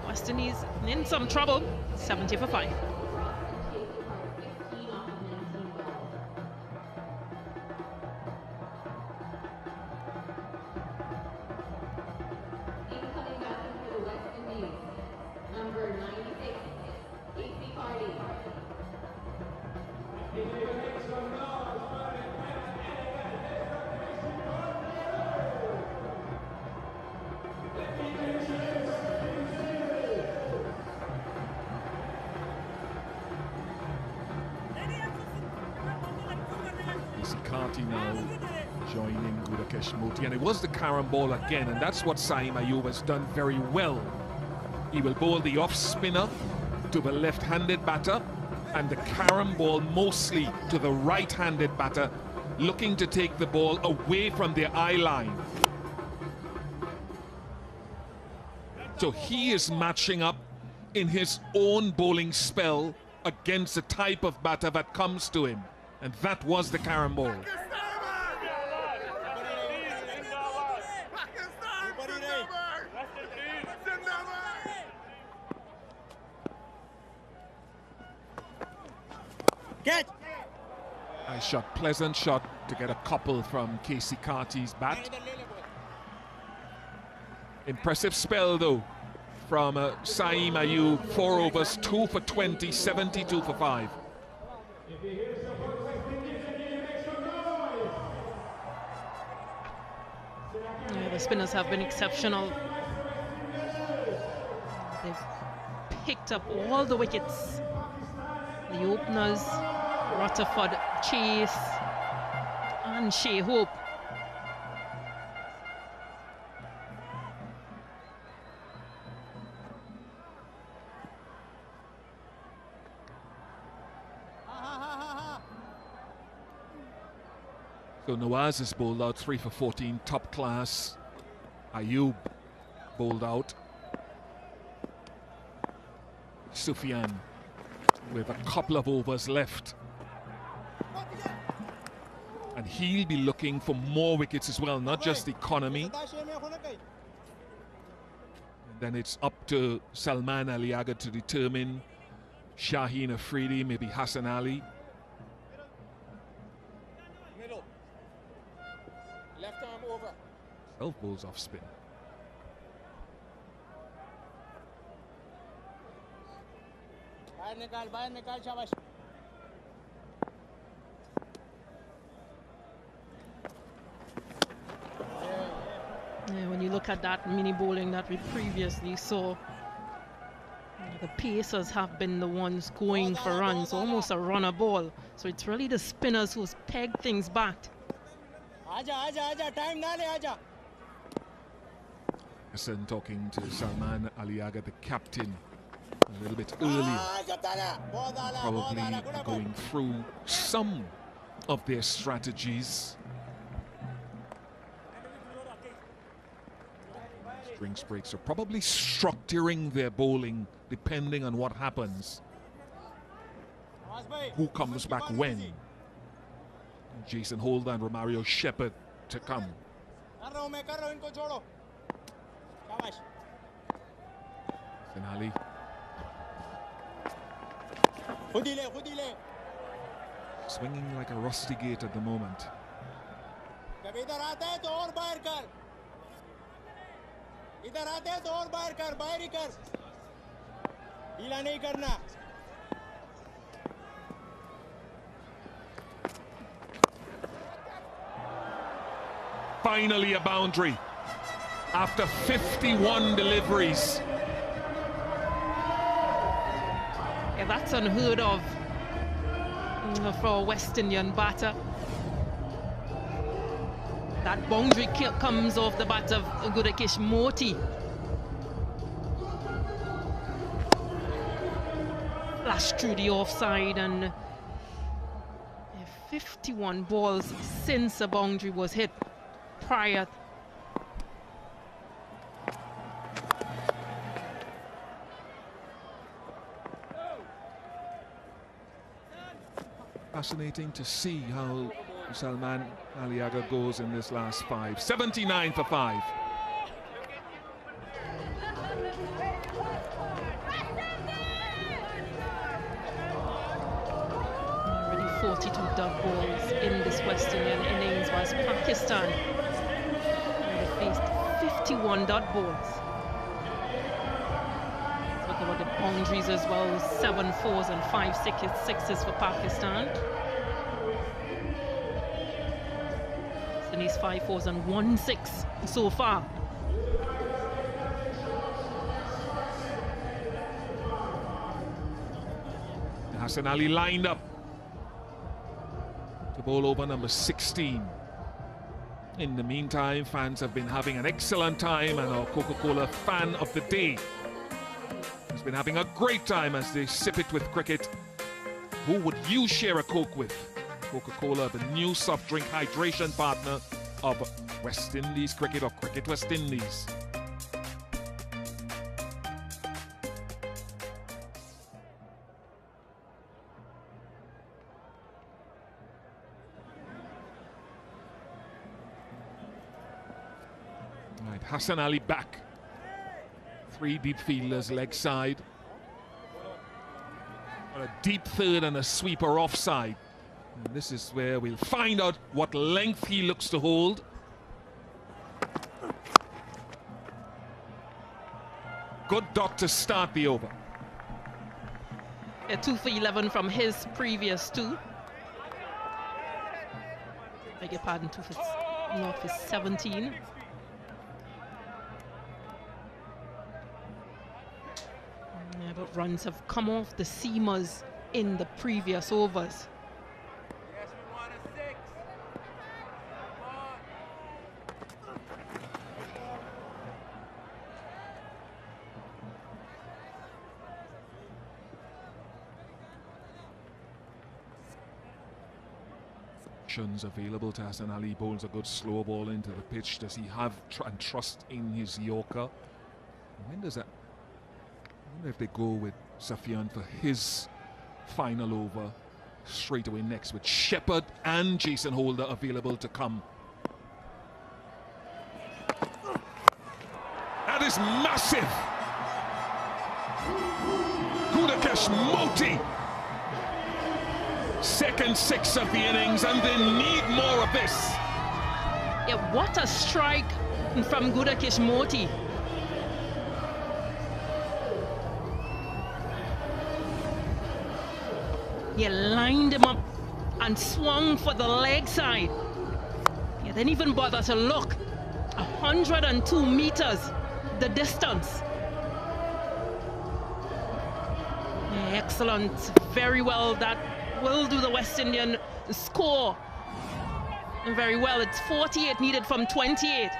West Indies in some trouble, 70 for 5. Now joining Motie, and it was the carom ball again, and that's what Shai Hope has done very well. He will bowl the off spinner to the left-handed batter, and the carom ball mostly to the right-handed batter, looking to take the ball away from their eye line. So he is matching up in his own bowling spell against the type of batter that comes to him, and that was the carom ball. Nice shot, pleasant shot to get a couple from Casey Carty's bat. Impressive spell though from Shai Hope, 4 overs, 2 for 20, 72 for 5. Yeah, the spinners have been exceptional. They've picked up all the wickets. The openers, Rutherford, Chase, and Shai Hope. So Nawaz has bowled out 3 for 14, top class. Ayub bowled out. Sufyan with a couple of overs left. And he'll be looking for more wickets as well, not just economy. And then it's up to Salman Aliaga to determine Shaheen Afridi, maybe Hassan Ali. Middle. Left arm over. 12 balls off spin. Bahar nikal, shabash. Yeah, when you look at that mini bowling that we previously saw, the Pacers have been the ones going for runs, almost a runner ball. So it's really the spinners who's pegged things back. Aja, time na le, aja. Hassan talking to Salman Aliaga, the captain, a little bit earlier, probably going through some of their strategies. Drinks breaks are probably structuring their bowling depending on what happens. Who comes back when? Jason Holder and Romario Shepherd to come. Sinali. Swinging like a rusty gate at the moment. जब इधर आता है तो और बाहर कर, इधर आते हैं तो और बाहर कर, बाहर ही कर, ढीला नहीं करना. Finally a boundary after 51 deliveries. Yeah, that's unheard of for a West Indian batter. That boundary kick comes off the bat of Gudakish Motie. Flashed through the offside, and 51 balls since a boundary was hit prior. Fascinating to see how Salman Aliaga goes in this last 5. 79 for 5. Already 42 dot balls in this West Indian innings, whilst Pakistan already faced 51 dot balls. Talk about the boundaries as well, 7 fours and 5 sixes for Pakistan. These 5 fours and 1 6 so far. Hassan Ali lined up to bowl over number 16. In the meantime, fans have been having an excellent time, and our Coca-Cola fan of the day has been having a great time as they sip it with cricket. Who would you share a Coke with? Coca-Cola, the new soft drink hydration partner of West Indies Cricket, or Cricket West Indies. Right, Hassan Ali back. 3 deep fielders leg side. A deep third and a sweeper offside. And this is where we'll find out what length he looks to hold. Good dot to start the over. A 2 for 11 from his previous 2. Beg your pardon, 2 for not for 17. Yeah, but runs have come off the seamers in the previous overs. Available to Hassan Ali. Bowls a good slow ball into the pitch. Does he have and trust in his Yorker? When does that? I wonder if they go with Safian for his final over straight away next, with Shepherd and Jason Holder available to come. That is massive. Gudakesh Motie. Second 6 of the innings, and they need more of this. Yeah, what a strike from Gudakesh Motie. He lined him up and swung for the leg side. He didn't even bother to look. 102 meters, the distance. Yeah, excellent, very well. That will do the West Indian score very well. It's 48 needed from 28.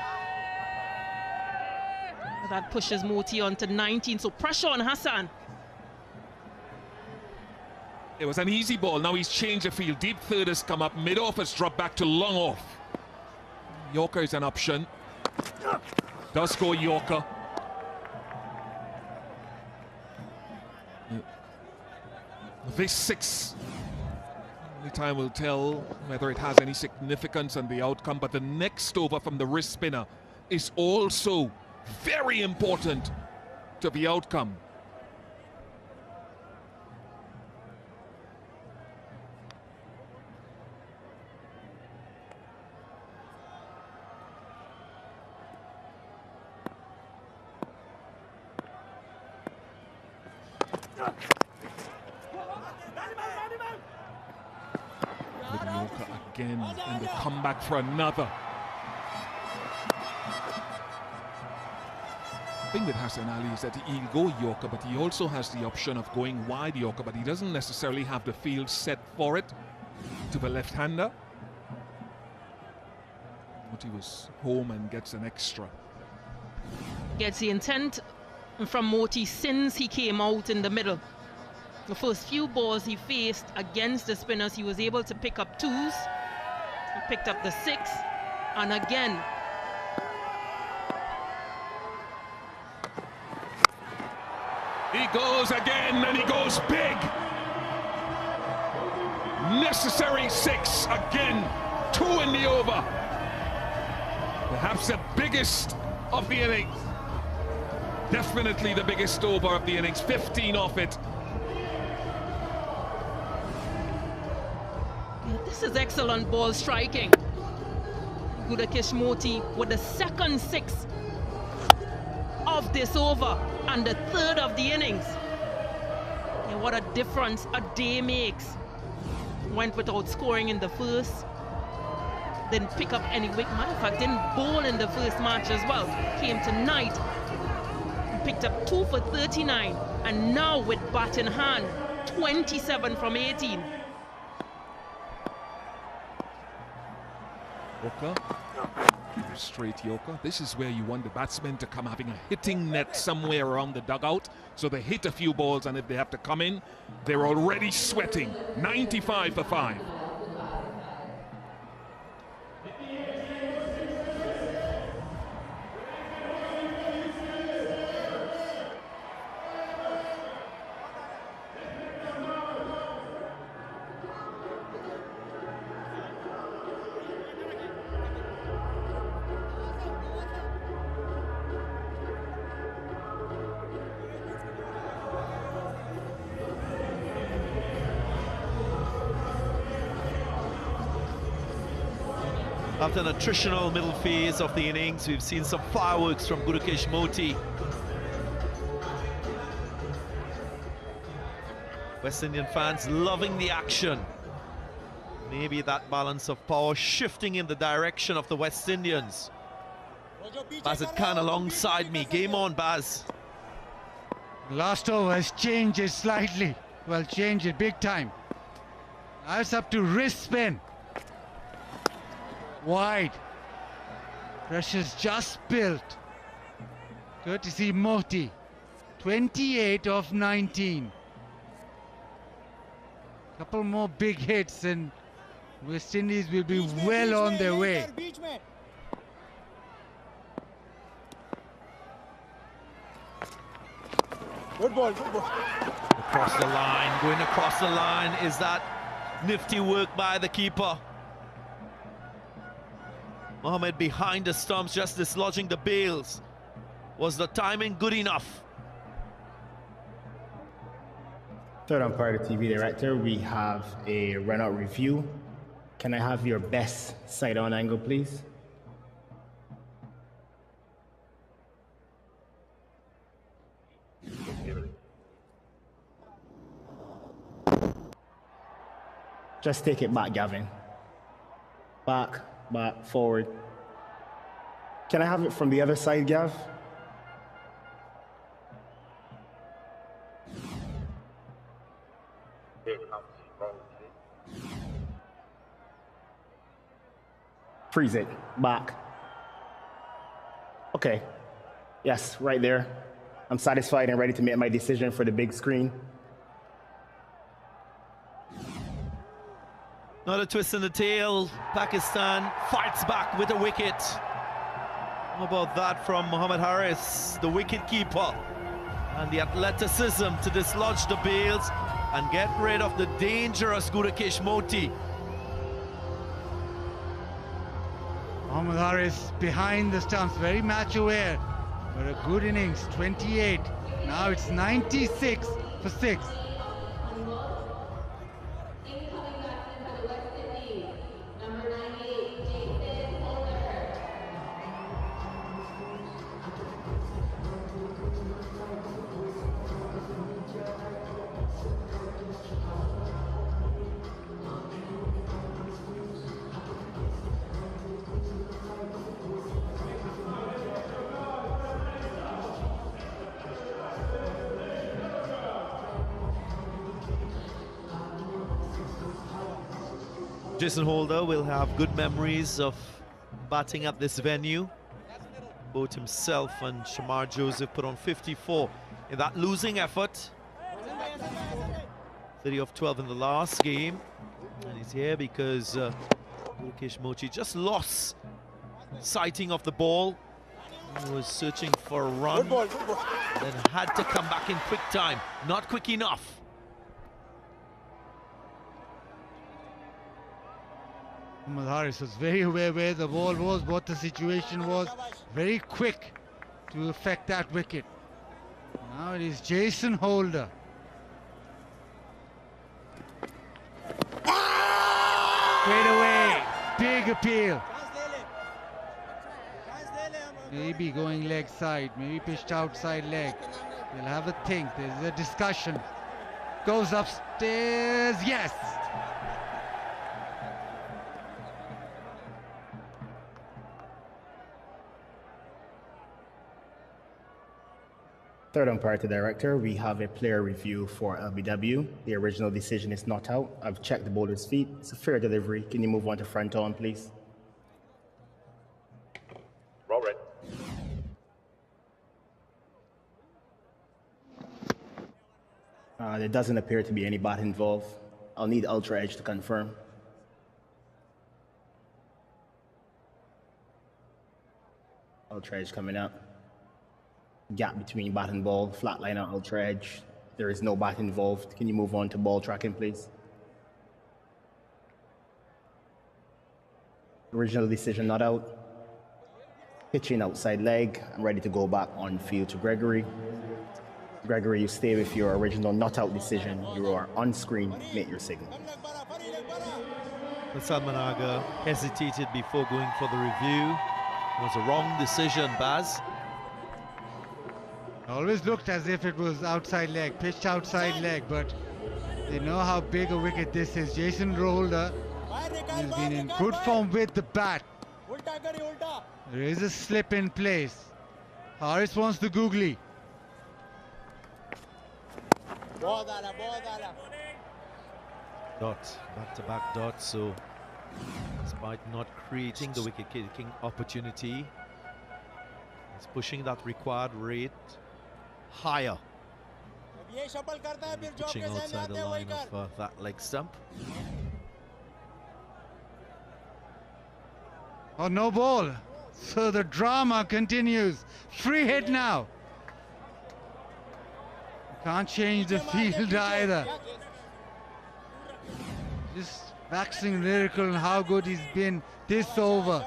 That pushes Motie on to 19, so pressure on Hassan. It was an easy ball. Now he's changed the field. Deep third has come up. Mid-off has dropped back to long off. Yorker is an option. Does go Yorker. This 6. Only time will tell whether it has any significance on the outcome, but the next over from the wrist spinner is also very important to the outcome. Yorker again, and they come back for another. The thing with Hassan Ali is that he'll go Yorker, but he also has the option of going wide Yorker, but he doesn't necessarily have the field set for it to the left-hander. Motie was home and gets an extra. Gets the intent from Motie since he came out in the middle. The first few balls he faced against the spinners, he was able to pick up 2s. He picked up the 6, and again. He goes again, and he goes big. Necessary 6 again. 2 in the over. Perhaps the biggest of the innings. Definitely the biggest over of the innings. 15 off it. This is excellent ball striking. Gudakesh Motie with the second 6 of this over and the 3rd of the innings. And what a difference a day makes. Went without scoring in the first. Didn't pick up any wicket. Matter of fact, didn't bowl in the first match as well. Came tonight and picked up 2 for 39. And now with bat in hand, 27 from 18. Yorker, straight Yorker. This is where you want the batsmen to come having a hitting net somewhere around the dugout. So they hit a few balls, and if they have to come in, they're already sweating. 95 for 5. After an attritional middle phase of the innings, we've seen some fireworks from Gudakesh Motie. West Indian fans loving the action. Maybe that balance of power shifting in the direction of the West Indians. Bazit Khan alongside me. Game on, Baz. Last over has changed it slightly. Well, changed it big time. Now it's up to wrist spin. Wide. Pressure's just built. Courtesy Motie. 28 of 19. Couple more big hits and West Indies will be well on their way. Good ball, good ball. Across the line, going across the line. Is that nifty work by the keeper? Mohammed behind the stumps, just dislodging the bails. Was the timing good enough? Third umpire, the TV director, we have a run-out review. Can I have your best side-on angle, please? Just take it back, Gavin. Back, forward. Can I have it from the other side, Gav? Freeze it. Back. Okay. Yes, right there. I'm satisfied and ready to make my decision for the big screen. Another twist in the tail. Pakistan fights back with a wicket. How about that from Mohammad Haris, the wicket keeper? And the athleticism to dislodge the bails and get rid of the dangerous Gudakesh Motie. Mohammad Haris behind the stumps, very match aware. But a good innings, 28. Now it's 96 for 6. Jason Holder will have good memories of batting at this venue. Both himself and Shamar Joseph put on 54 in that losing effort. 30 of 12 in the last game. And he's here because Motie just lost sighting of the ball. He was searching for a run, then had to come back in quick time. Not quick enough. Harris was very aware where the ball was, what the situation was, very quick to affect that wicket. Now it is Jason Holder. Straight away, big appeal. Maybe going leg side, maybe pitched outside leg. We'll have a think, there's a discussion. Goes upstairs, yes! Third umpire to director, we have a player review for LBW. The original decision is not out. I've checked the bowler's feet. It's a fair delivery. Can you move on to front on, please? Roll red. There doesn't appear to be any bat involved. I'll need Ultra Edge to confirm. Ultra Edge coming up. Gap between bat and ball, flat line on Ultra Edge. There is no bat involved. Can you move on to ball tracking, please? Original decision not out. Pitching outside leg. I'm ready to go back on field to Gregory. Gregory, you stay with your original not out decision. You are on screen. Make your signal. Salmanaga hesitated before going for the review. It was a wrong decision, Baz. Always looked as if it was outside leg, pitched outside leg, but they know how big a wicket this is. Jason Holder has been in good form with the bat. There is a slip in place. Harris wants the googly. Dot, back-to-back dot, so despite not creating the wicket-taking opportunity, he's pushing that required rate higher. Pitching outside the line of that leg stump. Oh, no ball. So the drama continues. Free hit now. Can't change the field either. Just waxing lyrical on how good he's been this over.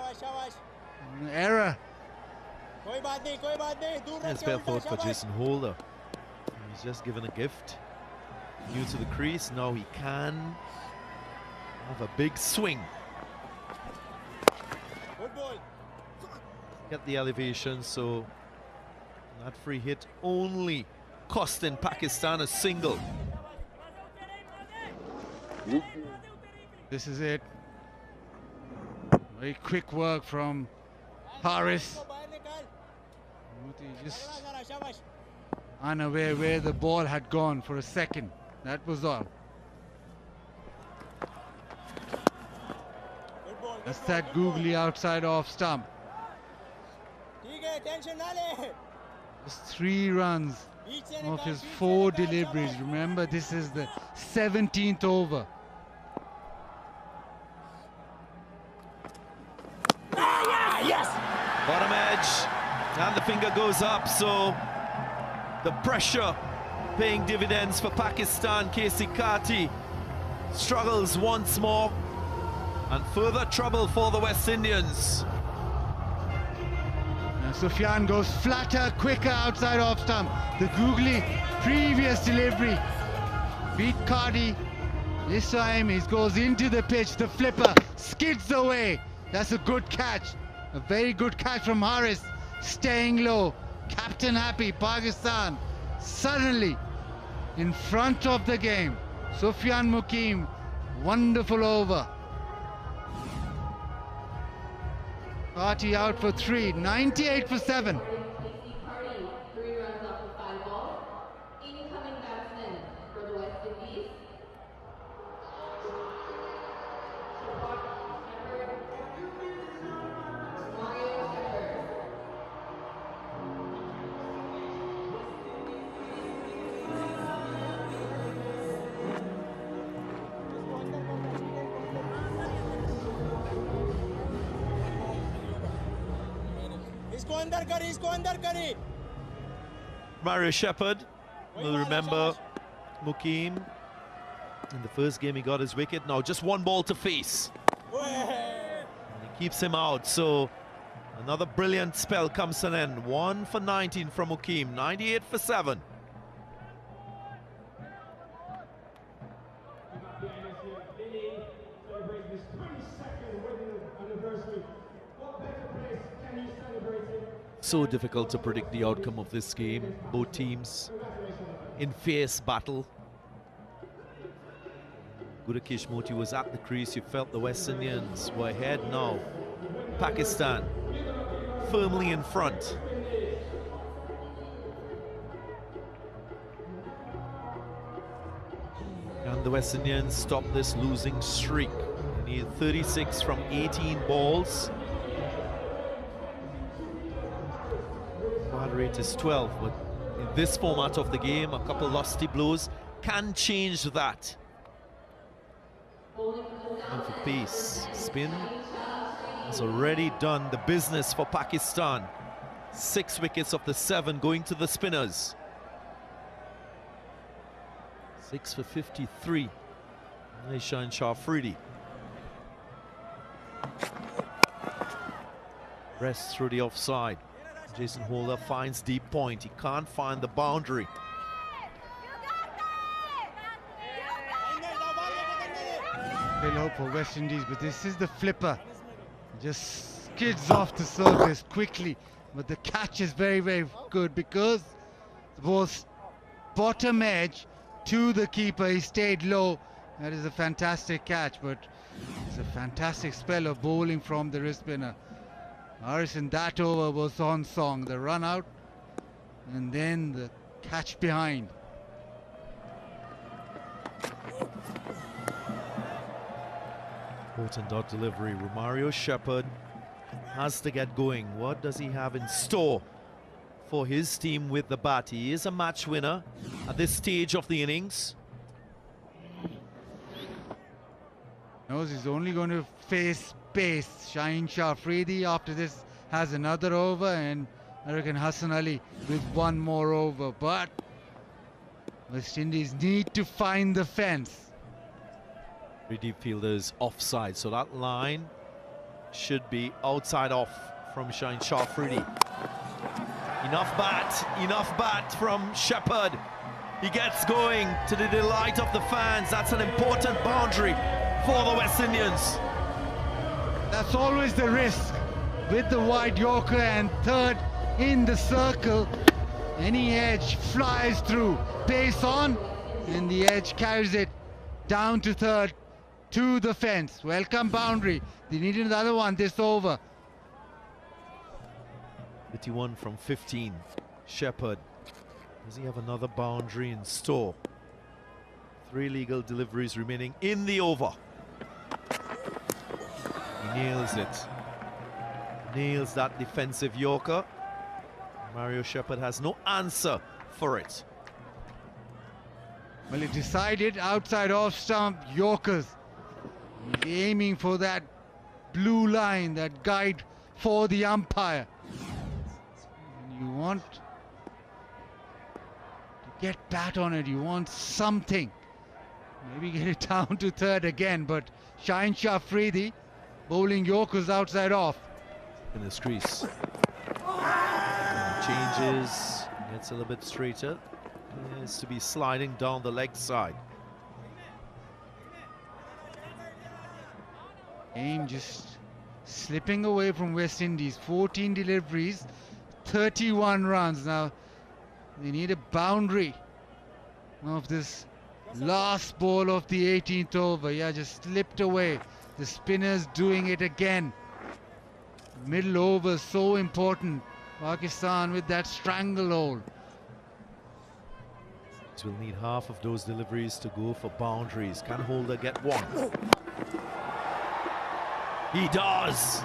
Error. That's fair thought for Jason Holder. He's just given a gift. New to the crease, now he can have a big swing. Get the elevation, so that free hit only costing Pakistan a single. This is it. Very quick work from Harris. Just unaware where the ball had gone for a second. That was all. That's that googly outside off stump. Just 3 runs of his 4 deliveries. Remember, this is the 17th over. Yes! Bottom edge, and the finger goes up, so the pressure paying dividends for Pakistan. Casey Kati struggles once more, and further trouble for the West Indians. Sufyan goes flatter, quicker outside off stump. The googly previous delivery beat Cardi. This time he goes into the pitch. The flipper skids away. That's a good catch. A very good catch from Harris. Staying low. Captain happy. Pakistan suddenly in front of the game. Sufyan Mukim, wonderful over. Party out for 3, 98 for 7. इसको अंदर करी, इसको अंदर करी. Mario Shepherd will remember Mukim. In the first game he got his wicket. Now just one ball to face. And he keeps him out. So another brilliant spell comes to an end. 1 for 19 from Mukim. 98 for 7. So difficult to predict the outcome of this game. Both teams in fierce battle. Gudakesh Motie was at the crease. You felt the West Indians were ahead. Now Pakistan firmly in front. And the West Indians stop this losing streak. They need 36 from 18 balls. Rate is 12, but in this format of the game, a couple lusty blows can change that. And for pace, spin has already done the business for Pakistan. 6 wickets of the 7 going to the spinners. 6 for 53. Shaheen Shafridi. Rests through the offside. Jason Holder finds deep point. He can't find the boundary. Still hope for West Indies, but this is the flipper. Just skids off the surface quickly. But the catch is very, very good because the ball's bottom edge to the keeper. He stayed low. That is a fantastic catch, but it's a fantastic spell of bowling from the wrist spinner. Harrison, that over was on song. The run out and then the catch behind. Important dot delivery. Romario Shepherd has to get going. What does he have in store for his team with the bat? He is a match winner at this stage of the innings. Knows he's only going to face pace. Shaheen Shafridi after this has another over, and I reckon Hassan Ali with one more over. But West Indies need to find the fence. 3 deep fielders offside, so that line should be outside off from Shaheen Shafridi. Enough bat from Shepherd. He gets going to the delight of the fans. That's an important boundary for the West Indians. That's always the risk with the wide Yorker and third in the circle. Any edge flies through, pace on, and the edge carries it down to third to the fence. Welcome boundary. They need another one this over. 51 from 15. Shepherd. Does he have another boundary in store? 3 legal deliveries remaining in the over. He nails it. Nails that defensive Yorker. Mario Shepherd has no answer for it. Well, he decided outside off stump Yorkers. He's aiming for that blue line, that guide for the umpire. And you want to get bat on it, you want something. Maybe get it down to third again, but Shaheen Shafridi bowling Yorkers outside off. In his crease. Changes, gets a little bit straighter. He has to be sliding down the leg side. Aim just slipping away from West Indies. 14 deliveries, 31 runs. Now they need a boundary of this last ball of the 18th over. Yeah, just slipped away. The spinners doing it again. Middle over so important. Pakistan with that stranglehold. We'll need half of those deliveries to go for boundaries. Can Holder get one? He does.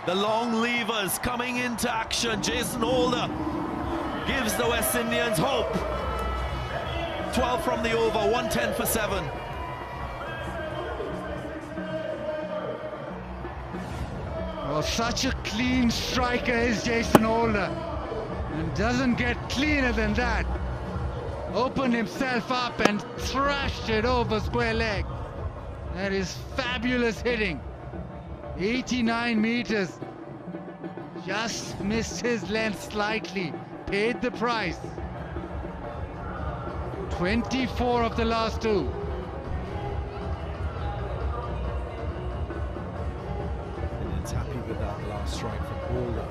The long levers coming into action. Jason Holder gives the West Indians hope. 12 from the over, 110 for 7. of such a clean striker is Jason Holder, and doesn't get cleaner than that. Opened himself up and thrashed it over square leg. That is fabulous hitting. 89 meters. Just missed his length slightly. Paid the price. 24 of the last 2. And it's happy with that last strike from Holder.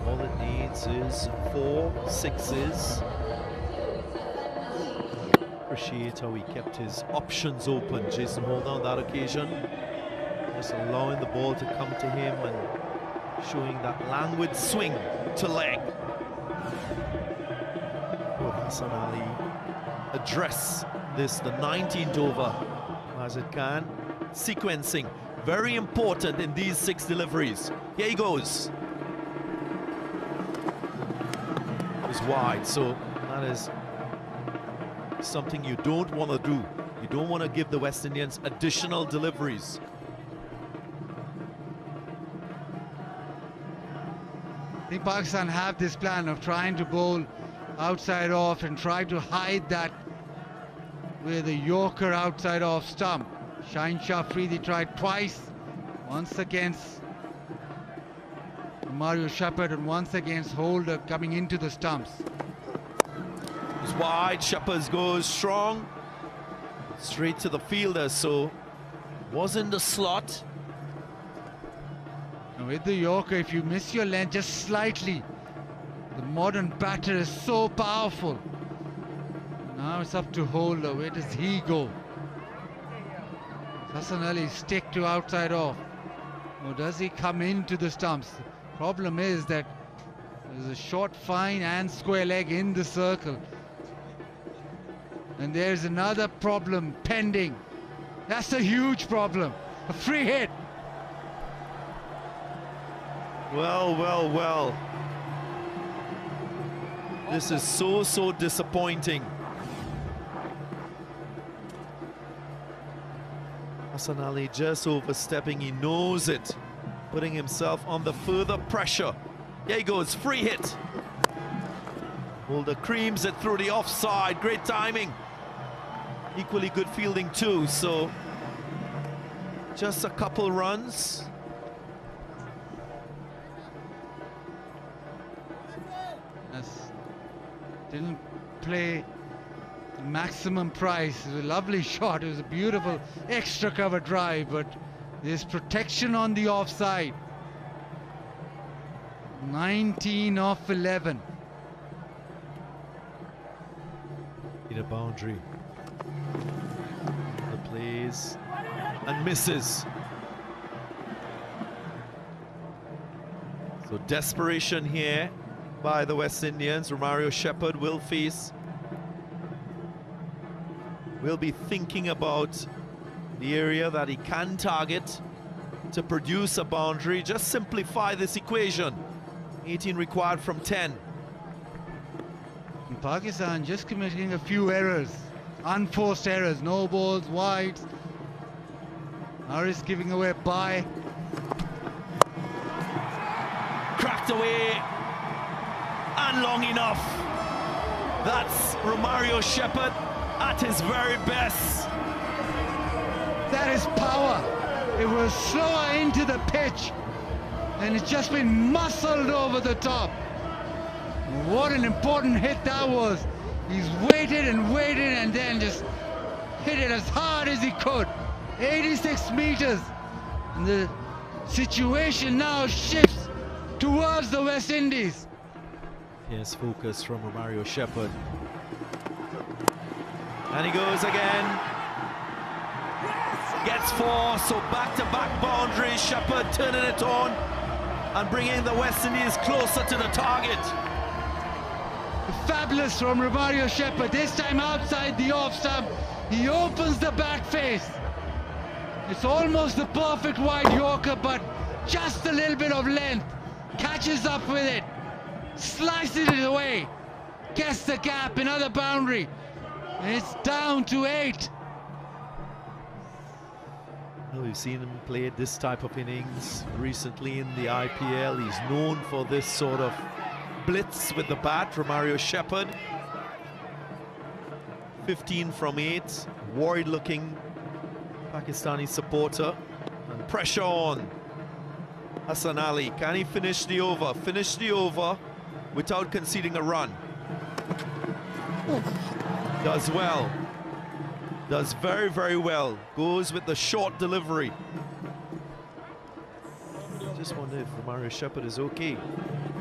All it needs is 4 sixes. Appreciate how he kept his options open, Jason Holder, on that occasion. Just allowing the ball to come to him and showing that languid swing to leg. Will Hassan Ali address this, the 19th over, as it can? Sequencing, very important in these 6 deliveries. Here he goes. It was wide, so that is something you don't want to do. You don't want to give the West Indians additional deliveries. I think Pakistan have this plan of trying to bowl outside off and try to hide that with a Yorker outside off stump. Shaheen Shafridi tried twice, once against Mario Shepherd and once against Holder coming into the stumps. It's wide, Shepherd goes strong, straight to the fielder, so was in the slot. And with the Yorker, if you miss your length just slightly, the modern batter is so powerful. Now it's up to Holder. Where does he go? Hassan Ali stick to outside off, or does he come into the stumps? The problem is that there's a short fine and square leg in the circle, and there's another problem pending. That's a huge problem. A free hit. Well, well, well. This is so disappointing. Hassan Ali just overstepping, he knows it. Putting himself under further pressure. Here he goes, free hit. Holder creams it through the offside, great timing. Equally good fielding too, so just a couple runs. Didn't play maximum price. It was a lovely shot. It was a beautiful extra cover drive, but there's protection on the offside. 19 off 11. In a boundary. The plays and misses. So desperation here by the West Indians. Romario Shepherd will be thinking about the area that he can target to produce a boundary. Just simplify this equation. 18 required from 10. And Pakistan just committing a few errors, unforced errors, no balls, wides. Harris giving away by. Cracked away. And long enough. That's Romario Shepherd at his very best. That is power. It was slower into the pitch, and it's just been muscled over the top. What an important hit that was. He's waited and waited and then just hit it as hard as he could. 86 meters. And the situation now shifts towards the West Indies. Here's focus from Romario Shepherd. And he goes again. Gets 4, so back-to-back boundaries. Shepherd turning it on and bringing the West Indies closer to the target. Fabulous from Romario Shepherd, this time outside the off stump. He opens the back face. It's almost the perfect wide Yorker, but just a little bit of length. Catches up with it, slices it away, gets the gap, another boundary. And it's down to 8. We've seen him play this type of innings recently in the IPL. He's known for this sort of blitz with the bat. Romario Shepherd, 15 from 8, worried-looking Pakistani supporter, and pressure on Hassan Ali. Can he finish the over? Finish the over without conceding a run. Does well. Does very, very well. Goes with the short delivery. Just wonder if Romario Shepherd is okay.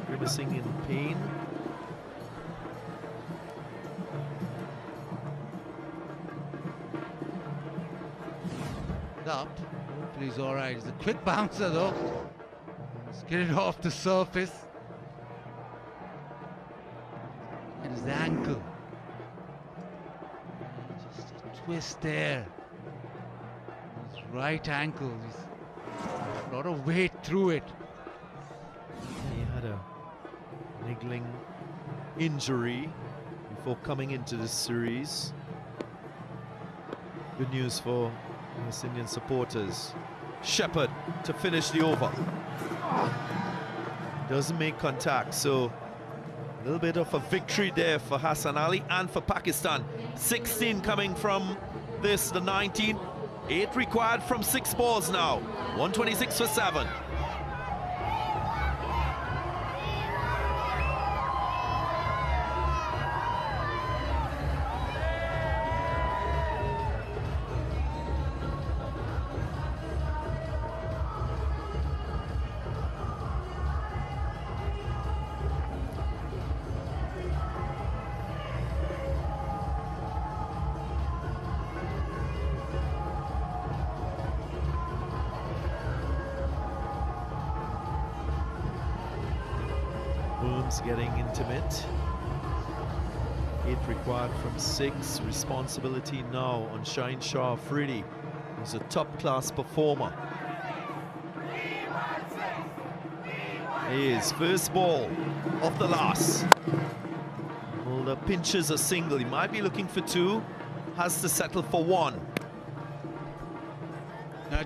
Grimacing in pain. Up. Hopefully he's all right. It's a quick bouncer though. Let's get it off the surface. And his ankle. Just a twist there. His right ankle. He's a lot of weight through it. He had a niggling injury before coming into this series. Good news for West Indian supporters. Shepherd to finish the over. Doesn't make contact, so a little bit of a victory there for Hassan Ali and for Pakistan. 16 coming from this, the 19. 8 required from 6 balls now. 126 for 7. Getting intimate. 8 required from 6. Responsibility now on Shaheen Shah Afridi, who's a top-class performer. Here's first ball of the last. Mulder pinches a single. He might be looking for 2. Has to settle for 1.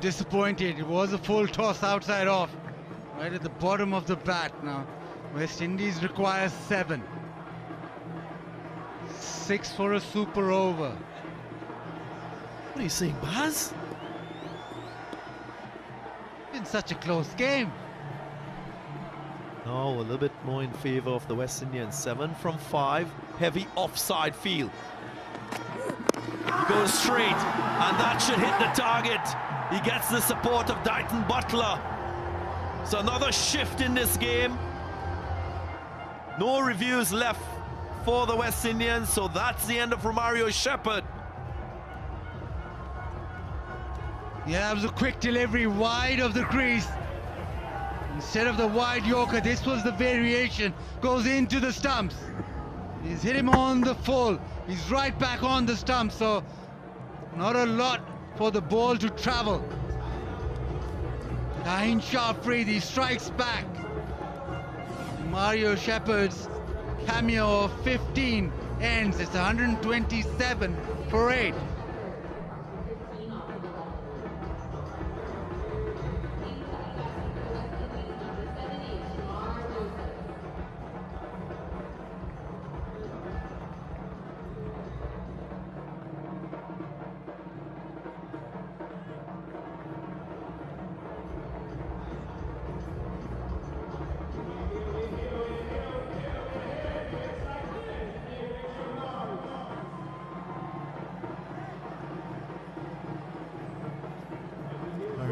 Disappointed. It was a full toss outside off. Right at the bottom of the bat now. West Indies requires 7. 6 for a super over. What are you saying, Baz? In such a close game. No, a little bit more in favor of the West Indians. 7 from 5. Heavy offside field. He goes straight, and that should hit the target. He gets the support of Dighton Butler. So another shift in this game. No reviews left for the West Indians, so that's the end of Romario Shepherd. Yeah, it was a quick delivery wide of the crease. Instead of the wide Yorker, this was the variation. Goes into the stumps. He's hit him on the full. He's right back on the stump, so not a lot for the ball to travel. Shaheen Shah Afridi strikes back. Mario Shepherd's cameo of 15 ends. It's 127 for 8.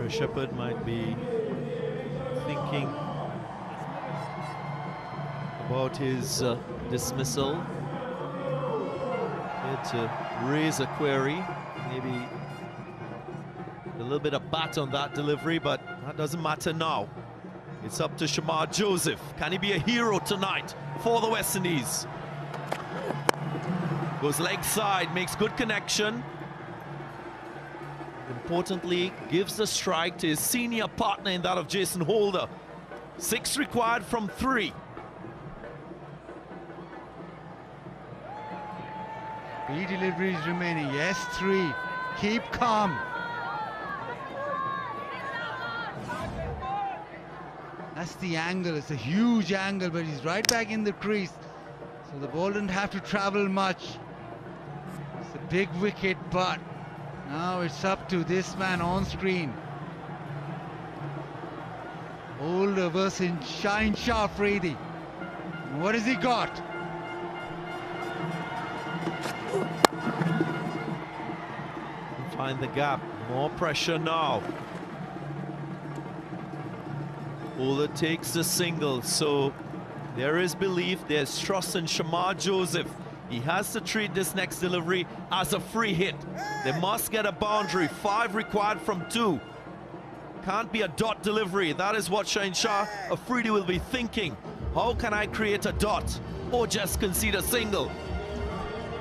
Shepherd might be thinking about his dismissal. Here to raise a query, maybe a little bit of bat on that delivery, but that doesn't matter now. It's up to Shamar Joseph. Can he be a hero tonight for the West Indies? Goes leg side, makes good connection. Importantly, gives the strike to his senior partner in that of Jason Holder. 6 required from 3. 3 deliveries remaining. Yes, 3. Keep calm. the angle. It's a huge angle, but he's right back in the crease. So the ball didn't have to travel much. It's a big wicket, but now it's up to this man on screen. Holder versus Shai Hope. What has he got? Find the gap. More pressure now. Holder takes the single, so there is belief, there's trust in Shamar Joseph. He has to treat this next delivery as a free hit. They must get a boundary. 5 required from 2. Can't be a dot delivery. That is what Shai Hope will be thinking. How can I create a dot or just concede a single?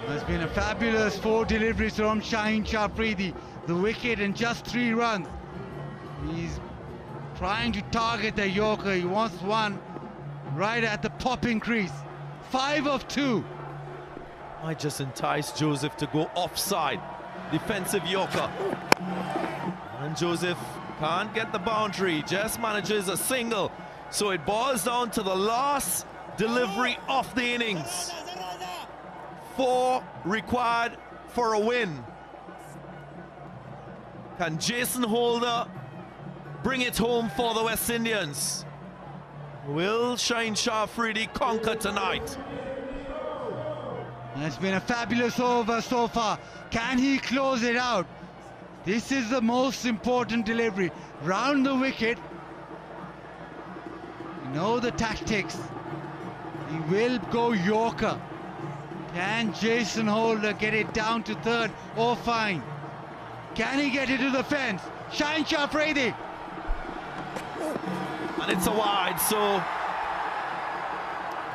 It's been a fabulous 4 deliveries from Shai Hope. The wicket in just 3 runs. He's trying to target the Yorker. He wants one right at the popping crease. 5 of 2. Might just entice Joseph to go offside. Defensive Yorker. And Joseph can't get the boundary, just manages a single. So it boils down to the last delivery of the innings. 4 required for a win. Can Jason Holder bring it home for the West Indians? Will Shai Hope conquer tonight? It's been a fabulous over so far. Can he close it out? This is the most important delivery. Round the wicket. You know the tactics. He will go Yorker. Can Jason Holder get it down to 3rd or fine? Can he get it to the fence? Shai Hope. And it's a wide, so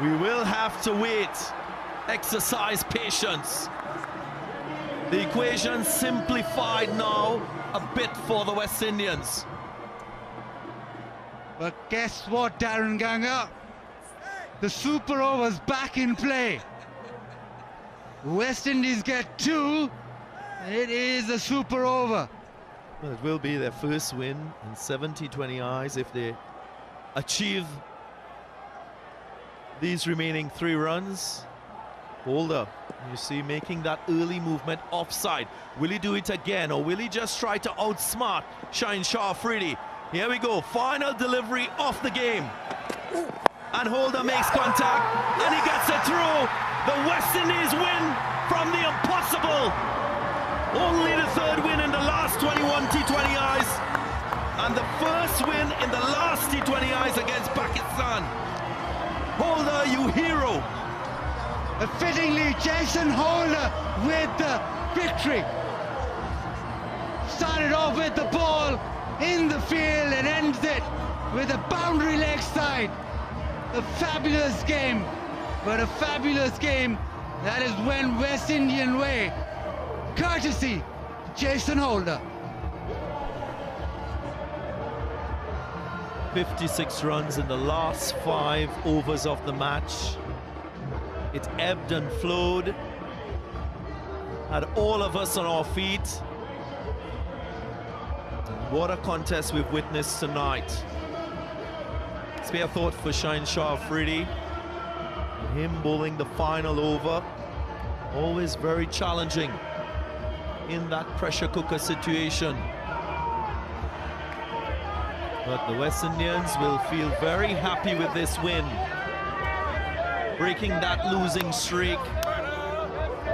we will have to wait. Exercise patience. The equation simplified now a bit for the West Indians. But guess what, Darren Ganga? The super over's back in play. West Indies get 2. It is a super over. Well, it will be their first win in 70-20 eyes if they achieve these remaining 3 runs. Holder, you see, making that early movement offside. Will he do it again, or will he just try to outsmart Shai Hope? Here we go, final delivery of the game. And Holder makes contact, and he gets it through. The West Indies win from the impossible. Only the 3rd win in the last 21 T20 eyes, and the 1st win in the last T20 eyes against Pakistan. Holder, you hero. Fittingly, Jason Holder with the victory. Started off with the ball in the field and ends it with a boundary leg side. A fabulous game, but a fabulous game that is went West Indian way. Courtesy, Jason Holder. 56 runs in the last 5 overs of the match. It ebbed and flowed, had all of us on our feet. What a contest we've witnessed tonight. Spare thought for Shai Hope. Him bowling the final over, always very challenging in that pressure cooker situation. But the West Indians will feel very happy with this win. Breaking that losing streak,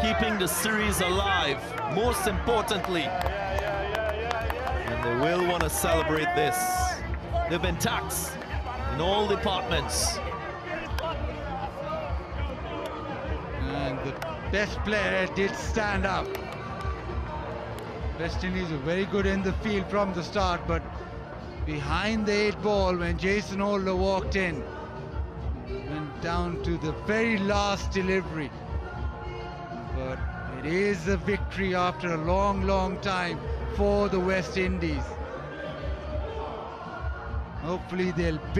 keeping the series alive, most importantly. And they will want to celebrate this. They've been taxed in all departments. And the best player did stand up. West Indies were very good in the field from the start, but behind the 8 ball when Jason Holder walked in, went down to the very last delivery. But it is a victory after a long, long time for the West Indies. Hopefully they'll build